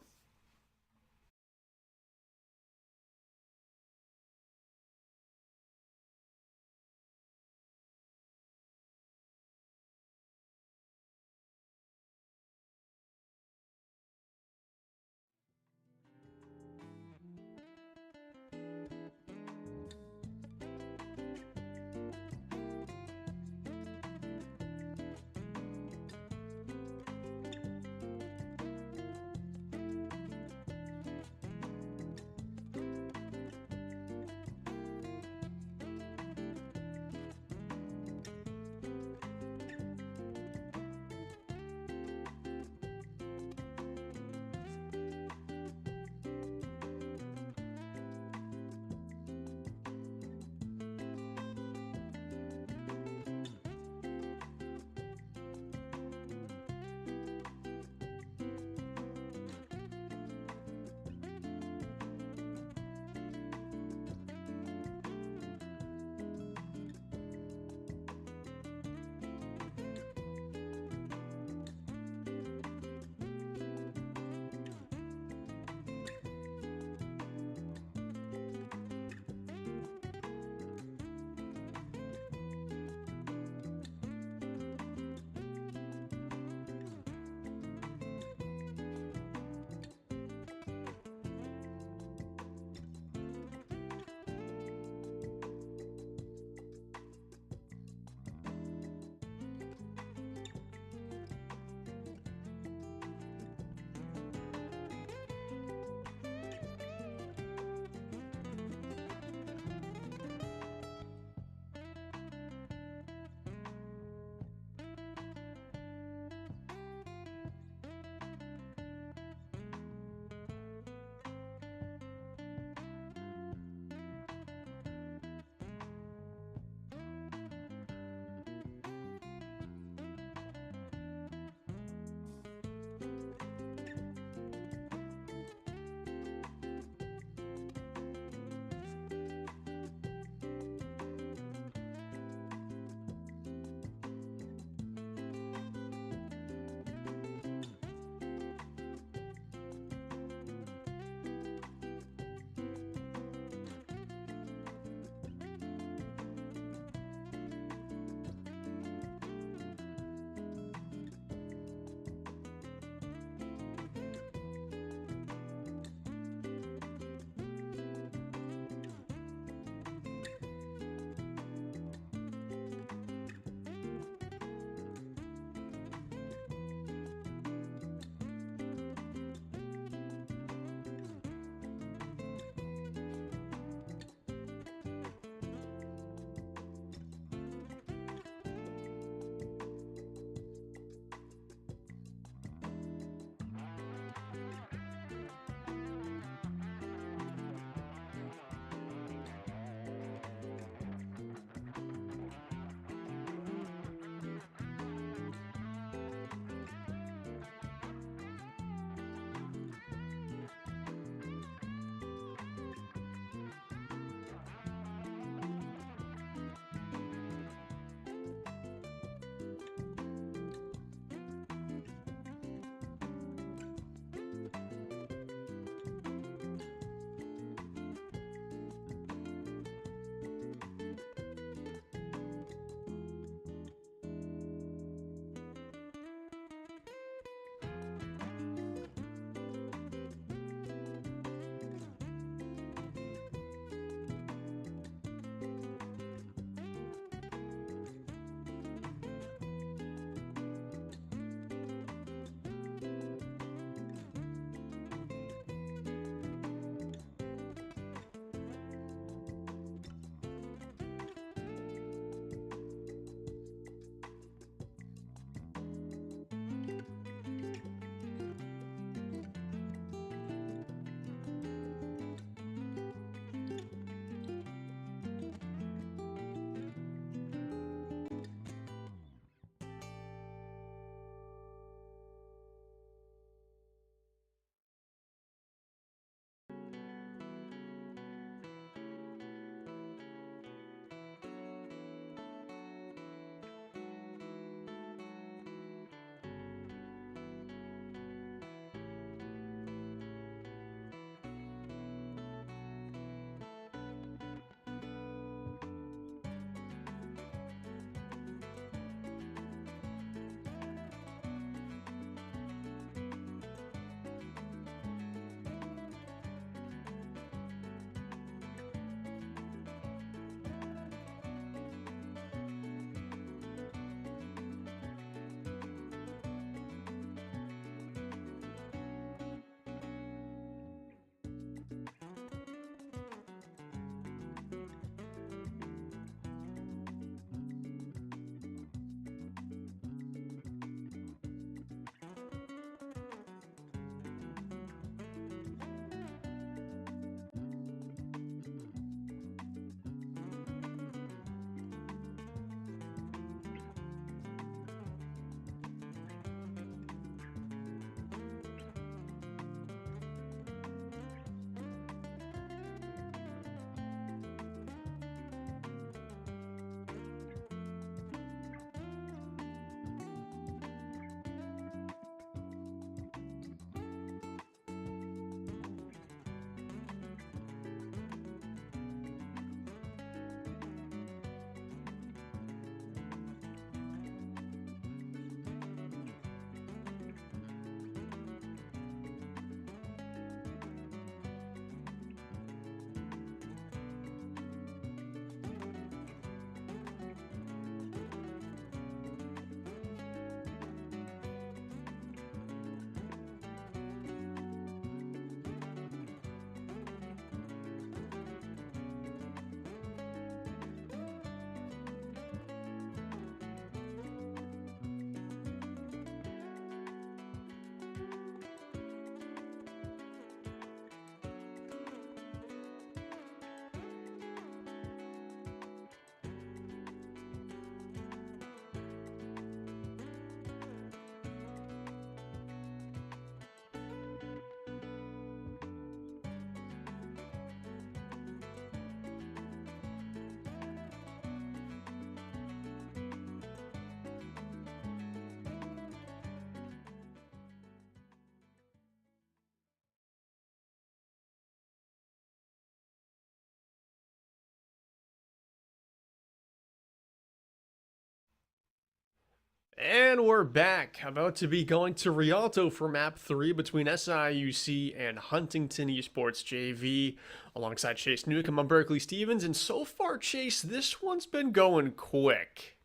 And we're back, about to be going to Rialto for map 3 between SIUC and Huntington Esports JV, alongside Chase Newcomb and Berkeley Stevens. And so far, Chase, this one's been going quick.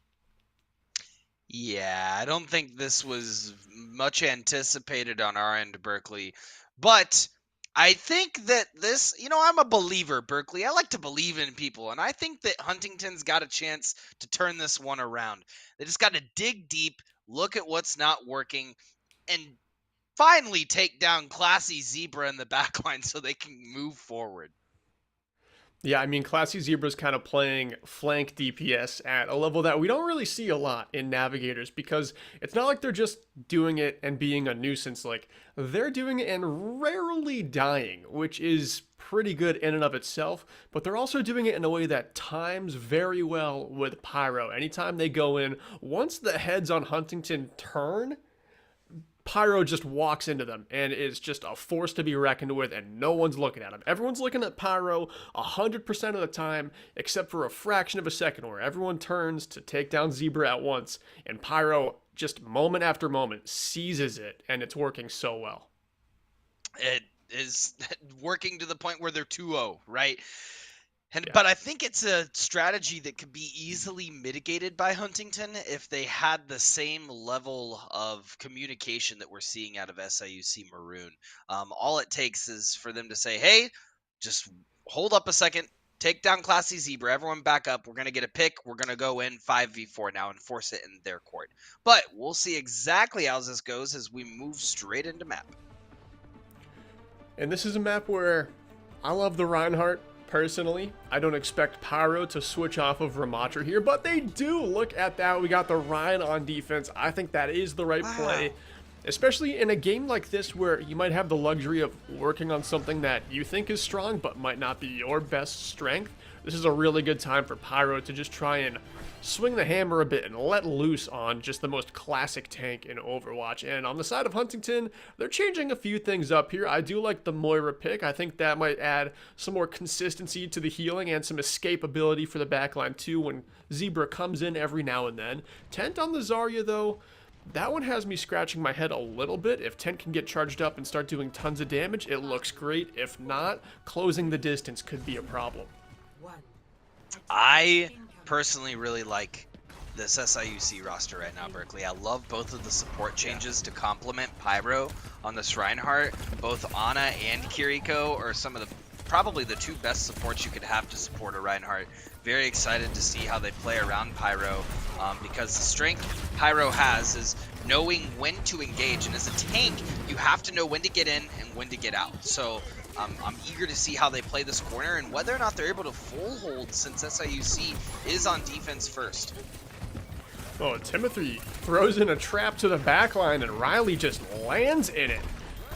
Yeah, I don't think this was much anticipated on our end, Berkeley. But I think that this, I'm a believer, Berkeley. I like to believe in people. And I think that Huntington's got a chance to turn this one around. They just got to dig deep, look at what's not working, and finally take down Classy Zebra in the backline so they can move forward. Yeah, I mean, Classy Zebra's kind of playing flank DPS at a level that we don't really see a lot in Navigators, because it's not like they're just doing it and being a nuisance. Like, they're doing it and rarely dying, which is pretty good in and of itself, but they're also doing it in a way that times very well with Pyro. Anytime they go in, once the heads on Huntington turn, Pyro just walks into them and is just a force to be reckoned with, and no one's looking at him. Everyone's looking at Pyro 100% of the time, except for a fraction of a second where everyone turns to take down Zebra at once, and Pyro just moment after moment seizes it, and it's working so well. It is working to the point where they're 2-0, right? Yeah. But I think it's a strategy that could be easily mitigated by Huntington if they had the same level of communication that we're seeing out of SIUC Maroon. All it takes is for them to say, hey, just hold up a second, take down Classy Zebra, everyone back up, we're going to get a pick, we're going to go in 5v4 now and force it in their court. But we'll see exactly how this goes as we move straight into map. And this is a map where I love the Reinhardt. Personally, I don't expect Pyro to switch off of Ramatra here, but they do. Look at that. We got the Ryan on defense. I think that is the right play, especially in a game like this where you might have the luxury of working on something that you think is strong but might not be your best strength. This is a really good time for Pyro to just try and swing the hammer a bit and let loose on just the most classic tank in Overwatch. And on the side of Huntington, they're changing a few things up here. I do like the Moira pick. I think that might add some more consistency to the healing and some escapability for the backline too when Zebra comes in every now and then. Tent on the Zarya though, that one has me scratching my head a little bit. If Tent can get charged up and start doing tons of damage, it looks great. If not, closing the distance could be a problem. I personally really like this SIUC roster right now, Berkeley. I love both of the support changes to complement Pyro on this Reinhardt. Both Ana and Kiriko are some of the probably the two best supports you could have to support a Reinhardt. Very excited to see how they play around Pyro, because the strength Pyro has is knowing when to engage, and as a tank you have to know when to get in and when to get out. So I'm eager to see how they play this corner and whether or not they're able to full hold, since SIUC is on defense first. Oh, Timothy throws in a trap to the backline and Riley just lands in it.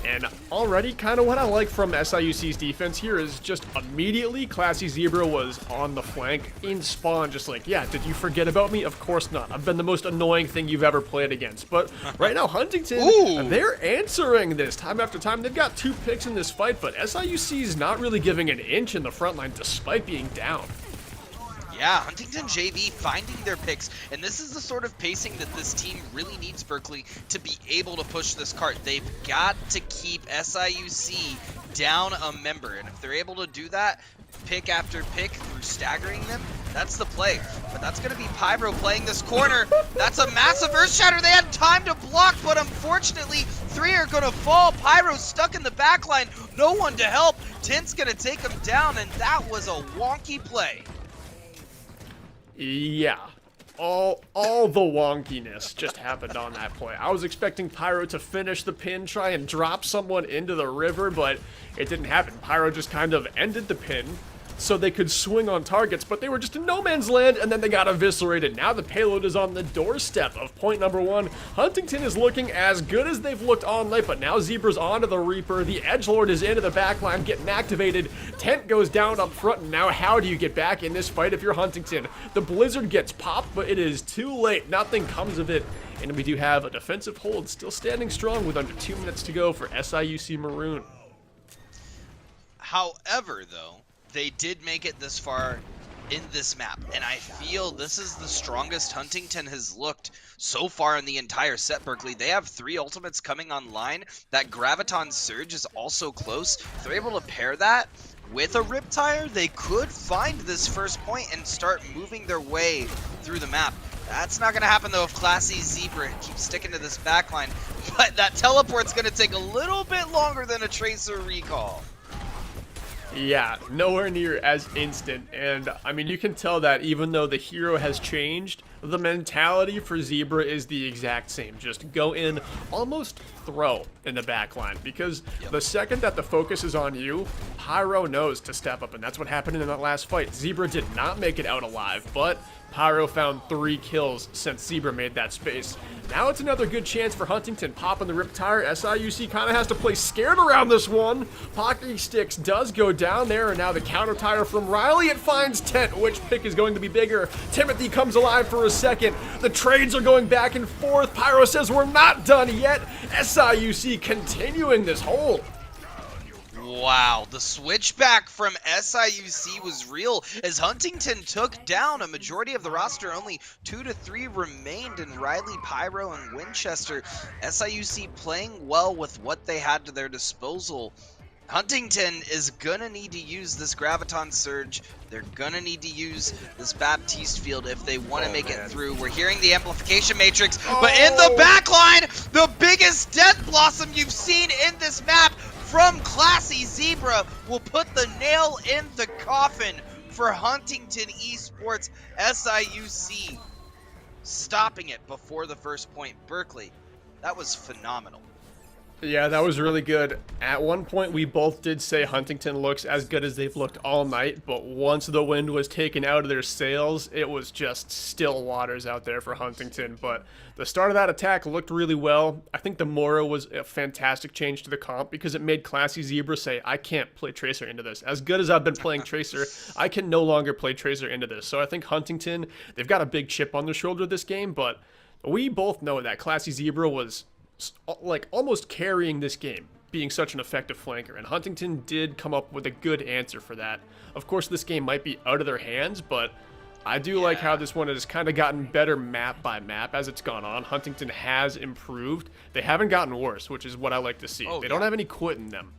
And already kind of what I like from SIUC's defense here is just immediately Classy Zebra was on the flank in spawn, just like, yeah, did you forget about me? Of course not. I've been the most annoying thing you've ever played against. But right now, Huntington, they're answering this time after time. They've got 2 picks in this fight, but SIUC's not really giving an inch in the front line despite being down. Yeah, Huntington JV finding their picks, and this is the sort of pacing that this team really needs, Berkeley, to be able to push this cart. They've got to keep SIUC down a member, and if they're able to do that, pick after pick through staggering them, that's the play. But that's going to be Pyro playing this corner. That's a massive Earth Shatter. They had time to block, but unfortunately, 3 are going to fall. Pyro's stuck in the backline. No one to help. Tint's going to take him down, and that was a wonky play. Yeah, all the wonkiness just happened on that play. I was expecting Pyro to finish the pin, try and drop someone into the river, but it didn't happen. Pyro just kind of ended the pin so they could swing on targets, but they were just in no man's land, and then they got eviscerated. Now the payload is on the doorstep of point number 1. Huntington is looking as good as they've looked all night, but now Zebra's onto the Reaper. The edgelord is into the backline, getting activated. Tent goes down up front, and now how do you get back in this fight if you're Huntington? The Blizzard gets popped, but it is too late. Nothing comes of it, and we do have a defensive hold still standing strong with under 2 minutes to go for SIUC Maroon. However, though, they did make it this far in this map, and I feel this is the strongest Huntington has looked so far in the entire set, Berkeley. They have 3 ultimates coming online. That Graviton Surge is also close. If they're able to pair that with a Riptire, they could find this first point and start moving their way through the map. That's not going to happen, though, if Classy Zebra keeps sticking to this backline. But that teleport's going to take a little bit longer than a Tracer recall. Yeah, nowhere near as instant. And, I mean, you can tell that even though the hero has changed, the mentality for Zebra is the exact same. Just go in, almost throw in the backline. Because the second that the focus is on you, Pyro knows to step up. And that's what happened in that last fight. Zebra did not make it out alive, but Pyro found 3 kills since Zebra made that space. Now it's another good chance for Huntington. Popping the Riptire. SIUC kind of has to play scared around this one. Pocky Sticks does go down there, and now the counter tire from Riley. It finds Tent. Which pick is going to be bigger? Timothy comes alive for a second. The trades are going back and forth. Pyro says we're not done yet. SIUC continuing this hold. Wow, the switchback from SIUC was real as Huntington took down a majority of the roster. Only 2 to 3 remained in Riley, Pyro, and Winchester. SIUC playing well with what they had to their disposal. Huntington is gonna need to use this Graviton Surge. They're gonna need to use this Baptiste field if they want to make it through. We're hearing the amplification matrix, but in the backline, the biggest Death Blossom you've seen in this map from Classy Zebra will put the nail in the coffin for Huntington Esports. SIUC stopping it before the first point. Berkeley, that was phenomenal. Yeah, that was really good. At one point, we both did say Huntington looks as good as they've looked all night, but once the wind was taken out of their sails, it was just still waters out there for Huntington. But the start of that attack looked really well. I think the Mora was a fantastic change to the comp because it made Classy Zebra say, I can't play Tracer into this. As good as I've been playing Tracer, I can no longer play Tracer into this. So I think Huntington, they've got a big chip on their shoulder this game, but we both know that Classy Zebra was like almost carrying this game, being such an effective flanker, and Huntington did come up with a good answer for that. Of course, this game might be out of their hands, but I do like how this one has kind of gotten better map by map as it's gone on. Huntington has improved. They haven't gotten worse, which is what I like to see. They don't have any quit in them.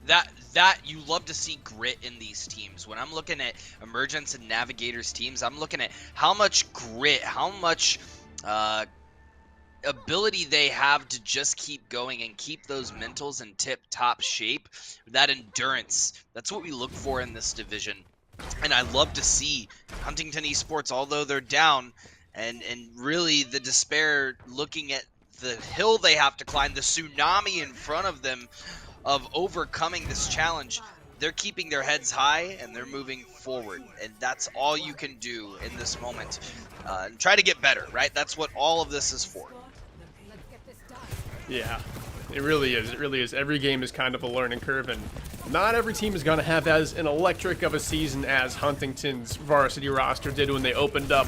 That you love to see grit in these teams. When I'm looking at Emergence and Navigators teams, I'm looking at how much grit, how much ability they have to just keep going and keep those mentals in tip-top shape. That endurance, that's what we look for in this division. And I love to see Huntington Esports, although they're down, and really the despair looking at the hill they have to climb, the tsunami in front of them of overcoming this challenge. They're keeping their heads high and they're moving forward, and that's all you can do in this moment. And try to get better, right? That's what all of this is for. Yeah, it really is. It really is. Every game is kind of a learning curve, and not every team is going to have as an electric of a season as Huntington's varsity roster did when they opened up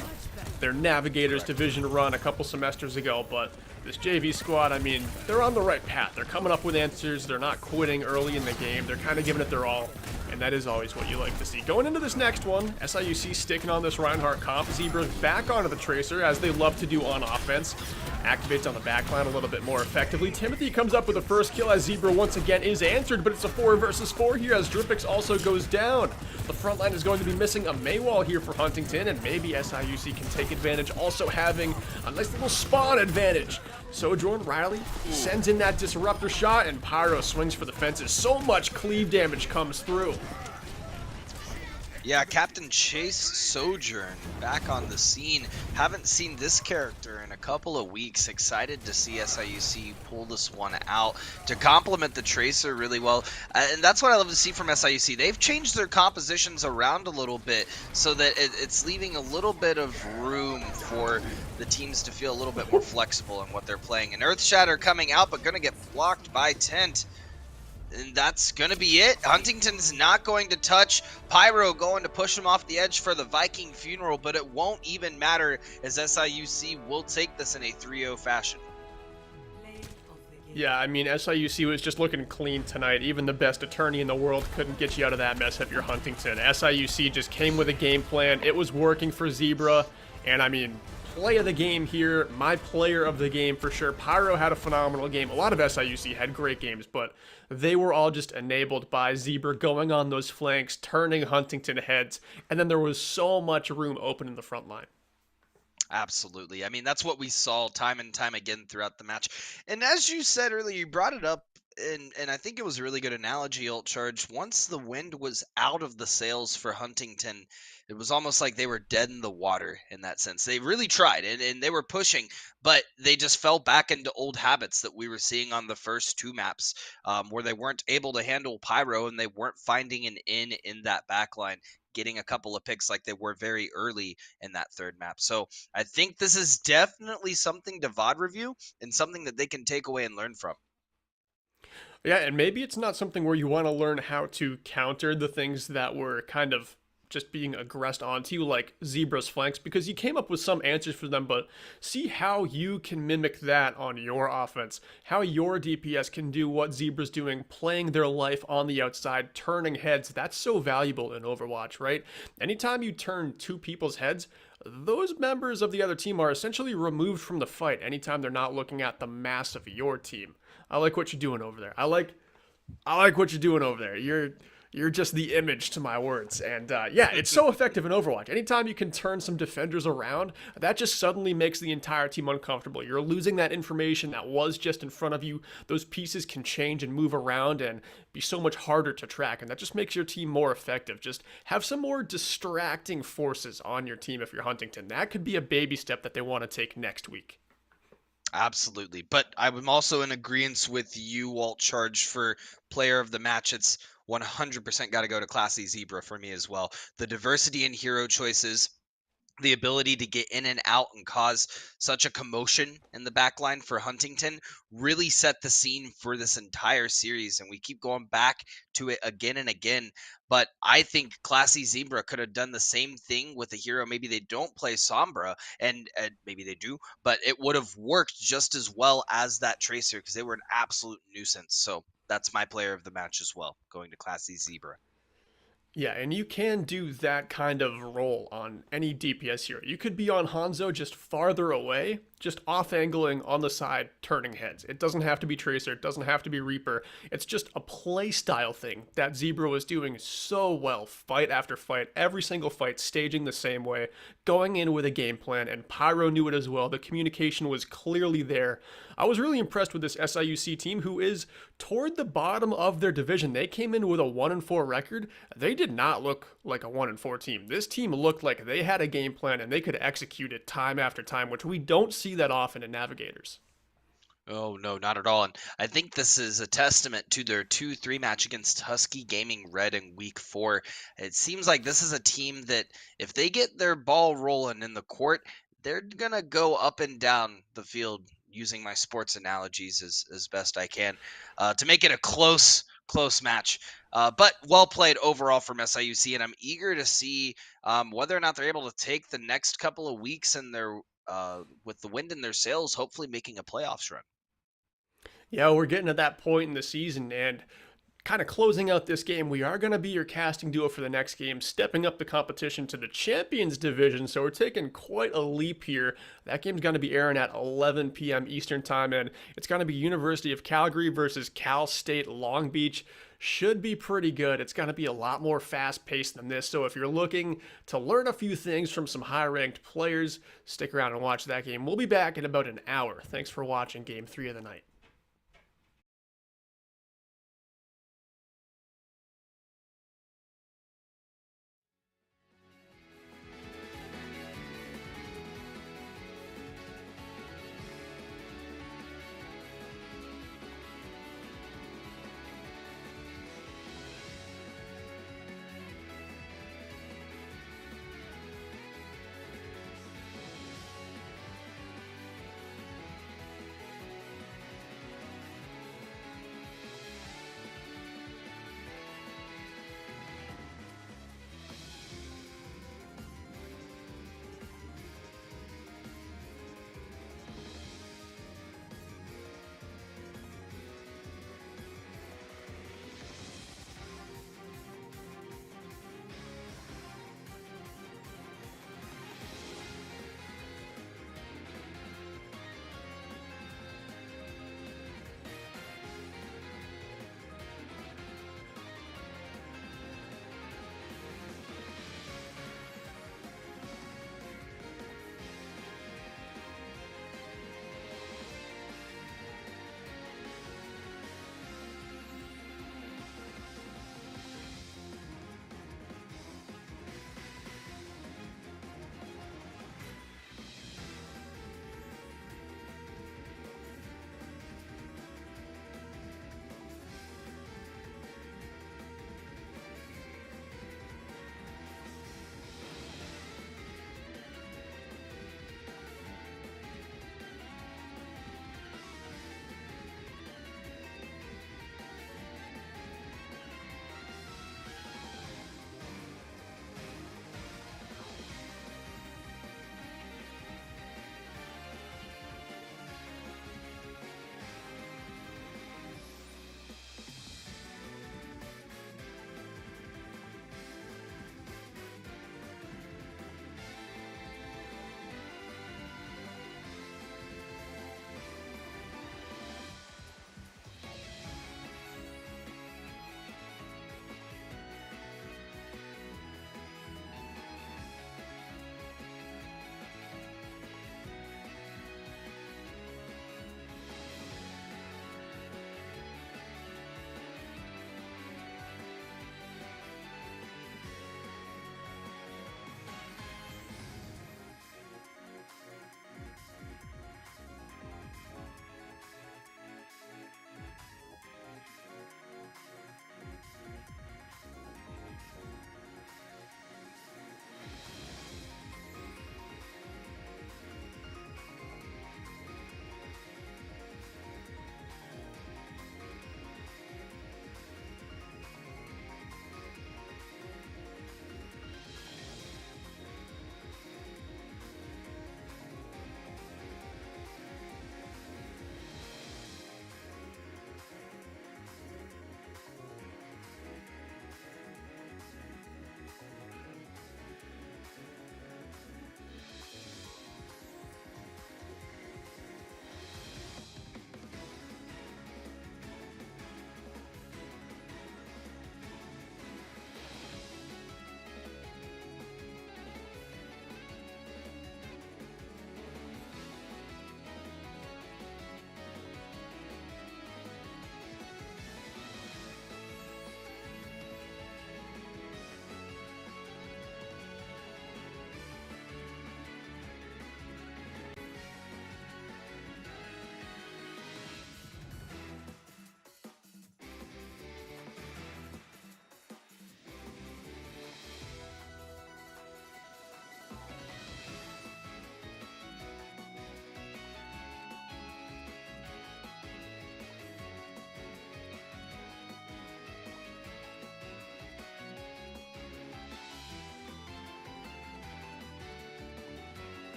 their Navigators division run a couple semesters ago, but this JV squad, I mean, they're on the right path. They're coming up with answers. They're not quitting early in the game. They're kind of giving it their all, and that is always what you like to see. Going into this next one, SIUC sticking on this Reinhardt comp. Zebra's back onto the Tracer, as they love to do on offense. Activates on the backline a little bit more effectively. Timothy comes up with the first kill as Zebra once again is answered, but it's a 4 versus 4 here as Dripix also goes down. The front line is going to be missing a Maywall here for Huntington, and maybe SIUC can take advantage, also having a nice little spawn advantage. Sojourn Riley sends in that disruptor shot, and Pyro swings for the fences. So much cleave damage comes through. Yeah, Captain Chase Sojourn back on the scene. Haven't seen this character in a couple of weeks. Excited to see SIUC pull this one out to complement the Tracer really well. And that's what I love to see from SIUC. They've changed their compositions around a little bit so that it's leaving a little bit of room for the teams to feel a little bit more flexible in what they're playing. And Earthshatter coming out, but going to get blocked by Tent. And that's going to be it. Huntington's not going to touch. Pyro going to push him off the edge for the Viking funeral, but it won't even matter as SIUC will take this in a 3-0 fashion. Yeah, I mean, SIUC was just looking clean tonight. Even the best attorney in the world couldn't get you out of that mess if you're Huntington. SIUC just came with a game plan. It was working for Zebra. And I mean, play of the game here, my player of the game for sure. Pyro had a phenomenal game. A lot of SIUC had great games, but they were all just enabled by Zebra going on those flanks, turning Huntington heads, and then there was so much room open in the front line. Absolutely. I mean, that's what we saw time and time again throughout the match. And as you said earlier, you brought it up, and I think it was a really good analogy, Alt Charge. Once the wind was out of the sails for Huntington, it was almost like they were dead in the water in that sense. They really tried, and they were pushing, but they just fell back into old habits that we were seeing on the first two maps, where they weren't able to handle Pyro and they weren't finding an in that backline, getting a couple of picks like they were very early in that third map. So I think this is definitely something to VOD review and something that they can take away and learn from. Yeah, and maybe it's not something where you want to learn how to counter the things that were kind of just being aggressed onto you, like Zebra's flanks, because you came up with some answers for them, but see how you can mimic that on your offense, how your DPS can do what Zebra's doing, playing their life on the outside, turning heads. That's so valuable in Overwatch, right? Anytime you turn two people's heads, those members of the other team are essentially removed from the fight anytime they're not looking at the mass of your team. I like what you're doing over there. I like what you're doing over there. You're just the image to my words. And yeah, it's so effective in Overwatch. Anytime you can turn some defenders around, that just suddenly makes the entire team uncomfortable. You're losing that information that was just in front of you. Those pieces can change and move around and be so much harder to track. And that just makes your team more effective. Just have some more distracting forces on your team if you're Huntington. That could be a baby step that they want to take next week. Absolutely. But I'm also in agreement with you, Walt Charge, for player of the match. It's 100% got to go to Classy Zebra for me as well. The diversity in hero choices, the ability to get in and out and cause such a commotion in the backline for Huntington really set the scene for this entire series. And we keep going back to it again and again. But I think Classy Zebra could have done the same thing with a hero. Maybe they don't play Sombra, and maybe they do, but it would have worked just as well as that Tracer because they were an absolute nuisance. So that's my player of the match as well, going to Classy Zebra. Yeah, and you can do that kind of role on any DPS hero. You could be on Hanzo just farther away, just off-angling on the side, turning heads. It doesn't have to be Tracer, it doesn't have to be Reaper. It's just a play style thing that Zebra was doing so well, fight after fight, every single fight staging the same way, going in with a game plan, and Pyro knew it as well. The communication was clearly there. I was really impressed with this SIUC team, who is toward the bottom of their division. They came in with a 1-4 record. They did not look like a 1-4 team. This team looked like they had a game plan and they could execute it time after time, which we don't see that often in Navigators. Oh, no, not at all. And I think this is a testament to their 2-3 match against Husky Gaming Red in week 4. It seems like this is a team that if they get their ball rolling in the court, they're going to go up and down the field, using my sports analogies as best I can, to make it a close match. But well played overall from SIUC, and I'm eager to see whether or not they're able to take the next couple of weeks in their with the wind in their sails, hopefully making a playoffs run. Yeah, we're getting to that point in the season, and kind of closing out this game, we are going to be your casting duo for the next game, stepping up the competition to the Champions Division. So we're taking quite a leap here. That game's going to be airing at 11 p.m. Eastern Time, and it's going to be University of Calgary versus Cal State Long Beach. Should be pretty good. It's going to be a lot more fast-paced than this. So if you're looking to learn a few things from some high-ranked players, stick around and watch that game. We'll be back in about an hour. Thanks for watching Game 3 of the night.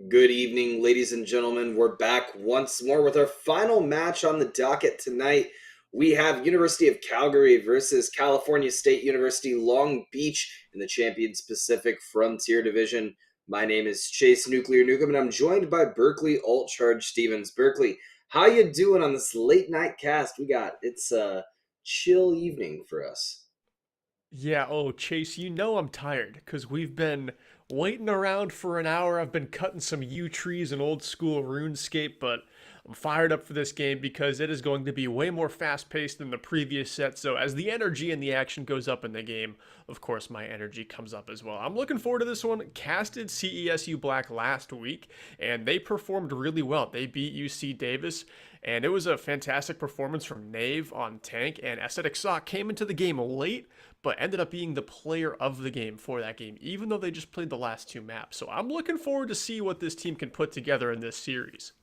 Good evening, ladies and gentlemen. We're back once more with our final match on the docket tonight. We have University of Calgary versus California State University Long Beach in the Champions Pacific Frontier Division. My name is Chase Nuclear Nukem, and I'm joined by Berkeley Alt Charge Stevens. Berkeley, how you doing on this late night cast? It's a chill evening for us. Yeah, oh, Chase, you know I'm tired because we've been waiting around for an hour. I've been cutting some yew trees in old school RuneScape, but I'm fired up for this game because it is going to be way more fast paced than the previous set. So, as the energy and the action goes up in the game, of course, my energy comes up as well. I'm looking forward to this one. Casted CESU Black last week, and they performed really well. They beat UC Davis. And it was a fantastic performance from Nave on tank, and Aesthetic Sock came into the game late, but ended up being the player of the game for that game, even though they just played the last two maps. So I'm looking forward to see what this team can put together in this series.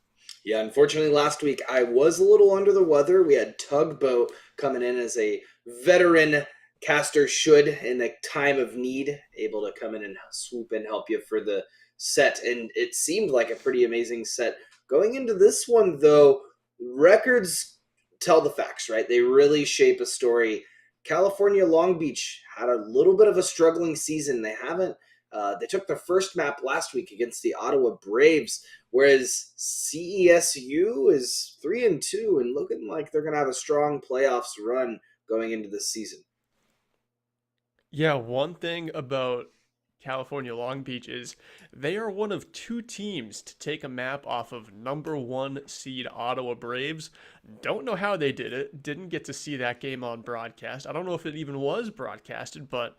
Yeah, unfortunately, last week I was a little under the weather. We had Tugboat coming in as a veteran caster should in a time of need, able to come in and swoop and help you for the set. And it seemed like a pretty amazing set. Going into this one, though, records tell the facts, right? They really shape a story. California Long Beach had a little bit of a struggling season. They took their first map last week against the Ottawa Braves, whereas CESU is 3-2 and looking like they're going to have a strong playoffs run going into this season. Yeah, one thing about California Long Beach is they are one of two teams to take a map off of number one seed Ottawa Braves. Don't know how they did it. Didn't get to see that game on broadcast. I don't know if it even was broadcasted, but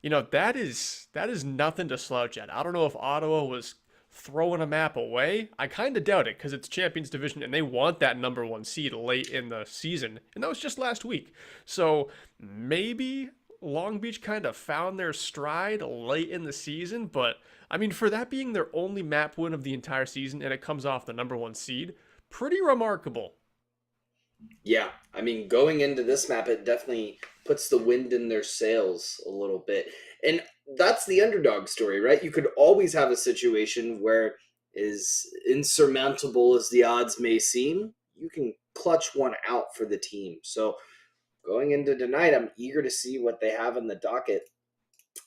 that is nothing to slouch at. I don't know if Ottawa was throwing a map away. I kind of doubt it because it's Champions Division and they want that number one seed late in the season, and that was just last week. So maybe Long Beach kind of found their stride late in the season, but I mean, for that being their only map win of the entire season and it comes off the number one seed, pretty remarkable. Yeah, I mean, going into this map, it definitely puts the wind in their sails a little bit. And that's the underdog story, right? You could always have a situation where, as insurmountable as the odds may seem, you can clutch one out for the team. So going into tonight, I'm eager to see what they have in the docket.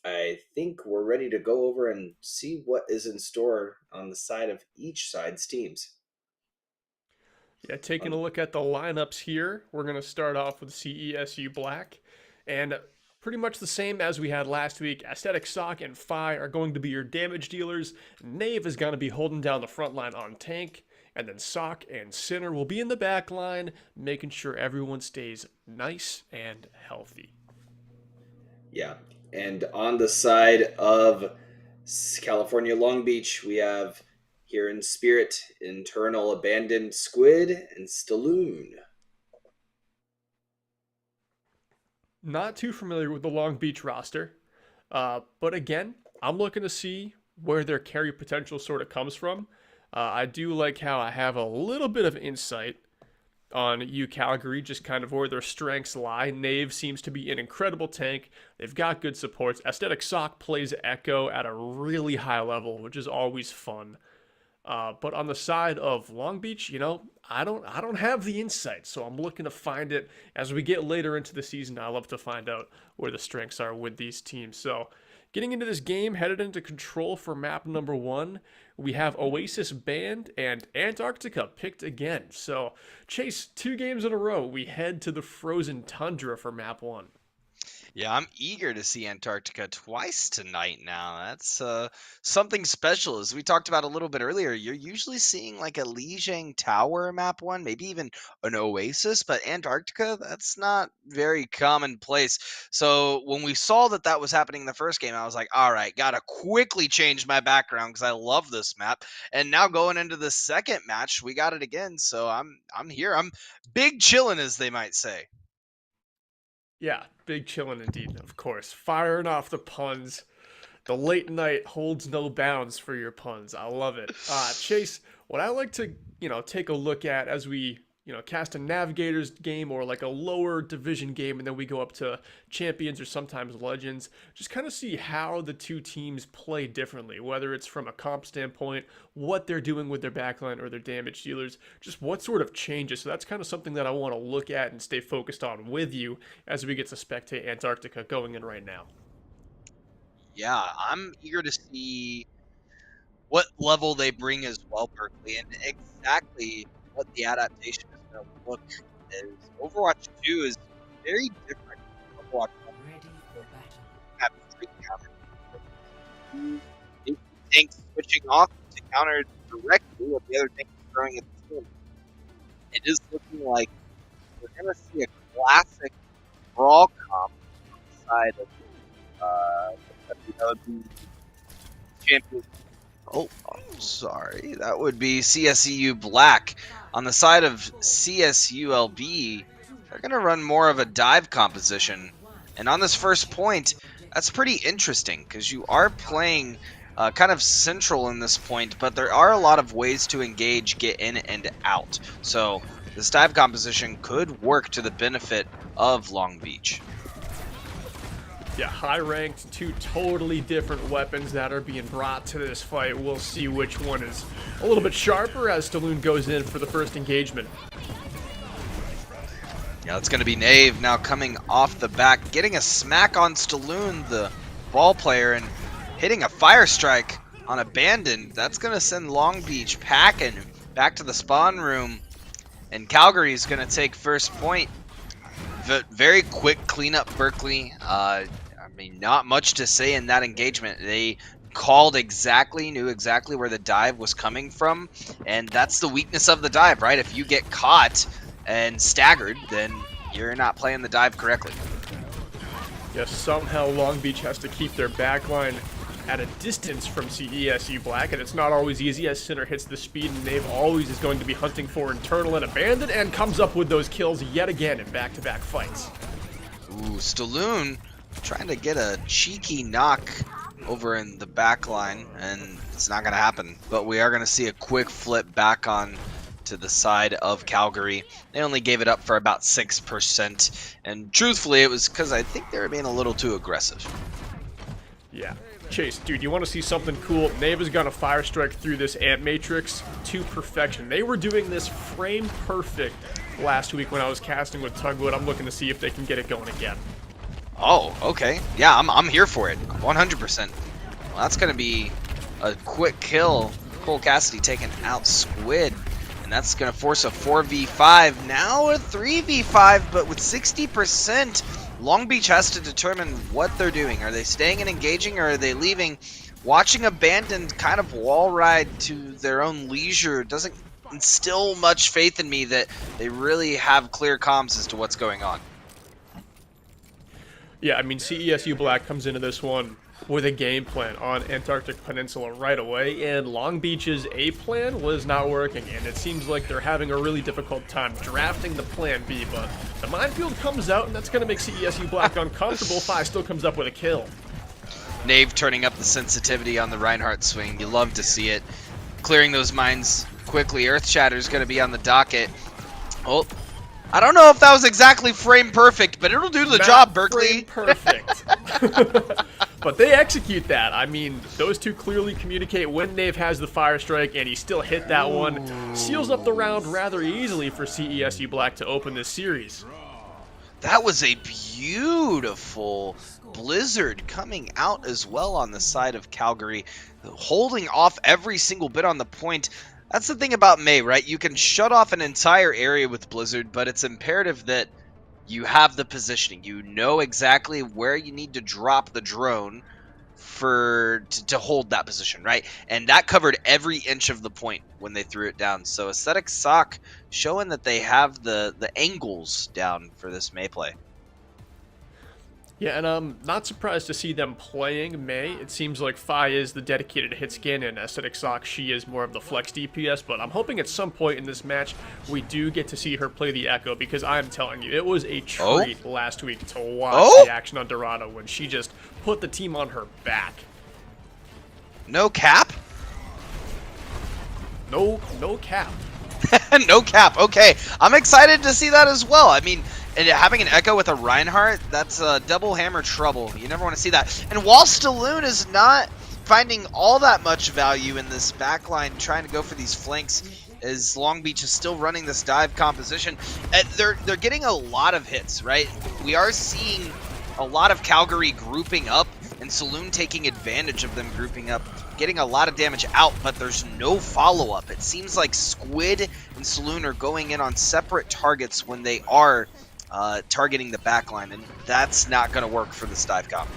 I think we're ready to go over and see what is in store on the side of each side's teams. Yeah, taking a look at the lineups here, we're going to start off with CESU Black. And pretty much the same as we had last week. Aesthetic Sock and Fi are going to be your damage dealers. Nave is going to be holding down the front line on tank. And then Sock and Sinner will be in the back line, making sure everyone stays nice and healthy. Yeah. And on the side of California Long Beach, we have here in Spirit, Internal Abandoned Squid, and Stalloon. Not too familiar with the Long Beach roster, but again, I'm looking to see where their carry potential sort of comes from. I do like how I have a little bit of insight on U Calgary, just kind of where their strengths lie. Nave seems to be an incredible tank. They've got good supports. Aesthetic Sock plays Echo at a really high level, which is always fun. But on the side of Long Beach, I don't have the insight, so I'm looking to find it as we get later into the season. I love to find out where the strengths are with these teams. So, getting into this game, headed into control for map number one, we have Oasis banned and Antarctica picked again. So, Chase, 2 games in a row, we head to the frozen tundra for map one. Yeah, I'm eager to see Antarctica twice tonight now. That's something special. As we talked about a little bit earlier, you're usually seeing like a Lijiang Tower map one, maybe even an Oasis, but Antarctica, that's not very commonplace. So when we saw that that was happening in the first game, I was like, all right, gotta quickly change my background because I love this map. And now going into the second match, we got it again. So I'm here. I'm big chillin', as they might say. Yeah, big chillin' indeed, of course. Firing off the puns. The late night holds no bounds for your puns. I love it. Chase, what I like to, take a look at as we, cast a Navigator's game or like a lower division game, and then we go up to Champions or sometimes Legends. Just kind of see how the two teams play differently, whether it's from a comp standpoint, what they're doing with their backline or their damage dealers, just what sort of changes. So that's kind of something that I want to look at and stay focused on with you as we get to spectate Antarctica going in right now. Yeah, I'm eager to see what level they bring as well, Berkeley, and exactly what the adaptation is going to look is. Overwatch 2 is very different from Overwatch 1. Ready for battle. Have three counters. Two tanks switching off to counter directly with the other tank throwing at the team. It is looking like we're going to see a classic brawl comp on the side of that would be champion. Oh, I'm sorry. That would be CSEU Black. On the side of CSULB, they're going to run more of a dive composition. And on this first point, that's pretty interesting because you are playing kind of central in this point, but there are a lot of ways to engage, get in, and out. So this dive composition could work to the benefit of Long Beach. Yeah, high ranked, two totally different weapons that are being brought to this fight. We'll see which one is a little bit sharper as Staloon goes in for the first engagement. Yeah, it's going to be Nave now coming off the back, getting a smack on Staloon, the ball player, and hitting a fire strike on Abandoned. That's going to send Long Beach packing back to the spawn room, and Calgary is going to take first point. Very quick cleanup, Berkeley. Not much to say in that engagement. They called exactly, knew exactly where the dive was coming from, and that's the weakness of the dive, right? If you get caught and staggered, then you're not playing the dive correctly. Yes, somehow Long Beach has to keep their backline at a distance from CESU Black, and it's not always easy as Sinner hits the speed, and Nave always is going to be hunting for internal and Abandoned, and comes up with those kills yet again in back-to-back fights. Ooh, Staloon trying to get a cheeky knock over in the back line, and it's not going to happen. But we are going to see a quick flip back on to the side of Calgary. They only gave it up for about 6%, and truthfully, it was because I think they were being a little too aggressive. Yeah. Chase, dude, you want to see something cool? Nave is going to fire strike through this Ant Matrix to perfection. They were doing this frame perfect last week when I was casting with Tugwood. I'm looking to see if they can get it going again. Oh, okay. Yeah, I'm here for it. 100%. Well, that's going to be a quick kill. Cole Cassidy taking out Squid. And that's going to force a 4v5. Now a 3v5, but with 60%, Long Beach has to determine what they're doing. Are they staying and engaging, or are they leaving? Watching Abandoned kind of wall ride to their own leisure doesn't instill much faith in me that they really have clear comms as to what's going on. Yeah, I mean, CESU Black comes into this one with a game plan on Antarctic Peninsula right away, and Long Beach's A plan was not working, and it seems like they're having a really difficult time drafting the plan B, but the minefield comes out, and that's going to make CESU Black uncomfortable. Fi still comes up with a kill. Nave turning up the sensitivity on the Reinhardt swing. You love to see it. Clearing those mines quickly. Earthshatter's going to be on the docket. Oh, I don't know if that was exactly frame perfect, but it'll do the job, Berkeley. Perfect. But they execute that. I mean, those two clearly communicate when Nave has the fire strike, and he still hit that one. Seals up the round rather easily for CESU Black to open this series. That was a beautiful blizzard coming out as well on the side of Calgary, holding off every single bit on the point. That's the thing about May, right? You can shut off an entire area with Blizzard, but it's imperative that you have the positioning. You know exactly where you need to drop the drone to hold that position, right? And that covered every inch of the point when they threw it down. So Aesthetic Sock showing that they have the angles down for this May play. Yeah, and I'm not surprised to see them playing May. It seems like Fi is the dedicated hit skin, and Aesthetic Sock, she is more of the flex DPS, but I'm hoping at some point in this match we do get to see her play the Echo, because I'm telling you, it was a treat last week to watch the action on Dorado when she just put the team on her back. No cap? No cap. No cap. Okay, I'm excited to see that as well. I mean, and having an Echo with a Reinhardt, that's double hammer trouble. You never want to see that. And while Staloon is not finding all that much value in this backline, trying to go for these flanks, as Long Beach is still running this dive composition, they're getting a lot of hits, right? We are seeing a lot of Calgary grouping up, and Saloon taking advantage of them grouping up, getting a lot of damage out, but there's no follow-up. It seems like Squid and Saloon are going in on separate targets when they are targeting the backline, and that's not going to work for this dive comp.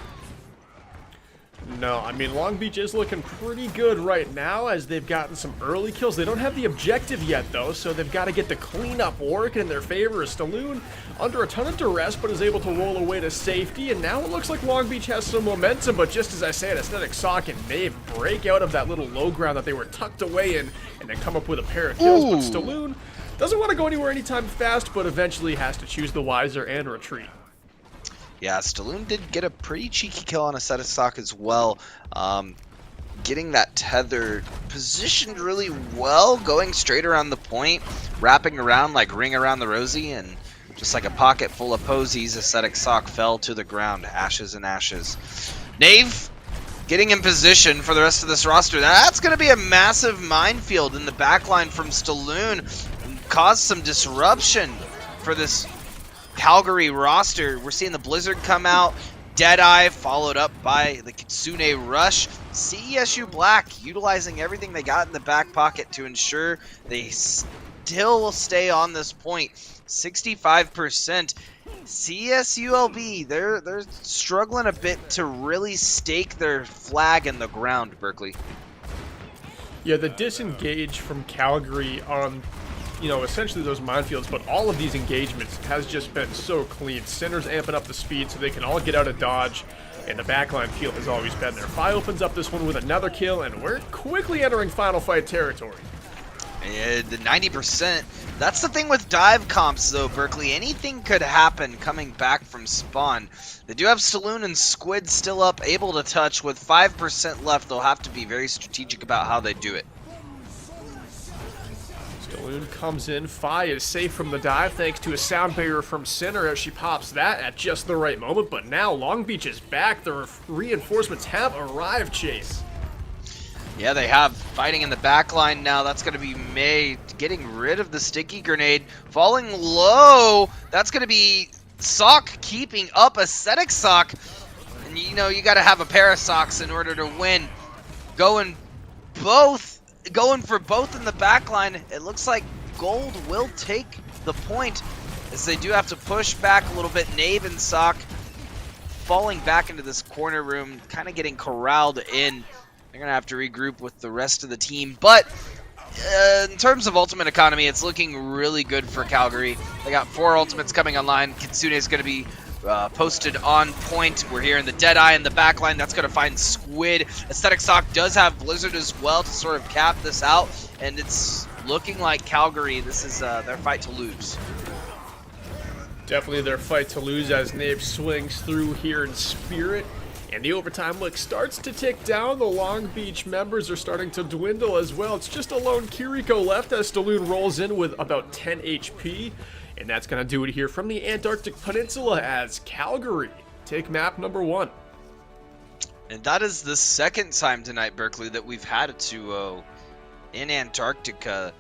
No, I mean, Long Beach is looking pretty good right now as they've gotten some early kills. They don't have the objective yet, though, so they've got to get the cleanup work in their favor. Staloon under a ton of duress, but is able to roll away to safety, and now it looks like Long Beach has some momentum, but just as I said, NECC and Nave break out of that little low ground that they were tucked away in, and then come up with a pair of kills. But Staloon doesn't want to go anywhere anytime fast, but eventually has to choose the wiser and retreat. Yeah, Staloon did get a pretty cheeky kill on a set of stock as well. Getting that tether positioned really well, going straight around the point, wrapping around like Ring Around the Rosie, and just like a pocket full of posies, Ascetic Sock fell to the ground, ashes and ashes. Nave getting in position for the rest of this roster. That's going to be a massive minefield in the backline from Staloon and cause some disruption for this Calgary roster. We're seeing the Blizzard come out, Deadeye followed up by the Kitsune Rush. CESU Black utilizing everything they got in the back pocket to ensure they still stay on this point. 65%. CSULB, they're struggling a bit to really stake their flag in the ground, Berkeley. Yeah, the disengage from Calgary on, essentially those minefields, but all of these engagements has just been so clean. Sinner's amping up the speed so they can all get out of dodge, and the backline feel has always been there. Fi opens up this one with another kill, and we're quickly entering final fight territory. The 90%. That's the thing with dive comps, though, Berkeley. Anything could happen coming back from spawn. They do have Staloon and Squid still up, able to touch. With 5% left, they'll have to be very strategic about how they do it. Staloon comes in. Fi is safe from the dive thanks to a sound barrier from Sinner as she pops that at just the right moment. But now Long Beach is back. The reinforcements have arrived, Chase. Yeah, they have. Fighting in the back line now. That's going to be May getting rid of the sticky grenade. Falling low. That's going to be Sock keeping up Ascetic Sock. And you got to have a pair of socks in order to win. Going for both in the back line. It looks like Gold will take the point as they do have to push back a little bit. Nave and Sock falling back into this corner room, kind of getting corralled in. They're going to have to regroup with the rest of the team. But in terms of ultimate economy, it's looking really good for Calgary. They got 4 ultimates coming online. Kitsune is going to be posted on point. We're here in the Deadeye in the backline. That's going to find Squid. Ascetic Sock does have Blizzard as well to sort of cap this out. And it's looking like Calgary, this is their fight to lose. Definitely their fight to lose as Nave swings through here in spirit. And the overtime look starts to tick down. The Long Beach members are starting to dwindle as well. It's just a lone Kiriko left as Staloon rolls in with about 10 HP. And that's going to do it here from the Antarctic Peninsula as Calgary take map number 1. And that is the second time tonight, Berkeley, that we've had a 2-0 in Antarctica.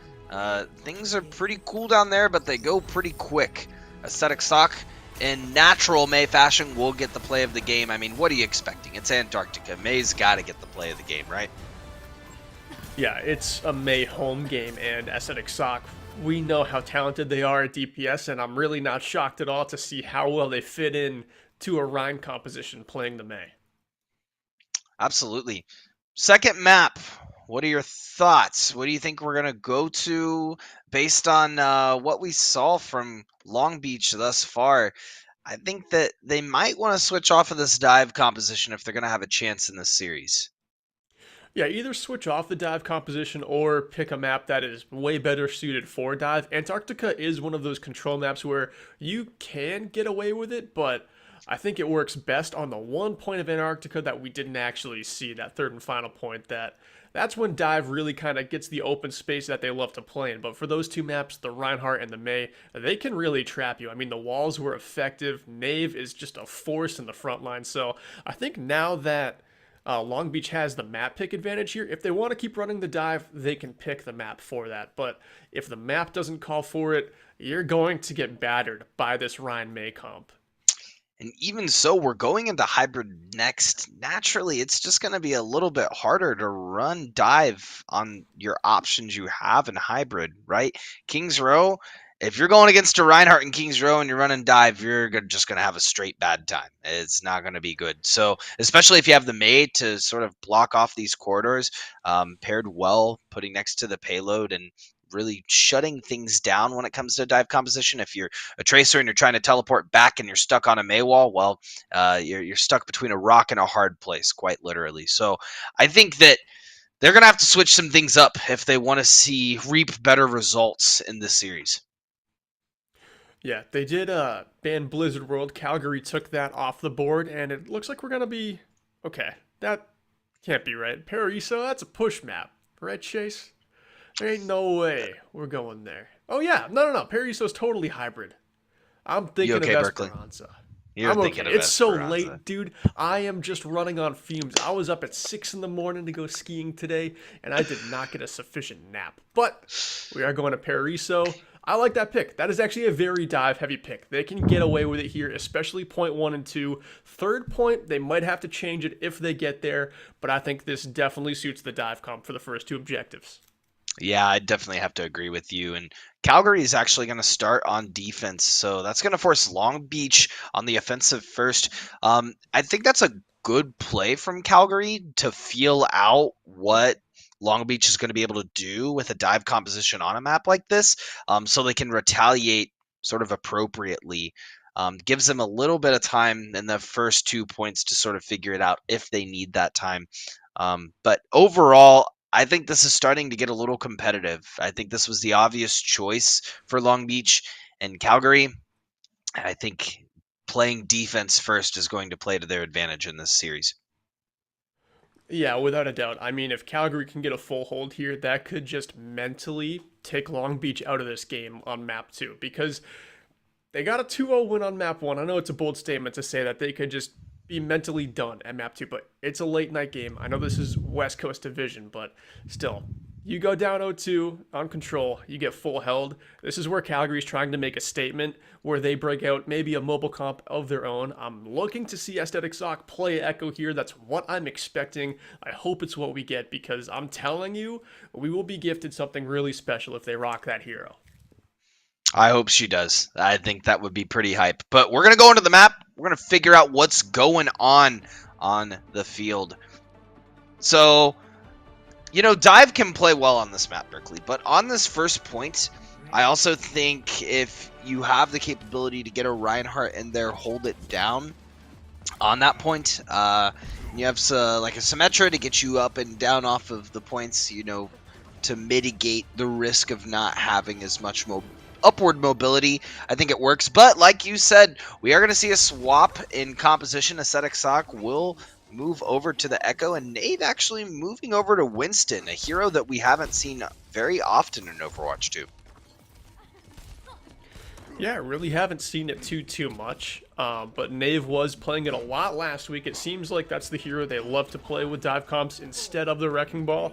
Things are pretty cool down there, but they go pretty quick. Ascetic Sock in natural May fashion will get the play of the game. I mean, what are you expecting? It's Antarctica. May's got to get the play of the game, right? Yeah, it's a May home game, and Ascetic Sock, we know how talented they are at DPS, and I'm really not shocked at all to see how well they fit in to a Rhine composition playing the May. Absolutely. Second map. What are your thoughts? What do you think we're going to go to based on what we saw from Long Beach thus far? I think that they might want to switch off of this dive composition if they're going to have a chance in this series. Yeah, either switch off the dive composition or pick a map that is way better suited for dive. Antarctica is one of those control maps where you can get away with it, but I think it works best on the one point of Antarctica that we didn't actually see, that third and final point that that's when dive really kind of gets the open space that they love to play in. But for those two maps, the Reinhardt and the Mei, they can really trap you. I mean, the walls were effective. Nave is just a force in the front line. So I think now that Long Beach has the map pick advantage here, if they want to keep running the dive, they can pick the map for that. But if the map doesn't call for it, you're going to get battered by this Ryan Mei comp. And even so, we're going into hybrid next. Naturally, it's just going to be a little bit harder to run dive on your options you have in hybrid, right? Kings Row, if you're going against a Reinhardt in Kings Row and you're running dive, you're just going to have a straight bad time. It's not going to be good. So, especially if you have the Mei to sort of block off these corridors, paired well, putting next to the payload and really shutting things down when it comes to dive composition. If you're a tracer and you're trying to teleport back and you're stuck on a Mei wall, well, you're stuck between a rock and a hard place, quite literally. So I think that they're going to have to switch some things up if they want to reap better results in this series. Yeah, they did ban Blizzard World. Calgary took that off the board, and it looks like we're going to be... Okay, that can't be right. Paraiso, that's a push map. Right, Chase? There ain't no way we're going there. Oh, yeah. No. Paraiso's totally hybrid. I'm thinking okay, of Berkeley? Esperanza. You're thinking of It's so Esperanza. late, dude. I am just running on fumes. I was up at 6 in the morning to go skiing today, and I did not get a sufficient nap. But we are going to Paraiso. I like that pick. That is actually a very dive-heavy pick. They can get away with it here, especially point 1 and 2. Third point, they might have to change it if they get there, but I think this definitely suits the dive comp for the first two objectives. Yeah, I definitely have to agree with you. And Calgary is actually going to start on defense, so that's going to force Long Beach on the offensive first. I think that's a good play from Calgary to feel out what Long Beach is going to be able to do with a dive composition on a map like this, so they can retaliate sort of appropriately. Gives them a little bit of time in the first 2 points to sort of figure it out if they need that time. But overall, I think this is starting to get a little competitive. I think this was the obvious choice for Long Beach and Calgary. And I think playing defense first is going to play to their advantage in this series. Yeah, without a doubt. I mean, if Calgary can get a full hold here, that could just mentally take Long Beach out of this game on map 2, because they got a 2-0 win on map 1. I know it's a bold statement to say that they could just be mentally done at map 2, but it's a late night game. I know this is West Coast Division, but still, you go down 0-2 on control, you get full held. This is where Calgary's trying to make a statement, where they break out maybe a mobile comp of their own. I'm looking to see Aesthetic Sock play Echo here. That's what I'm expecting. I hope it's what we get, because I'm telling you, we will be gifted something really special if they rock that hero. I hope she does. I think that would be pretty hype. But we're going to go into the map. We're going to figure out what's going on the field. So, dive can play well on this map, Berkeley. But on this first point, I also think if you have the capability to get a Reinhardt in there, hold it down on that point. You have like a Symmetra to get you up and down off of the points, to mitigate the risk of not having as much upward mobility. I think it works. But like you said, we are going to see a swap in composition. Aesthetic Sock will move over to the Echo, and Nave actually moving over to Winston, a hero that we haven't seen very often in Overwatch 2. Yeah, really haven't seen it too much, but Nave was playing it a lot last week. It seems like that's the hero they love to play with dive comps instead of the Wrecking Ball.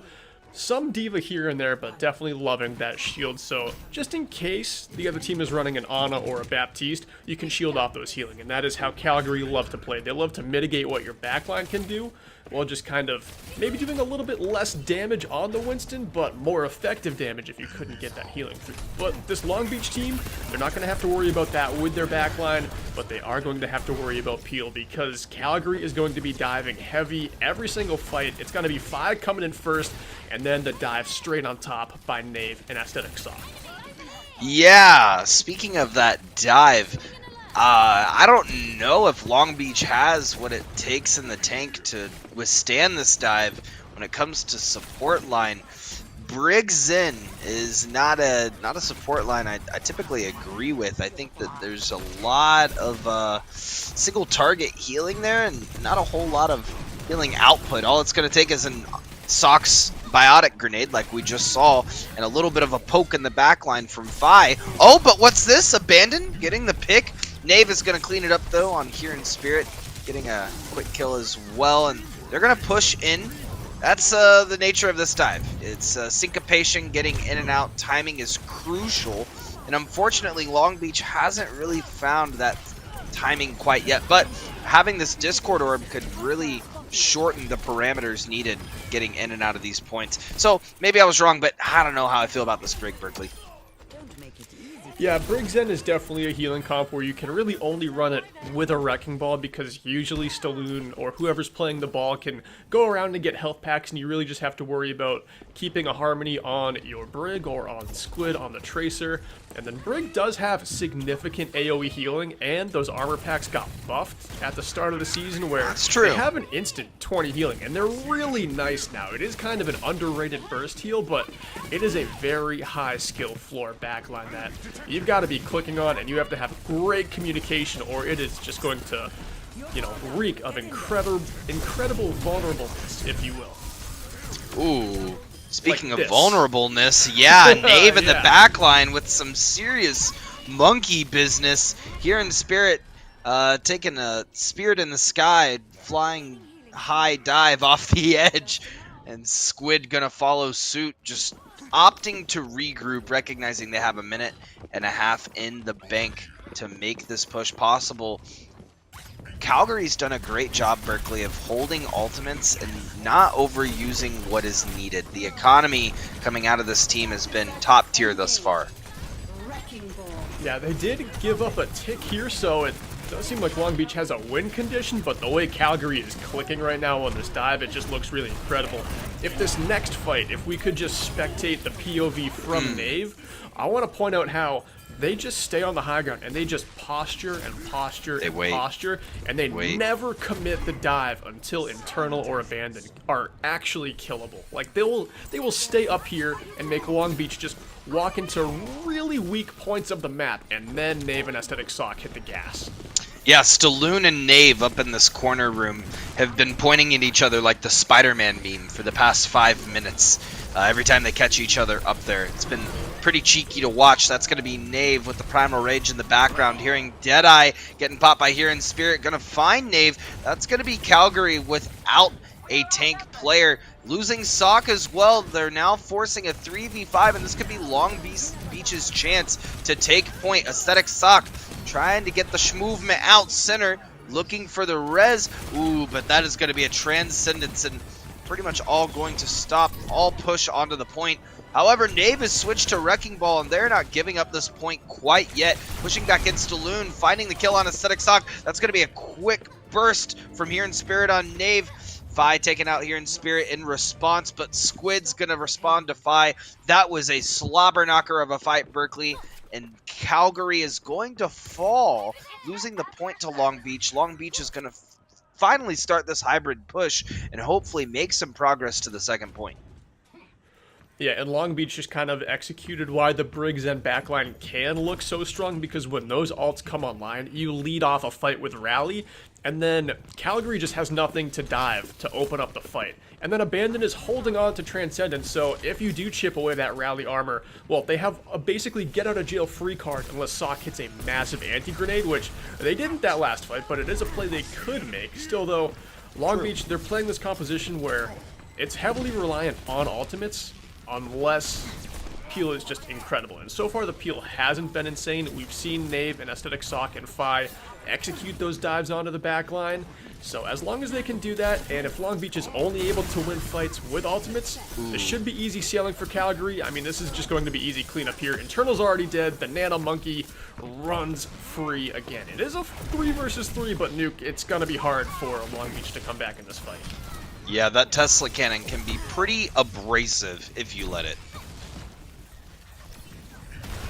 Some diva here and there, but definitely loving that shield. So just in case the other team is running an Ana or a Baptiste, you can shield off those healing. And that is how Calgary love to play. They love to mitigate what your backline can do, while just kind of maybe doing a little bit less damage on the Winston, but more effective damage if you couldn't get that healing through. But this Long Beach team, they're not going to have to worry about that with their backline, but they are going to have to worry about peel, because Calgary is going to be diving heavy every single fight. It's going to be 5 coming in first, and then the dive straight on top by Nave and Aesthetic Sock. Yeah, speaking of that dive, I don't know if Long Beach has what it takes in the tank to withstand this dive when it comes to support line. Briggs Zen is not a support line I typically agree with. I think that there's a lot of single target healing there and not a whole lot of healing output. All it's going to take is an Sock's biotic grenade like we just saw, and a little bit of a poke in the backline from Fi. Oh, but what's this? Abandon getting the pick. Knave is going to clean it up though on Here in Spirit, getting a quick kill as well, and they're going to push in. That's the nature of this dive. It's syncopation, getting in and out. Timing is crucial, and unfortunately Long Beach hasn't really found that timing quite yet, but having this Discord orb could really shorten the parameters needed getting in and out of these points. So maybe I was wrong, but I don't know how I feel about this Brig, Berkeley. Yeah, Brig's End is definitely a healing comp where you can really only run it with a Wrecking Ball, because usually Staloon or whoever's playing the ball can go around and get health packs, and you really just have to worry about keeping a harmony on your Brig or on Squid, on the Tracer. And then Brig does have significant AoE healing, and those armor packs got buffed at the start of the season where That's true. They have an instant 20 healing, and they're really nice now. It is kind of an underrated burst heal, but it is a very high skill floor backline that you've got to be clicking on, and you have to have great communication, or it is just going to, you know, reek of incredible vulnerableness, if you will. Ooh, speaking Like of this. vulnerableness, yeah, Knave in the Yeah. backline with some serious monkey business. Here in Spirit, taking a Spirit in the sky, flying high dive off the edge, and Squid gonna follow suit, just opting to regroup, recognizing they have a minute and a half in the bank to make this push possible. Calgary's done a great job, Berkeley, of holding ultimates and not overusing what is needed. The economy coming out of this team has been top tier thus far. Yeah, they did give up a tick here, so it does seem like Long Beach has a win condition, but the way Calgary is clicking right now on this dive, it just looks really incredible. If this next fight, if we could just spectate the POV from Knave, I want to point out how they just stay on the high ground and they just posture and posture and posture, and they never commit the dive until internal or abandon are actually killable. Like they will stay up here and make Long Beach just walk into really weak points of the map, and then Knave and Aesthetic Sock hit the gas. Yeah, Staloon and Knave up in this corner room have been pointing at each other like the Spider-Man meme for the past 5 minutes. Every time they catch each other up there, it's been pretty cheeky to watch. That's going to be Knave with the Primal Rage in the background, hearing Deadeye getting popped by Here in Spirit. Going to find Knave. That's going to be Calgary without a tank player. Losing Sock as well. They're now forcing a 3v5, and this could be Long Beach's chance to take point. Aesthetic Sock trying to get the movement out center, looking for the res. Ooh, but that is going to be a transcendence, and pretty much all going to stop, all push onto the point. However, Knave has switched to Wrecking Ball, and they're not giving up this point quite yet. Pushing back in Staloon, finding the kill on Aesthetic Sock. That's going to be a quick burst from Here in Spirit on Knave. Fi taken out Here in Spirit in response, but Squid's going to respond to Fi. That was a slobber knocker of a fight, Berkeley, and Calgary is going to fall, losing the point to Long Beach. Long Beach is going to finally start this hybrid push and hopefully make some progress to the second point. Yeah, and Long Beach just kind of executed why the Briggs and backline can look so strong, because when those ults come online, you lead off a fight with Rally, and then Calgary just has nothing to dive to open up the fight. And then Abandon is holding on to Transcendence, so if you do chip away that Rally armor, well, they have a basically get-out-of-jail-free card unless Sock hits a massive anti-grenade, which they didn't that last fight, but it is a play they could make. Still, though, Long Beach, they're playing this composition where it's heavily reliant on ultimates, unless Peel is just incredible. And so far the Peel hasn't been insane. We've seen Knave and Aesthetic Sock and Fi execute those dives onto the back line. So as long as they can do that, and if Long Beach is only able to win fights with ultimates, this should be easy sailing for Calgary. I mean, this is just going to be easy cleanup here. Internal's already dead. The Nano Monkey runs free again. It is a 3 versus 3, but Nuke, it's going to be hard for Long Beach to come back in this fight. Yeah, that Tesla cannon can be pretty abrasive if you let it.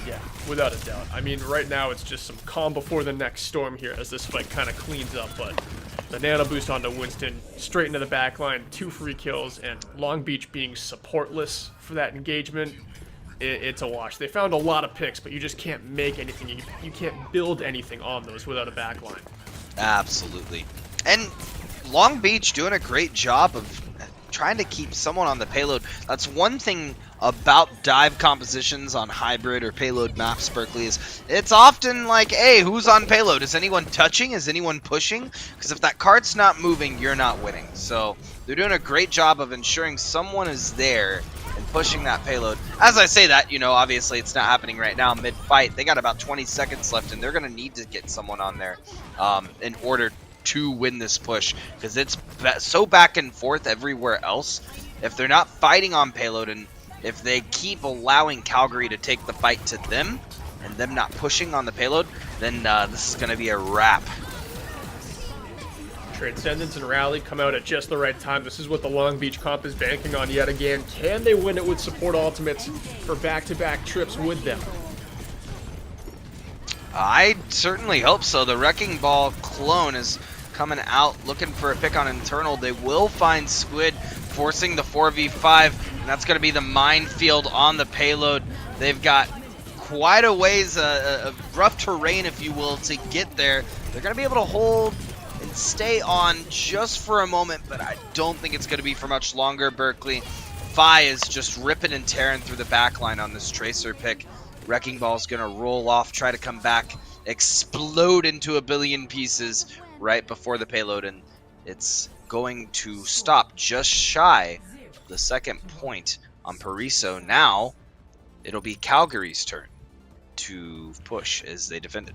Yeah, without a doubt. I mean, right now it's just some calm before the next storm here as this fight kind of cleans up, but the nano boost onto Winston, straight into the backline, 2 free kills, and Long Beach being supportless for that engagement, it's a wash. They found a lot of picks, but you just can't make anything. You can't build anything on those without a backline. Absolutely. And Long Beach doing a great job of trying to keep someone on the payload. That's one thing about dive compositions on hybrid or payload maps, Berkeley, is it's often like, hey, who's on payload? Is anyone touching? Is anyone pushing? Because if that card's not moving, you're not winning. So they're doing a great job of ensuring someone is there and pushing that payload. As I say that, you know, obviously it's not happening right now mid-fight. They got about 20 seconds left, and they're going to need to get someone on there in order to win this push, because it's so back and forth everywhere else. If they're not fighting on payload, and if they keep allowing Calgary to take the fight to them and them not pushing on the payload, then this is going to be a wrap. Transcendence and Rally come out at just the right time. This is what the Long Beach comp is banking on yet again. Can they win it with support ultimates for back-to-back trips with them? I certainly hope so. The Wrecking Ball clone is coming out looking for a pick on internal. They will find Squid, forcing the 4v5, and that's going to be the minefield on the payload. They've got quite a ways, a rough terrain, if you will, to get there. They're going to be able to hold and stay on just for a moment, but I don't think it's going to be for much longer, Berkeley. Fi is just ripping and tearing through the backline on this Tracer pick. Wrecking Ball's going to roll off, try to come back, explode into a billion pieces right before the payload, and it's going to stop just shy of the second point on Pariso. Now it'll be Calgary's turn to push as they defended.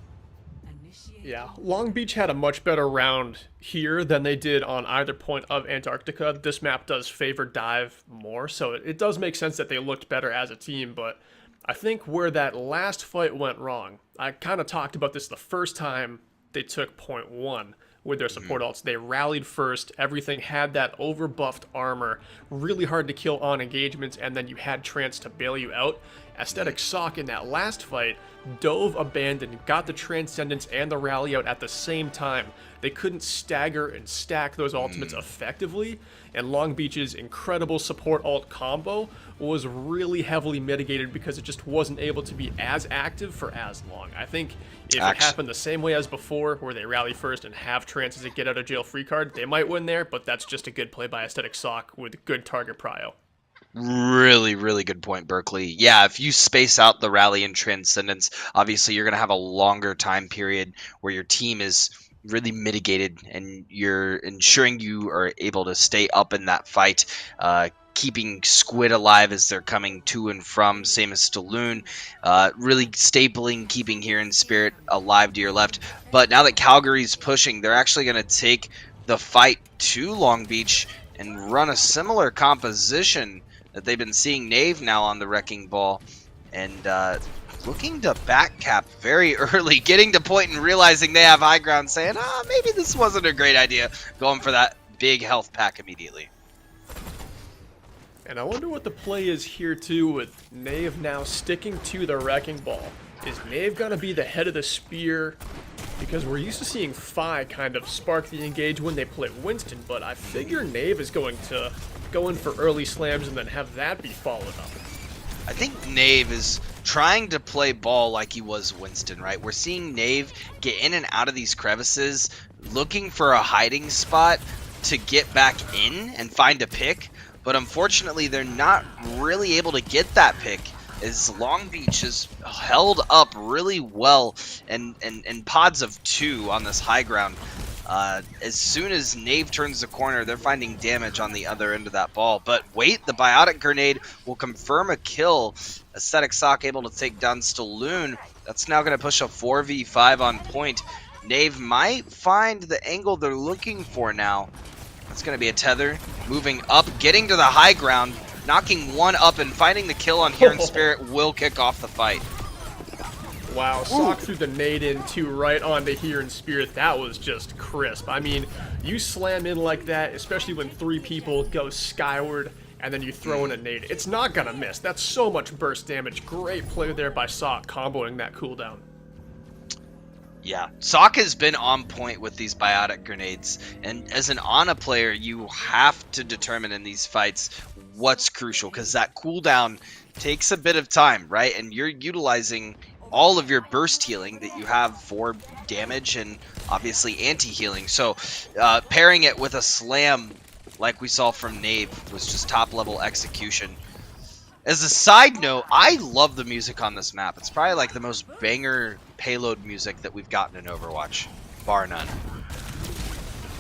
Yeah, Long Beach had a much better round here than they did on either point of Antarctica. This map does favor dive more, so it does make sense that they looked better as a team, but I think where that last fight went wrong, I kind of talked about this the first time they took point one with their support ults. They rallied first, everything had that overbuffed armor, really hard to kill on engagements, and then you had Trance to bail you out. Aesthetic Sock in that last fight dove, abandoned, got the Transcendence and the rally out at the same time. They couldn't stagger and stack those ultimates effectively, and Long Beach's incredible support ult combo was really heavily mitigated because it just wasn't able to be as active for as long. I think if it happened the same way as before, where they rally first and have Trance as a get out of jail free card, they might win there, but that's just a good play by Aesthetic Sock with good target prio. Really, really good point, Berkeley. Yeah, if you space out the rally and Transcendence, obviously you're going to have a longer time period where your team is really mitigated and you're ensuring you are able to stay up in that fight, keeping Squid alive as they're coming to and from, same as Staloon, really stapling, keeping Here in Spirit alive to your left. But now that Calgary's pushing, they're actually going to take the fight to Long Beach and run a similar composition that they've been seeing Nave now on the Wrecking Ball, and looking to backcap very early, getting to point and realizing they have high ground, saying, maybe this wasn't a great idea, going for that big health pack immediately. And I wonder what the play is here too, with Nave now sticking to the Wrecking Ball. Is Nave gonna be the head of the spear? Because we're used to seeing Fi kind of spark the engage when they play Winston, but I figure Nave is going to go in for early slams and then have that be followed up. I think Nave is trying to play ball like he was Winston, right? We're seeing Nave get in and out of these crevices, looking for a hiding spot to get back in and find a pick, but unfortunately they're not really able to get that pick, as Long Beach has held up really well and pods of 2 on this high ground. As soon as Nave turns the corner, they're finding damage on the other end of that ball. But wait, the Biotic Grenade will confirm a kill. Aesthetic Sock able to take down Staloon. That's now going to push a 4v5 on point. Nave might find the angle they're looking for now. That's going to be a tether. Moving up, getting to the high ground, knocking one up and finding the kill on Here in Spirit will kick off the fight. Wow, Sock threw the nade in too, right on the Here in Spirit. That was just crisp. I mean, you slam in like that, especially when 3 people go skyward, and then you throw in a nade. It's not gonna miss. That's so much burst damage. Great play there by Sock, comboing that cooldown. Yeah, Sock has been on point with these Biotic Grenades, and as an Ana player, you have to determine in these fights what's crucial, because that cooldown takes a bit of time, right? And you're utilizing all of your burst healing that you have for damage and obviously anti-healing. So pairing it with a slam like we saw from Nave, was just top-level execution. As a side note, I love the music on this map. It's probably like the most banger payload music that we've gotten in Overwatch, bar none.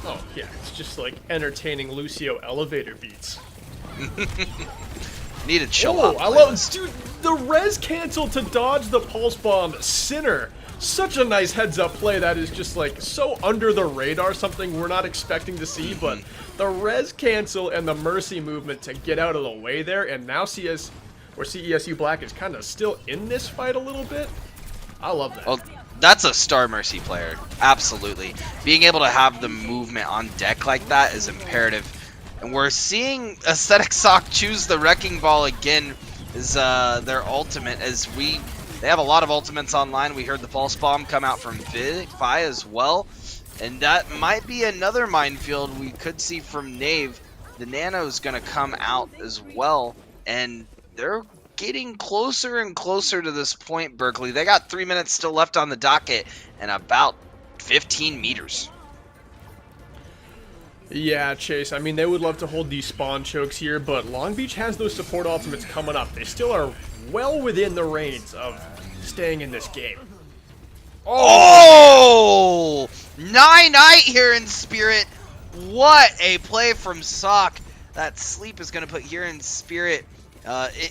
Oh, yeah, it's just like entertaining Lucio elevator beats. Need a chill Oh, out I love, playlist. dude, the res cancel to dodge the pulse bomb, Sinner. Such a nice heads up play that is just like so under the radar, something we're not expecting to see, but the res cancel and the mercy movement to get out of the way there, and now CESU Black is kind of still in this fight a little bit. I love that. Well, that's a Star Mercy player. Absolutely. Being able to have the movement on deck like that is imperative. And we're seeing Aesthetic Sock choose the Wrecking Ball again as their ultimate. They have a lot of ultimates online. We heard the Pulse Bomb come out from Fi as well. And that might be another minefield we could see from Nave. The Nano's going to come out as well. And they're getting closer and closer to this point, Berkeley. They got 3 minutes still left on the docket and about 15 meters. Yeah, Chase, I mean, they would love to hold these spawn chokes here, but Long Beach has those support ultimates coming up. They still are well within the range of staying in this game. Oh! Night here in Spirit. What a play from Sock. That sleep is going to put here in Spirit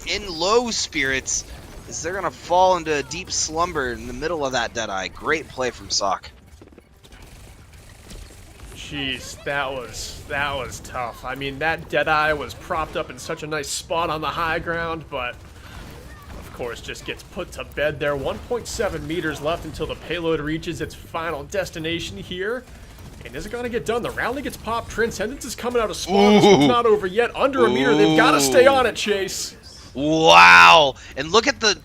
in low spirits as they're going to fall into a deep slumber in the middle of that Deadeye. Great play from Sock. Jeez, that was tough. I mean, that Deadeye was propped up in such a nice spot on the high ground, but of course just gets put to bed there. 1.7 meters left until the payload reaches its final destination here. And is it going to get done? The roundly gets popped. Transcendence is coming out of spawn. This one's not over yet. Under a meter. They've got to stay on it, Chase. Wow. And look at the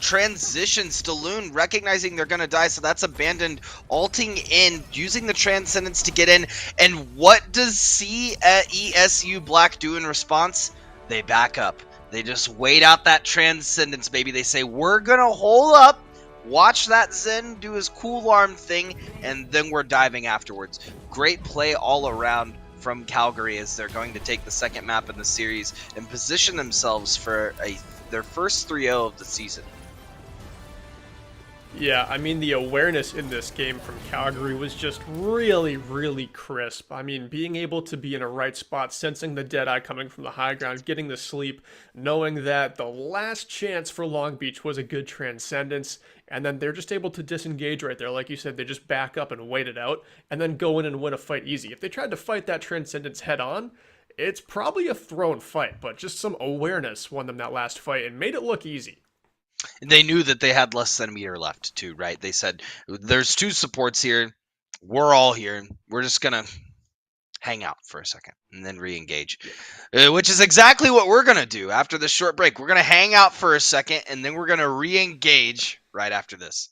transition. Stalloon recognizing they're going to die, so that's abandoned. Alting in, using the Transcendence to get in. And what does CESU Black do in response? They back up. They just wait out that Transcendence, baby. They say, we're going to hold up. Watch that Zen do his cool arm thing, and then we're diving afterwards. Great play all around from Calgary as they're going to take the second map in the series and position themselves for their first 3-0 of the season. Yeah, I mean, the awareness in this game from Calgary was just really, really crisp. I mean, being able to be in a right spot, sensing the Deadeye coming from the high ground, getting the sleep, knowing that the last chance for Long Beach was a good Transcendence, and then they're just able to disengage right there. Like you said, they just back up and wait it out, and then go in and win a fight easy. If they tried to fight that Transcendence head on, it's probably a thrown fight, but just some awareness won them that last fight and made it look easy. They knew that they had less than a meter left too, right? They said, there's two supports here. We're all here. We're just going to hang out for a second and then re-engage, which is exactly what we're going to do after this short break. We're going to hang out for a second and then we're going to re-engage right after this.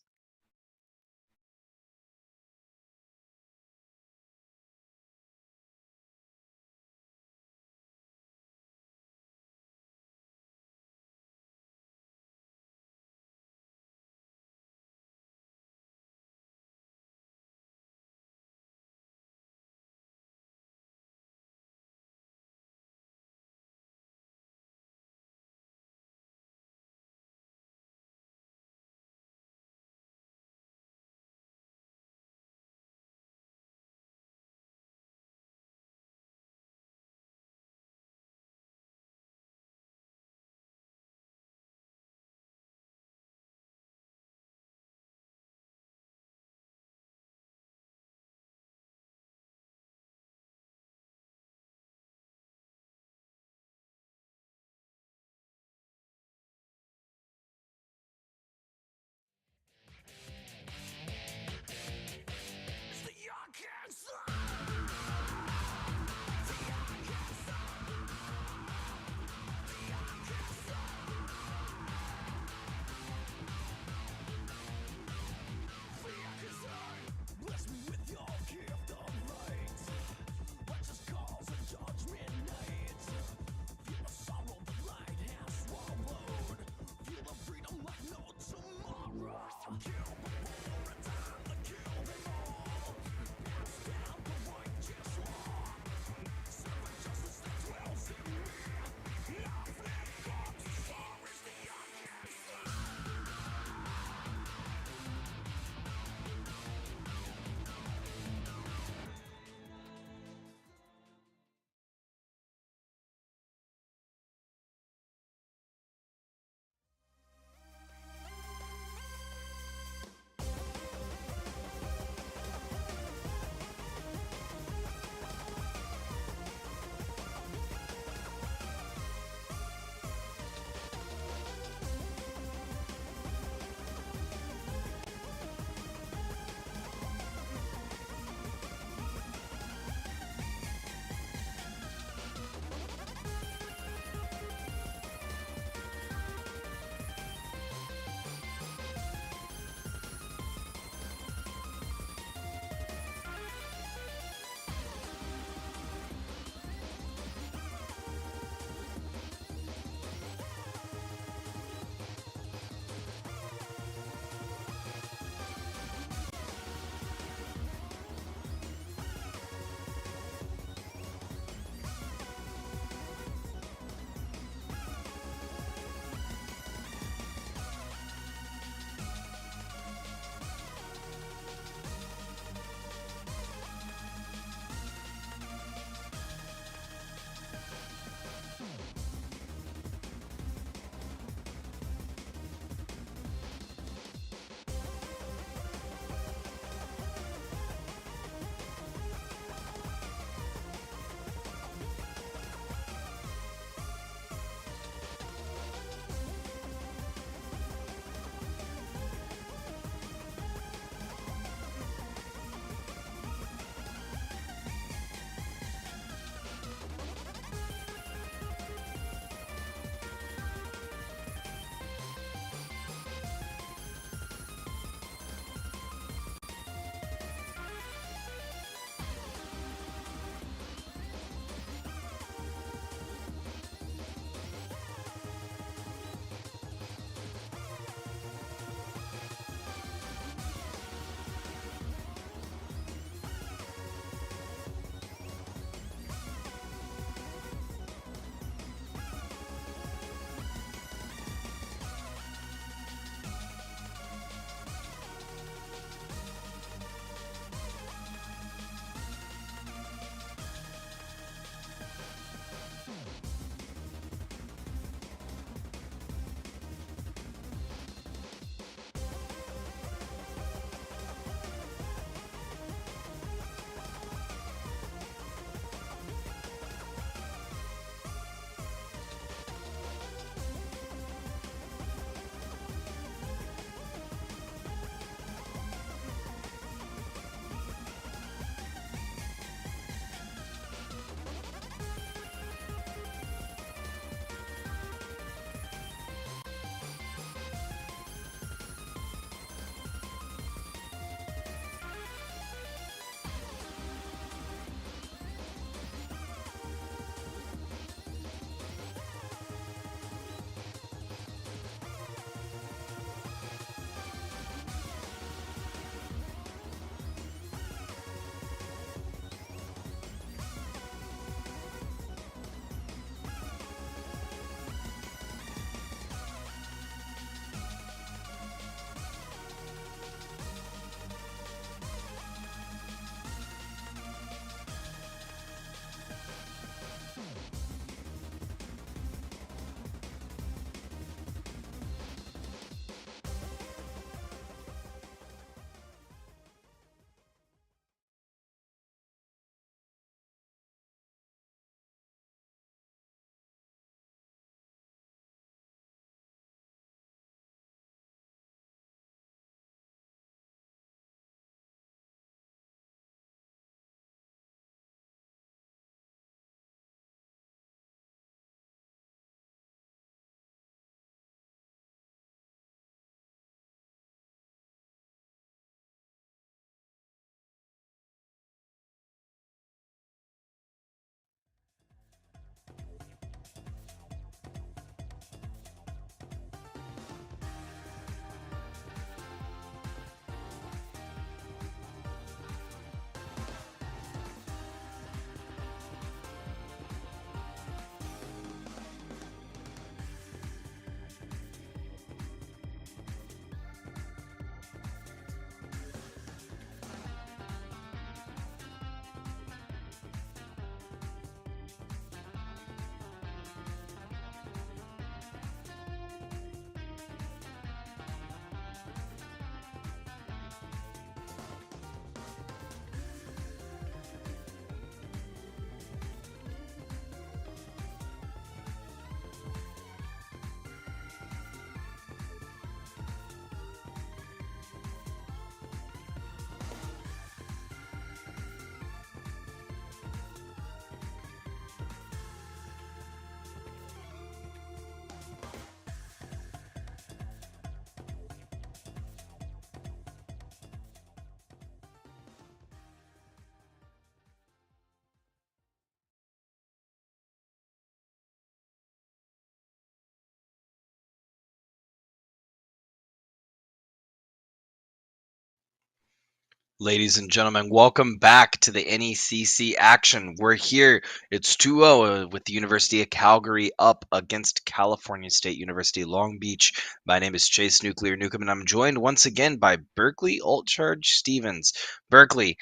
Ladies and gentlemen, welcome back to the NECC action. We're here. It's 2-0 with the University of Calgary up against California State University Long Beach. My name is Chase Nuclear Newcomb, and I'm joined once again by Berkeley Altcharge Stevens. Berkeley,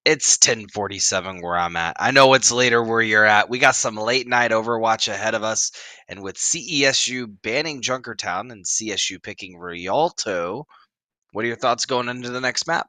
it's 10:47 where I'm at. I know it's later where you're at. We got some late night Overwatch ahead of us, and with CESU banning Junkertown and CSU picking Rialto, what are your thoughts going into the next map?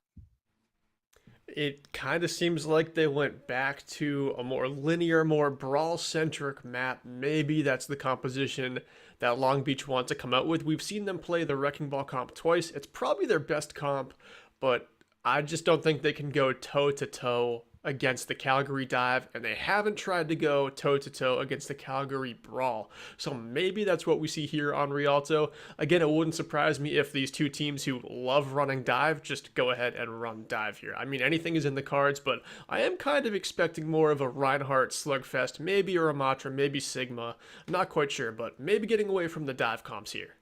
It kind of seems like they went back to a more linear, more brawl-centric map. Maybe that's the composition that Long Beach wants to come out with. We've seen them play the Wrecking Ball comp twice. It's probably their best comp, but I just don't think they can go toe-to-toe against the Calgary Dive, and they haven't tried to go toe-to-toe against the Calgary Brawl. So maybe that's what we see here on Rialto. Again, it wouldn't surprise me if these two teams who love running Dive just go ahead and run Dive here. I mean, anything is in the cards, but I am kind of expecting more of a Reinhardt slugfest, maybe a Ramatra, maybe Sigma. I'm not quite sure, but maybe getting away from the Dive comps here.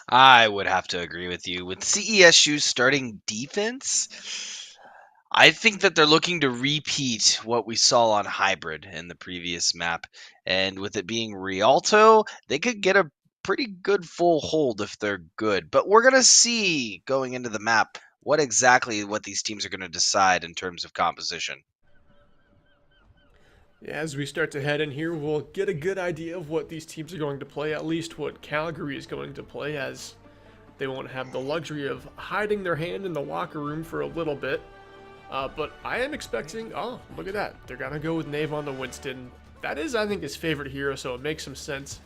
I would have to agree with you. With CESU starting defense, I think that they're looking to repeat what we saw on Hybrid in the previous map. And with it being Rialto, they could get a pretty good full hold if they're good. But we're going to see going into the map what these teams are going to decide in terms of composition. As we start to head in here, we'll get a good idea of what these teams are going to play, at least what Calgary is going to play, as they won't have the luxury of hiding their hand in the locker room for a little bit. But I am expecting, oh, look at that. They're going to go with Nave on the Winston. That is, I think, his favorite hero, so it makes some sense.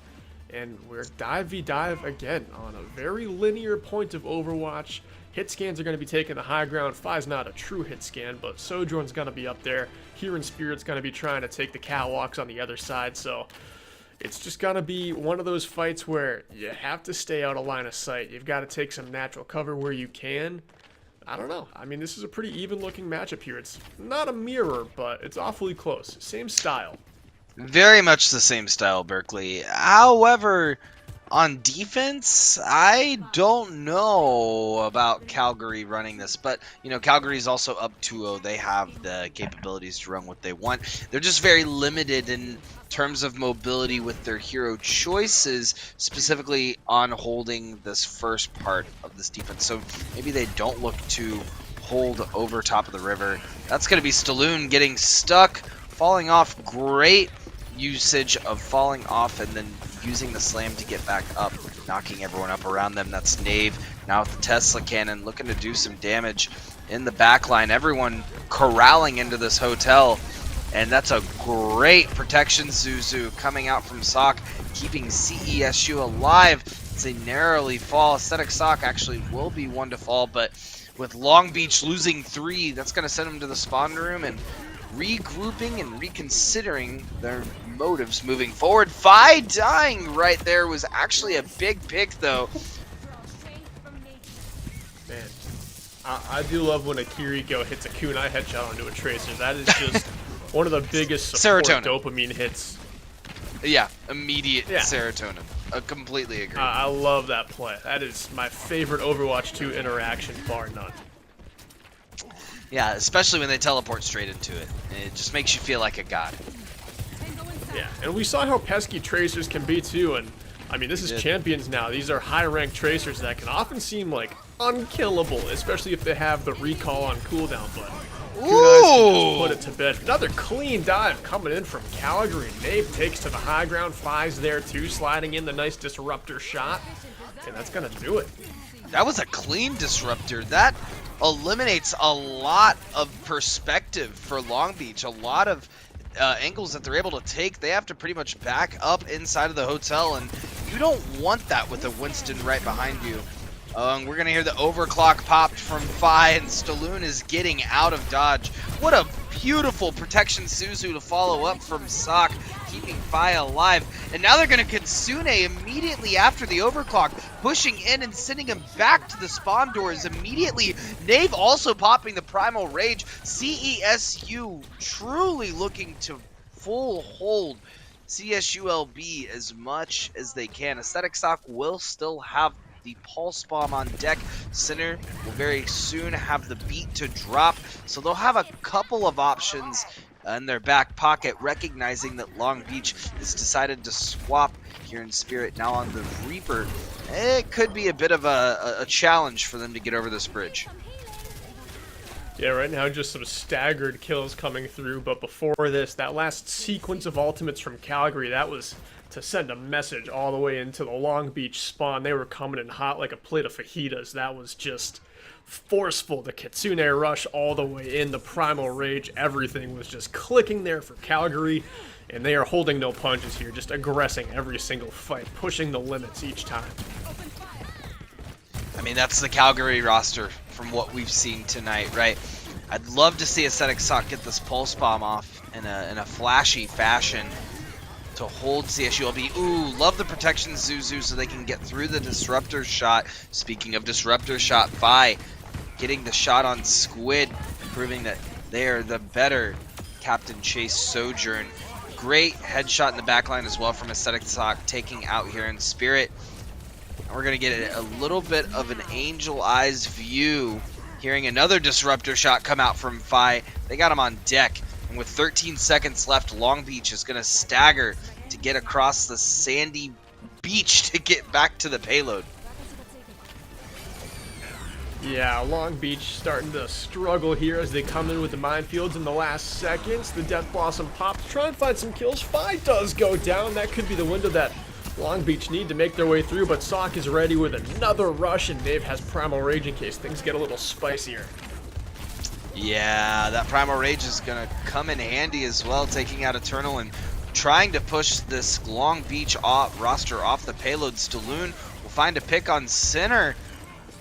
And we're dive v dive again on a very linear point of Overwatch. Hit scans are going to be taking the high ground. Fi's not a true hit scan, but Sojourn's going to be up there. Here in Spirit's going to be trying to take the catwalks on the other side, so it's just going to be one of those fights where you have to stay out of line of sight. You've got to take some natural cover where you can. I don't know. I mean, this is a pretty even-looking matchup here. It's not a mirror, but it's awfully close. Same style. Very much the same style, Berkeley. However, on defense, I don't know about Calgary running this, but Calgary's also up 2-0. They have the capabilities to run what they want. They're just very limited in terms of mobility with their hero choices, specifically on holding this first part of this defense. So maybe they don't look to hold over top of the river. That's going to be Staloon getting stuck, falling off. Great usage of falling off and then using the slam to get back up, knocking everyone up around them. That's Nave now with the Tesla cannon, looking to do some damage in the back line. Everyone corralling into this hotel, and that's a great protection. Zuzu coming out from Sock, keeping CESU alive as they narrowly fall. Aesthetic Sock actually will be one to fall, but with Long Beach losing 3, that's going to send them to the spawn room and regrouping and reconsidering their motives moving forward. Fi dying right there was actually a big pick, though. Man, I do love when a Kiriko hits a kunai headshot onto a Tracer. That is just one of the biggest support dopamine hits. Yeah, immediate serotonin. I completely agree. I love that play. That is my favorite Overwatch 2 interaction, bar none. Yeah, especially when they teleport straight into it. It just makes you feel like a god. Yeah, and we saw how pesky Tracers can be too, and I mean, this is Champions now. These are high-ranked Tracers that can often seem like unkillable, especially if they have the recall on cooldown, but Kunai can just put it to bed. Another clean dive coming in from Calgary. Nave takes to the high ground. Fi's there too, sliding in the nice disruptor shot, and that's gonna do it. That was a clean disruptor. That eliminates a lot of perspective for Long Beach, a lot of angles that they're able to take. They have to pretty much back up inside of the hotel, and you don't want that with a Winston right behind you. We're going to hear the overclock popped from Fi, and Staloon is getting out of dodge. What a beautiful protection Suzu to follow up from Sock, keeping Fi alive. And now they're going to Kitsune immediately after the overclock, pushing in and sending him back to the spawn doors immediately. Nave also popping the Primal Rage. CESU truly looking to full hold CSULB as much as they can. Aesthetic Sock will still have the pulse bomb on deck. Sinner will very soon have the beat to drop, so they'll have a couple of options in their back pocket, recognizing that Long Beach has decided to swap here in Spirit now on the Reaper. It could be a bit of a challenge for them to get over this bridge. Yeah, right now just some staggered kills coming through, but before this, that last sequence of ultimates from Calgary, that was to send a message all the way into the Long Beach spawn. They were coming in hot like a plate of fajitas. That was just forceful. The Kitsune rush all the way in, the Primal Rage, everything was just clicking there for Calgary, and they are holding no punches here, just aggressing every single fight, pushing the limits each time. I mean, that's the Calgary roster from what we've seen tonight, right? I'd love to see NECC get this pulse bomb off in a flashy fashion to hold CSULB. Ooh, love the protection Zuzu so they can get through the disruptor shot. Speaking of disruptor shot, Vi getting the shot on Squid, proving that they are the better Captain Chase Sojourn. Great headshot in the backline as well from NECC, taking out here in Spirit. We're going to get a little bit of an angel eyes view, hearing another disruptor shot come out from Fi. They got him on deck, and with 13 seconds left, Long Beach is going to stagger to get across the sandy beach to get back to the payload. Yeah, Long Beach starting to struggle here as they come in with the minefields in the last seconds. The Death Blossom pops, try and find some kills. Fi does go down. That could be the window that Long Beach need to make their way through, but Sock is ready with another rush, and Dave has Primal Rage in case things get a little spicier. Yeah, that Primal Rage is going to come in handy as well, taking out Eternal and trying to push this Long Beach roster off the payload. Staloon will find a pick on Sinner,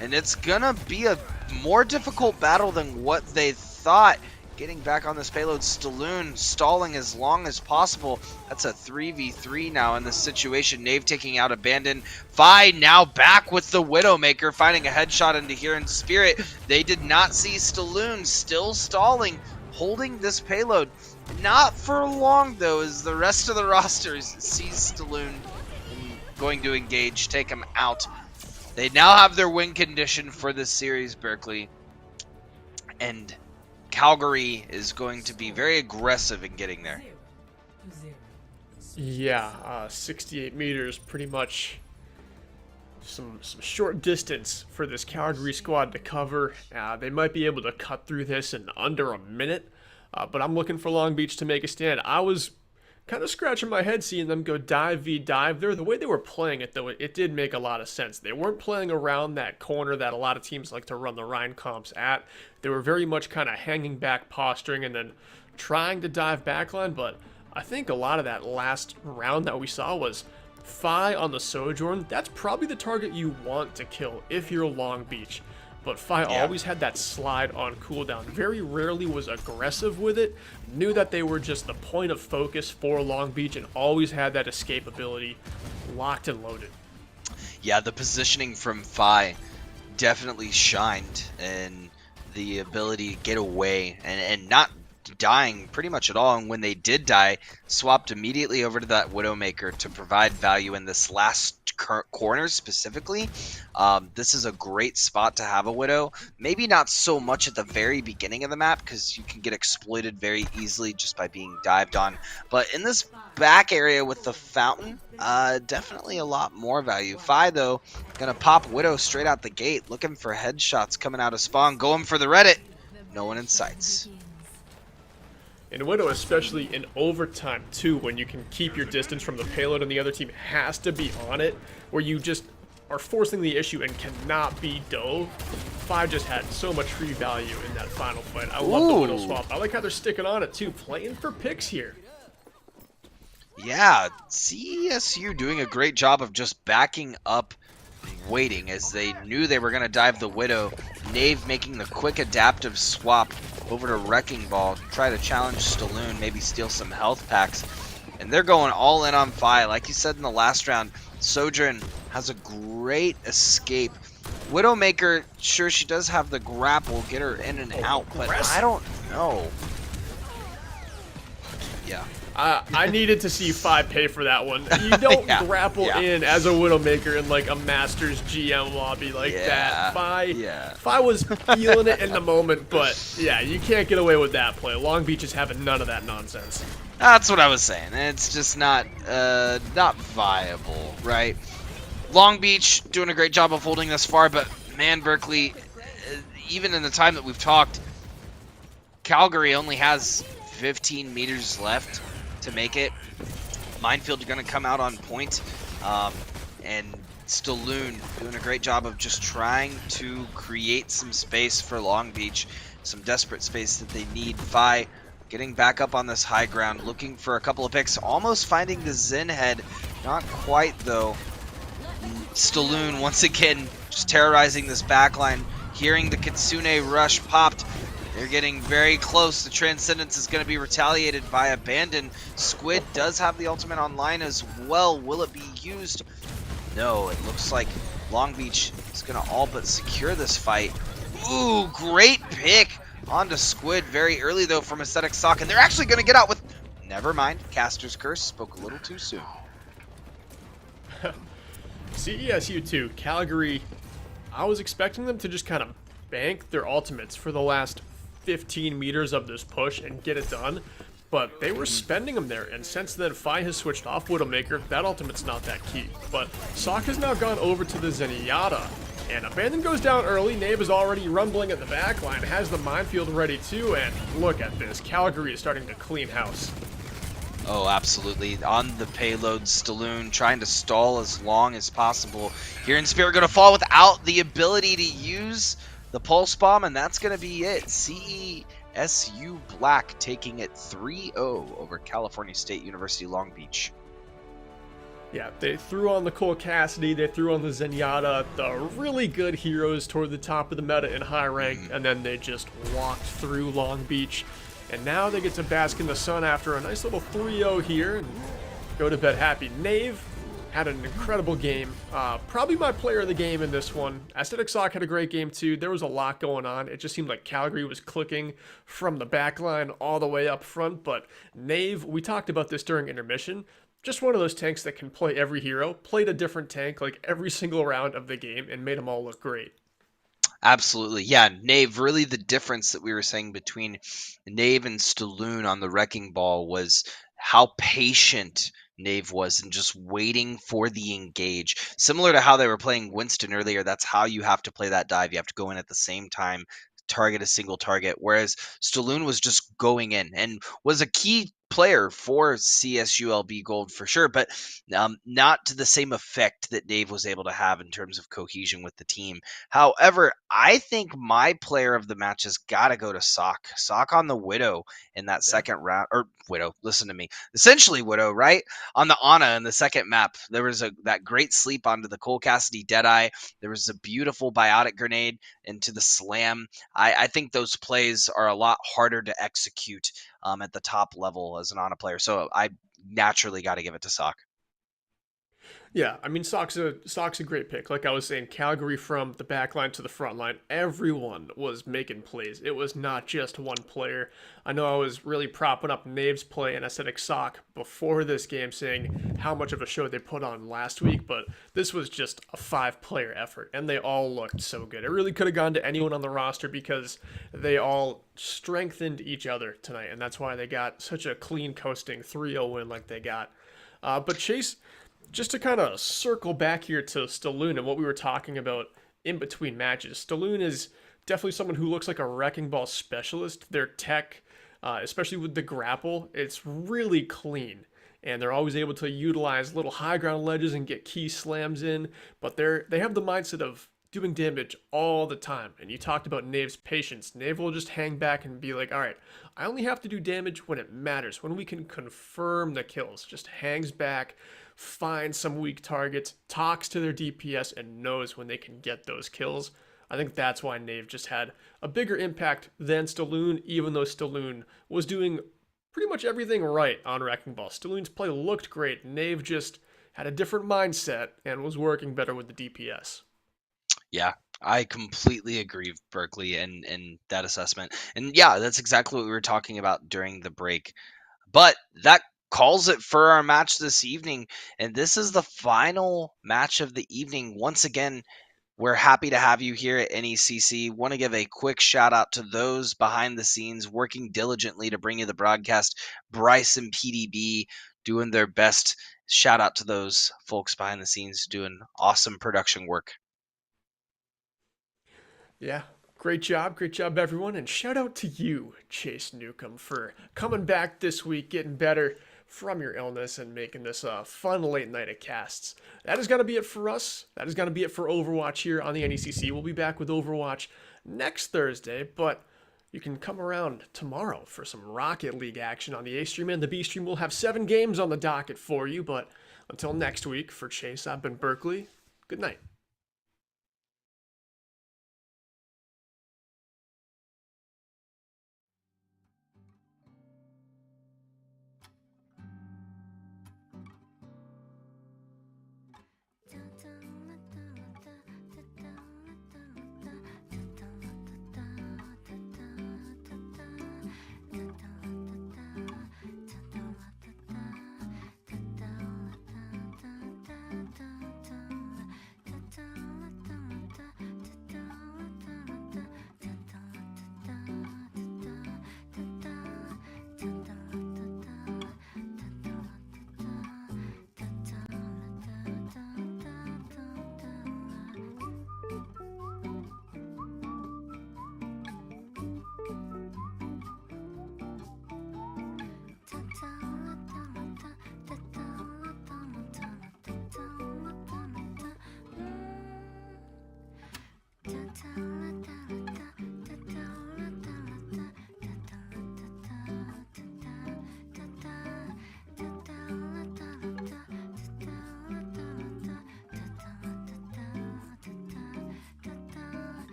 and it's going to be a more difficult battle than what they thought. Getting back on this payload, Staloon stalling as long as possible. That's a 3v3 now in this situation. Knave taking out Abandon. Vi now back with the Widowmaker, finding a headshot into here in Spirit. They did not see Staloon, still stalling, holding this payload. Not for long though, as the rest of the roster sees Staloon going to engage, take him out. They now have their win condition for this series, Berkeley. And Calgary is going to be very aggressive in getting there. Yeah, 68 meters, pretty much some short distance for this Calgary squad to cover. They might be able to cut through this in under a minute, but I'm looking for Long Beach to make a stand. I was kind of scratching my head seeing them go dive v dive there. The way they were playing it, though, it did make a lot of sense. They weren't playing around that corner that a lot of teams like to run the Rhine comps at. They were very much kind of hanging back, posturing, and then trying to dive backline, but I think a lot of that last round that we saw was Fi on the Sojourn. That's probably the target you want to kill if you're Long Beach. But Fi always had that slide on cooldown. Very rarely was aggressive with it. Knew that they were just the point of focus for Long Beach and always had that escape ability locked and loaded. Yeah, the positioning from Fi definitely shined, and the ability to get away and not dying pretty much at all. And when they did die, swapped immediately over to that Widowmaker to provide value in this last corner specifically. This is a great spot to have a Widow. Maybe not so much at the very beginning of the map because you can get exploited very easily just by being dived on. But in this back area with the fountain, definitely a lot more value. Fi, though, gonna pop Widow straight out the gate, looking for headshots coming out of spawn, going for the Reddit. No one in sights. In Widow, especially in overtime too, when you can keep your distance from the payload and the other team has to be on it, where you just are forcing the issue and cannot be dove. Five just had so much free value in that final fight. I love the Widow swap. I like how they're sticking on it too, playing for picks here. Yeah, CSU doing a great job of just backing up, waiting, as they knew they were going to dive the Widow. Knave making the quick adaptive swap over to Wrecking Ball, try to challenge Staloon, maybe steal some health packs. And they're going all in on Fi. Like you said in the last round, Sojourn has a great escape. Widowmaker, sure, she does have the grapple, get her in and out, but I don't know. Yeah. I needed to see Fi pay for that one. You don't Yeah, grapple yeah. in as a Widowmaker in like a Masters GM lobby like that. Yeah. Fi was feeling it in the moment, but yeah, you can't get away with that play. Long Beach is having none of that nonsense. That's what I was saying. It's just not viable, right? Long Beach doing a great job of holding this far, but man, Berkeley, even in the time that we've talked, Calgary only has 15 meters left to make it. Minefield going to come out on point, and Stalloon doing a great job of just trying to create some space for Long Beach, some desperate space that they need. Fi getting back up on this high ground, looking for a couple of picks, almost finding the Zen head. Not quite, though. Stalloon, once again, just terrorizing this backline, hearing the Kitsune rush popped. They're getting very close. The Transcendence is going to be retaliated by Abandon. Squid does have the ultimate online as well. Will it be used? No, it looks like Long Beach is going to all but secure this fight. Ooh, great pick onto Squid very early, though, from Aesthetic Sock. And they're actually going to get out with... Never mind. Caster's Curse spoke a little too soon. CESU 2, Calgary, I was expecting them to just kind of bank their ultimates for the last 15 meters of this push and get it done, but they were spending them there, and since then Fi has switched off Widowmaker. That ultimate's not that key, but Sock has now gone over to the Zenyatta, and Abandon goes down early. Nave is already rumbling at the backline, has the minefield ready too, and look at this, Calgary is starting to clean house. Oh, absolutely. On the payload, Stalloon trying to stall as long as possible. Here in Spirit going to fall without the ability to use the Pulse Bomb, and that's going to be it. CESU Black taking it 3-0 over California State University Long Beach. Yeah, they threw on the Cole Cassidy, they threw on the Zenyatta, the really good heroes toward the top of the meta in high rank, and then they just walked through Long Beach. And now they get to bask in the sun after a nice little 3-0 here and go to bed happy. Nave had an incredible game. Probably my player of the game in this one. Aesthetic Sock had a great game too. There was a lot going on. It just seemed like Calgary was clicking from the back line all the way up front. But Nave, we talked about this during intermission, just one of those tanks that can play every hero. Played a different tank like every single round of the game and made them all look great. Absolutely. Yeah, Nave, really the difference that we were saying between Nave and Stalloon on the Wrecking Ball was how patient Nave was and just waiting for the engage. Similar to how they were playing Winston earlier, that's how you have to play that dive. You have to go in at the same time, target a single target, whereas Stalloon was just going in and was a key player for CSULB Gold for sure, but not to the same effect that Dave was able to have in terms of cohesion with the team. However, I think my player of the match has got to go to Sock. Sock on the Widow in that second round, or Widow, listen to me. Essentially Widow, right? On the Ana in the second map, there was that great sleep onto the Cole Cassidy Deadeye. There was a beautiful biotic grenade into the slam. I think those plays are a lot harder to execute at the top level as an Ana player. So I naturally got to give it to Sock. Yeah, I mean, Sock's a great pick. Like I was saying, Calgary from the back line to the front line, everyone was making plays. It was not just one player. I know I was really propping up Nave's play and Aesthetic Sock before this game, saying how much of a show they put on last week, but this was just a 5-player effort, and they all looked so good. It really could have gone to anyone on the roster because they all strengthened each other tonight, and that's why they got such a clean coasting 3-0 win like they got. But Chase, just to kind of circle back here to Stalloon and what we were talking about in between matches, Stalloon is definitely someone who looks like a Wrecking Ball specialist. Their tech, especially with the grapple, it's really clean. And they're always able to utilize little high ground ledges and get key slams in. But they have the mindset of doing damage all the time. And you talked about Nave's patience. Nave will just hang back and be like, all right, I only have to do damage when it matters, when we can confirm the kills. Just hangs back, finds some weak targets, talks to their DPS, and knows when they can get those kills. I think that's why Nave just had a bigger impact than Stalloon, even though Stalloon was doing pretty much everything right on Wrecking Ball. Stalloon's play looked great. Nave just had a different mindset and was working better with the DPS. Yeah, I completely agree, Berkeley, and that assessment. And yeah, that's exactly what we were talking about during the break. But that calls it for our match this evening. And this is the final match of the evening. Once again, we're happy to have you here at NECC. Want to give a quick shout out to those behind the scenes working diligently to bring you the broadcast. Bryce and PDB doing their best. Shout out to those folks behind the scenes doing awesome production work. Yeah, great job, everyone. And shout out to you, Chase Newcomb, for coming back this week, getting better from your illness, and making this a fun late night of casts. That is going to be it for us. That is going to be it for Overwatch here on the NECC. We'll be back with Overwatch next Thursday, but you can come around tomorrow for some Rocket League action on the A stream and the B stream. We'll have 7 games on the docket for you, but until next week, for Chase, I've been Berkeley. Good night.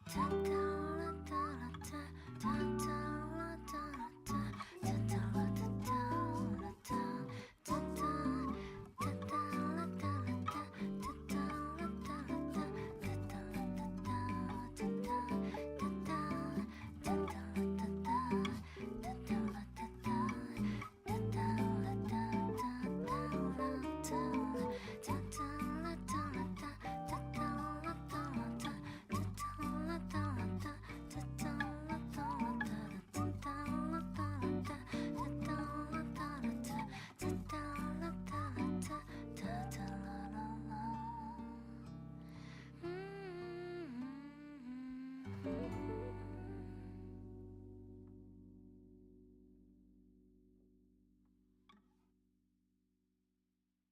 Ta-ta.